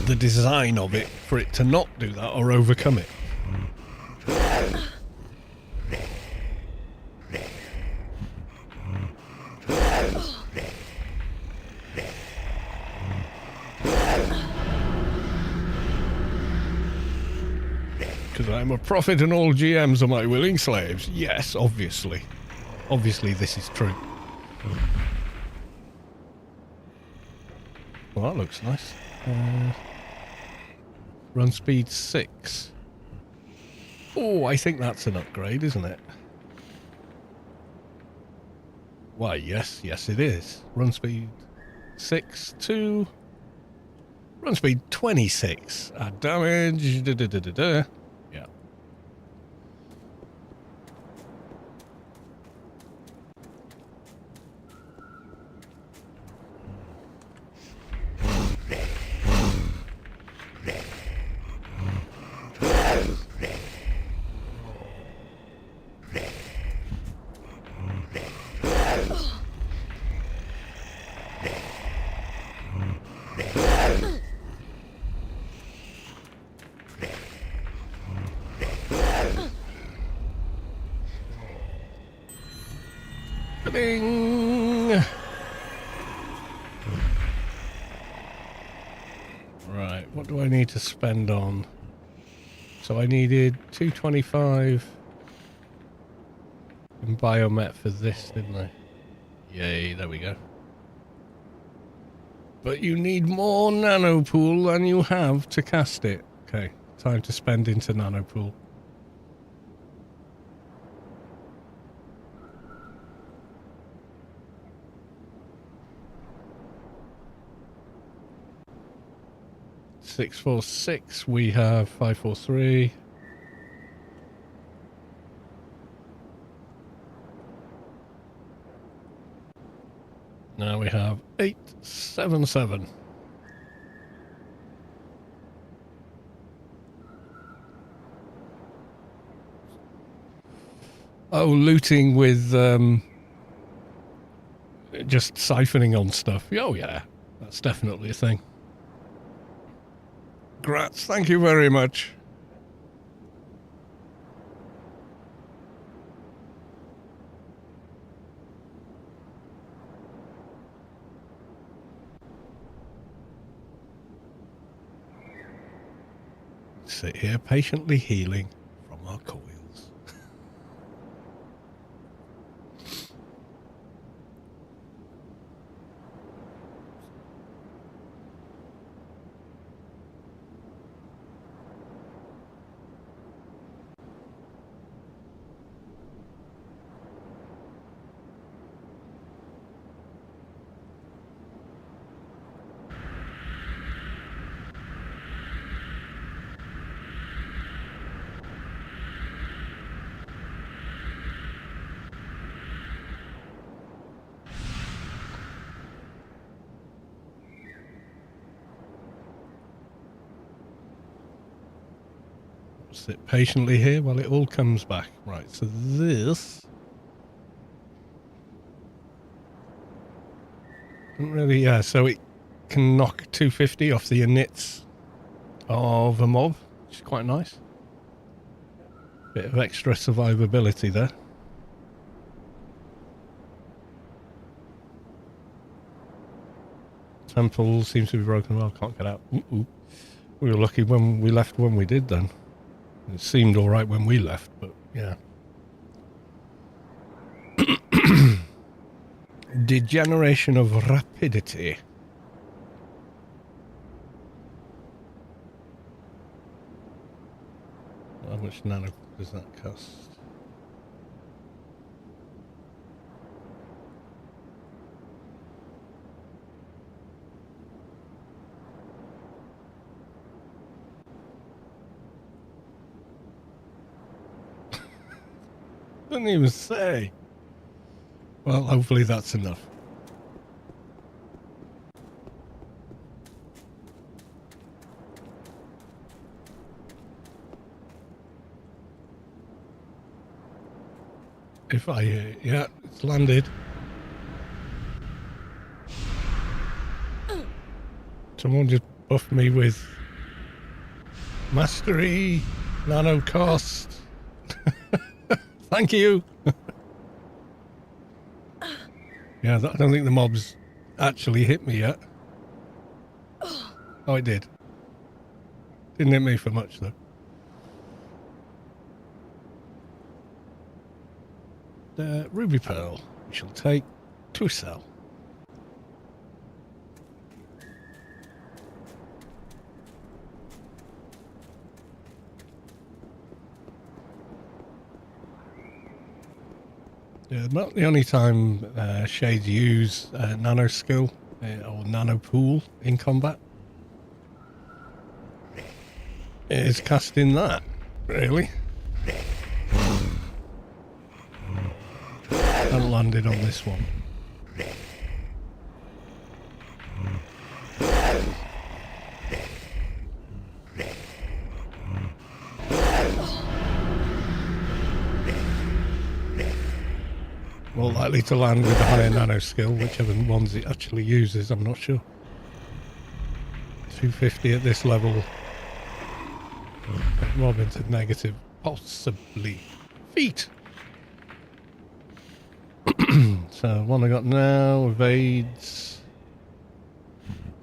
the design of it for it to not do that or overcome it. Because I'm a prophet and all GMs are my willing slaves. Yes, obviously. Obviously this is true. Well, that looks nice. Run speed 6. Oh, I think that's an upgrade, isn't it? Why, yes it is. Run speed 6 to... Run speed 26. Add damage. Yeah. Ding! Right, what do I need to spend on? So I needed 225 in biomet for this, didn't I? Yay, there we go. But you need more nanopool than you have to cast it. Okay, time to spend into nanopool. (646), we have 543. Now we have 877. Oh, looting with just siphoning on stuff. Oh yeah, that's definitely a thing. Grats, thank you very much. Sit here patiently healing from our coils. sit patiently here while it all comes back. Right, so this... Doesn't really, yeah, so it can knock 250 off the inits of a mob, which is quite nice. Bit of extra survivability there. Temple seems to be broken. Well, can't get out. Ooh. We were lucky when we left when we did then. It seemed alright when we left, but yeah. Degeneration of rapidity. How much nano does that cost? Doesn't even say. Well, hopefully that's enough. If I, yeah, it's landed. Someone just buffed me with mastery, nano cost. Thank you. Yeah, I don't think the mobs actually hit me yet. Oh, it did. Didn't hit me for much, though. The ruby pearl we shall take to sell. Yeah, not the only time shades use nano skill or nano pool in combat. It is casting that, really. Haven't landed on this one. More likely to land with the higher nano skill, whichever ones it actually uses, I'm not sure. 250 at this level. Mob into negative, possibly. Feet! So, one I got now, evades.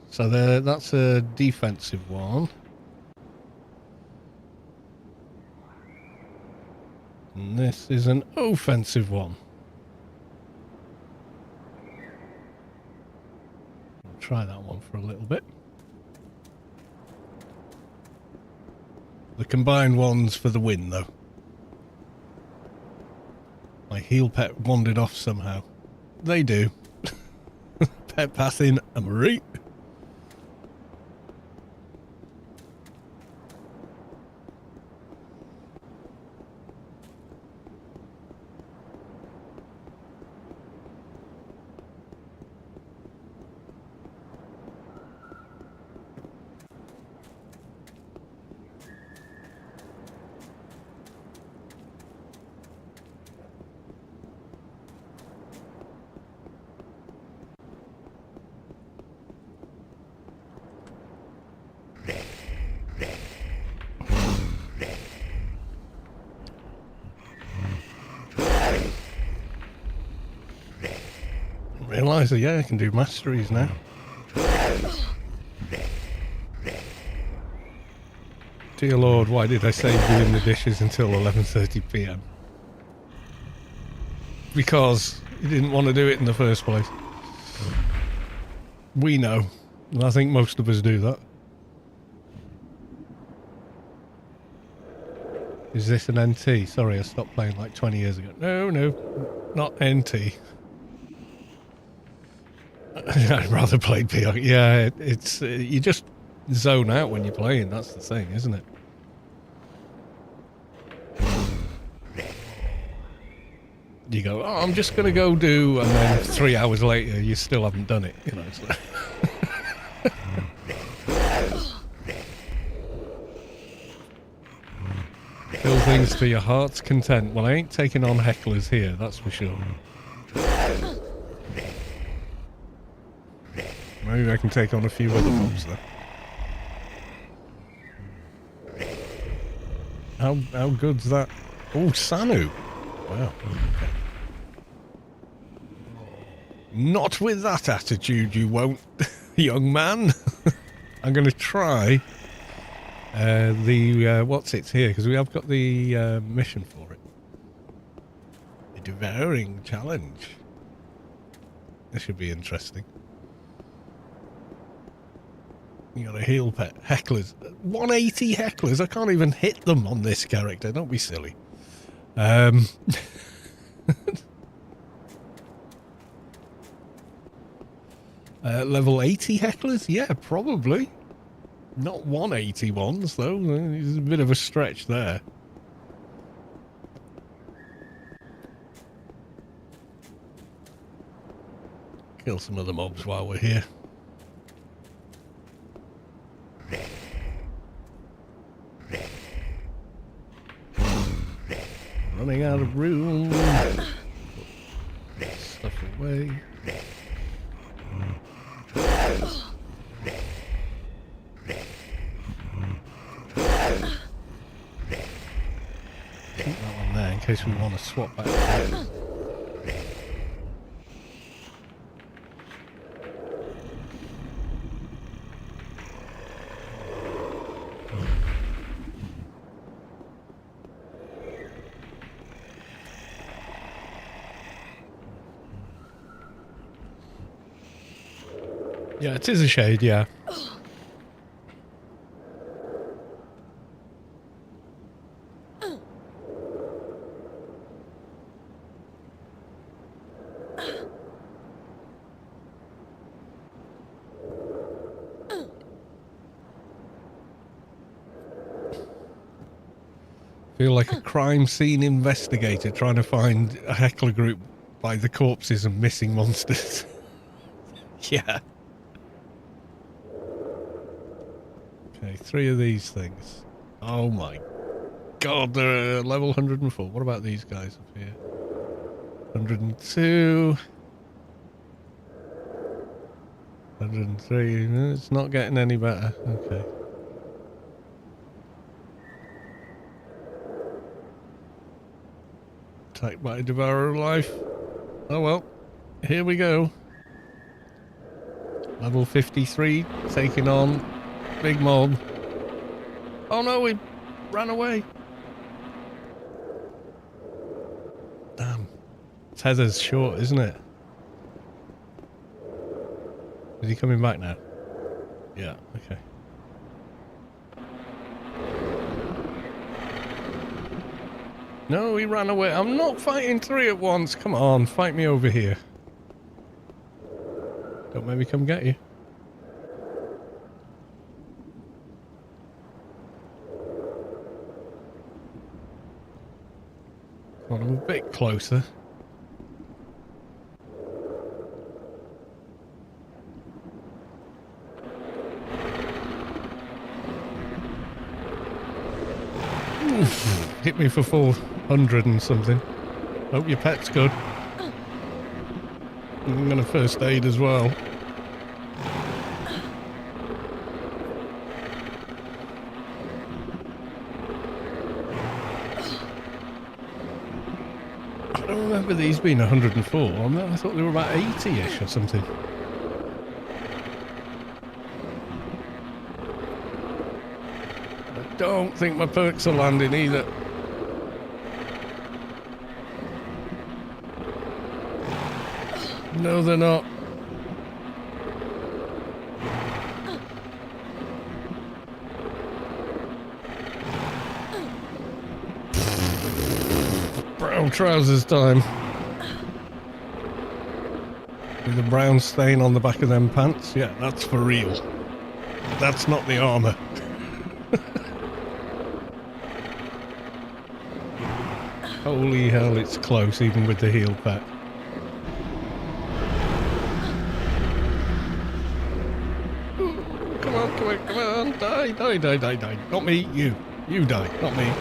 So that's a defensive one. And this is an offensive one. I'll try that one for a little bit. The combined ones for the win, though. My heal pet wandered off somehow. They do. Pet passing, I'm right. Realise that, yeah, I can do masteries now. Dear Lord, why did I save doing the dishes until 11:30 PM? Because you didn't want to do it in the first place. We know. And I think most of us do that. Is this an NT? Sorry, I stopped playing like 20 years ago. No, not NT. I'd rather play PR. Yeah, it's you just zone out when you're playing. That's the thing, isn't it? You go, oh, I'm just going to go do, and then 3 hours later, you still haven't done it. You know, it's like things to your heart's content. Well, I ain't taking on hecklers here, that's for sure. Maybe I can take on a few other mobs though. How good's that? Oh, Sanu. Wow. Okay. Not with that attitude, you won't, young man. I'm going to try what's it here, because we have got the mission for it. The Devouring Challenge. This should be interesting. You got a heal pet. Hecklers. 180 hecklers. I can't even hit them on this character. Don't be silly. Level 80 hecklers? Yeah, probably. Not 180 ones, though. There's a bit of a stretch there. Kill some of the mobs while we're here. Running out of room. Put stuff away. Keep that one there in case we want to swap back. Yeah, it is a shade, yeah. Feel like a crime scene investigator trying to find a heckler group by the corpses of missing monsters. Yeah. Okay, 3 of these things. Oh my god, they're level 104. What about these guys up here? 102. 103. It's not getting any better. Okay. Attacked by a devourer of life. Oh well. Here we go. Level 53. Taking on big mob. Oh no, we ran away. Damn. Tether's short, isn't it? Is he coming back now? Yeah, okay. No, he ran away. I'm not fighting 3 at once. Come on, fight me over here. Don't make me come get you. Come on, I'm a bit closer. Hit me for 400 and something. Hope your pet's good. I'm gonna first aid as well. I don't remember these being 104. I thought they were about 80-ish or something. I don't think my perks are landing either. No, they're not. Brown trousers time. With a brown stain on the back of them pants. Yeah, that's for real. That's not the armour. Holy hell, it's close even with the heal pack. Come on, come on, come on. Die, die, die, die, die. Not me, you. You die, not me.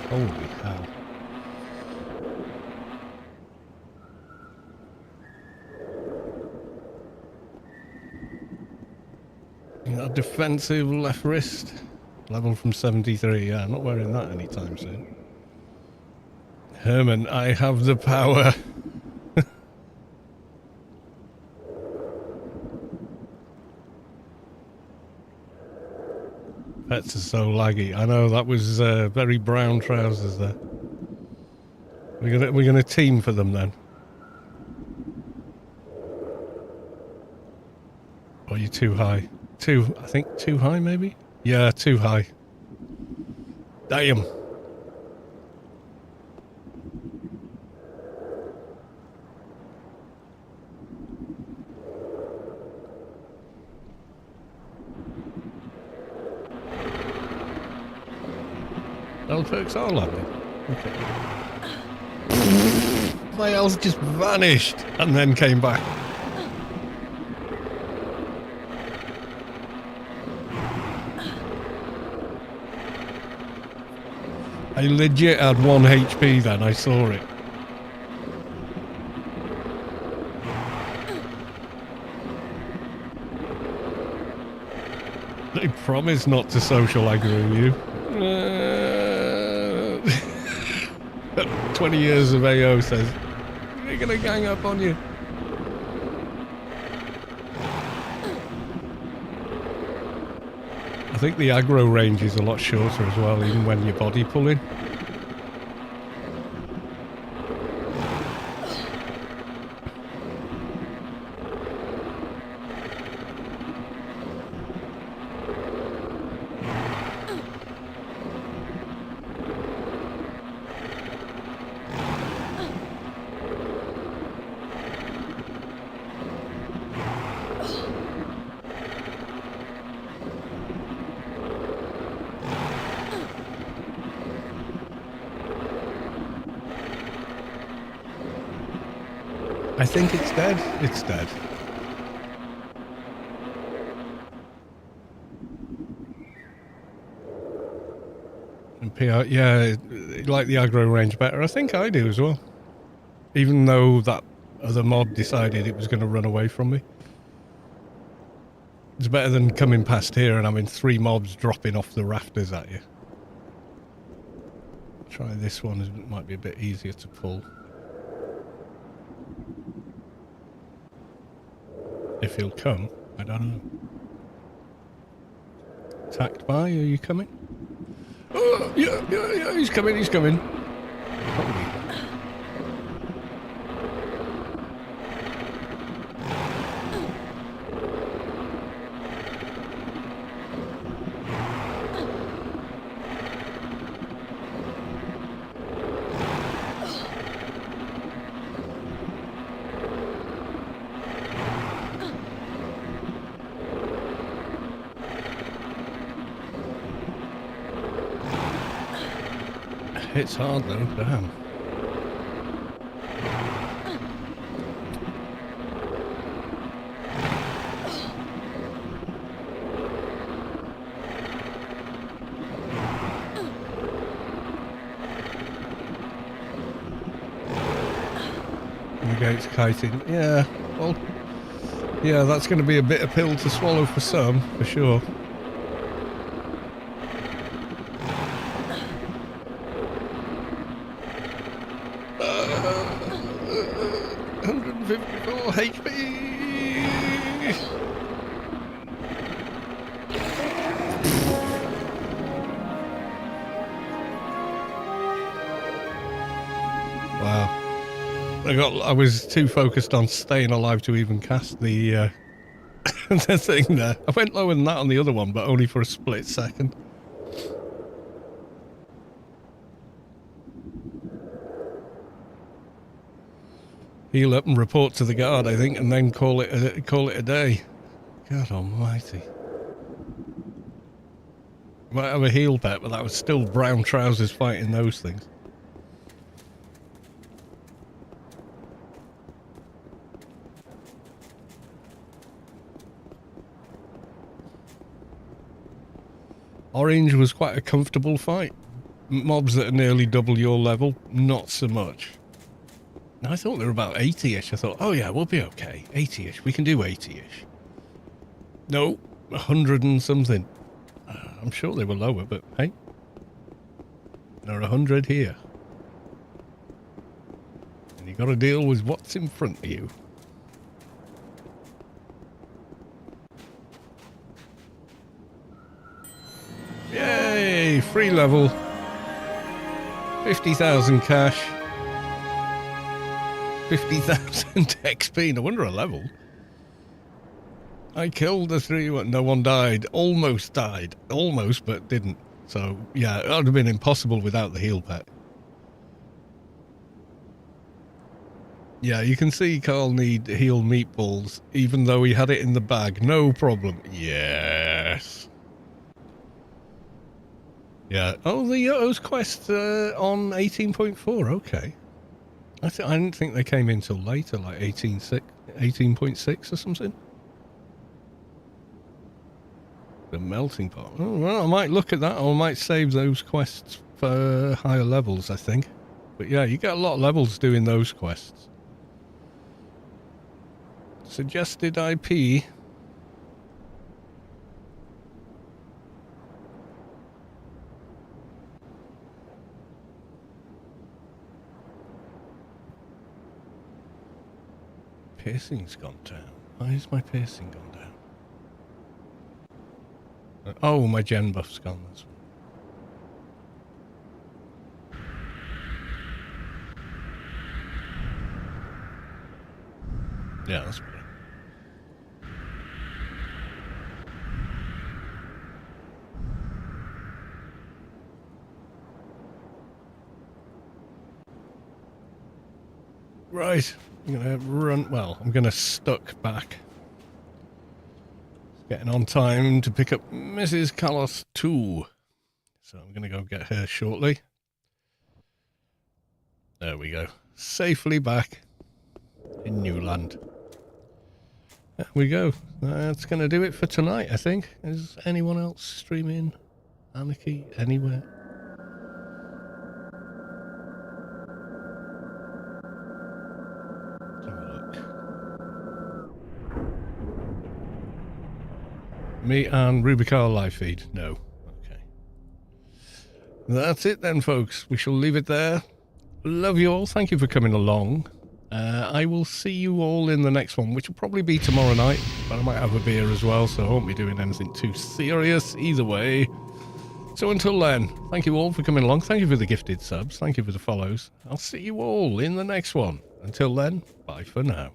Holy hell. You got a defensive left wrist. Level from 73. Yeah, I'm not wearing that anytime soon. Herman, I have the power. Pets are so laggy. I know, that was very brown trousers there. We're gonna team for them then. Or are you too high? I think too high maybe? Yeah, too high. Damn. L perks are landing. Okay. My L's just vanished and then came back. I legit had 1 HP then, I saw it. They promise not to social aggro you. 20 years of AO says, they're gonna gang up on you. I think the aggro range is a lot shorter as well, even when you're body pulling. I think it's dead. It's dead. And PR, yeah, like the aggro range better. I think I do as well. Even though that other mod decided it was going to run away from me. It's better than coming past here and having 3 mobs dropping off the rafters at you. Try this one, it might be a bit easier to pull. If he'll come, I don't know. Attacked by, are you coming? Oh, yeah, he's coming. Holy. It's hard though, damn. The gate's kiting. Yeah, well, yeah, that's going to be a bitter pill to swallow for some, for sure. HP. Wow. I was too focused on staying alive to even cast the the thing there. I went lower than that on the other one, but only for a split second. Heal up and report to the guard, I think, and then call it a day. God almighty. Might have a heal bet, but that was still brown trousers fighting those things. Orange was quite a comfortable fight. Mobs that are nearly double your level, not so much. I thought they were about 80-ish. I thought, oh yeah, we'll be okay. 80-ish. We can do 80-ish. No, 100 and something. I'm sure they were lower, but hey. There are 100 here. And you got to deal with what's in front of you. Yay! Free level. 50,000 cash. 50,000 XP. No wonder a level. I killed the 3. No one died. Almost died. Almost, but didn't. So, yeah, it would have been impossible without the heal pack. Yeah, you can see Carl need heal meatballs, even though he had it in the bag. No problem. Yes. Yeah. Oh, those quests on 18.4. Okay. I didn't think they came in till later, like 18.6 or something. The melting pot. Oh, well, I might look at that, or I might save those quests for higher levels, I think. But yeah, you get a lot of levels doing those quests. Suggested IP. Piercing's gone down. Why is my piercing gone down? Oh, my gen buff's gone. That's right. Yeah, that's better. Right, I'm gonna run. Well, I'm gonna stuck back. Getting on time to pick up Mrs. Carlos too. So I'm gonna go get her shortly. There we go. Safely back in Newland. There we go. That's gonna do it for tonight, I think. Is anyone else streaming Anarchy anywhere? Me and Rubi-ka live feed? No. Okay. That's it then, folks. We shall leave it there. Love you all. Thank you for coming along. I will see you all in the next one, which will probably be tomorrow night. But I might have a beer as well, so I won't be doing anything too serious either way. So until then, thank you all for coming along. Thank you for the gifted subs. Thank you for the follows. I'll see you all in the next one. Until then, bye for now.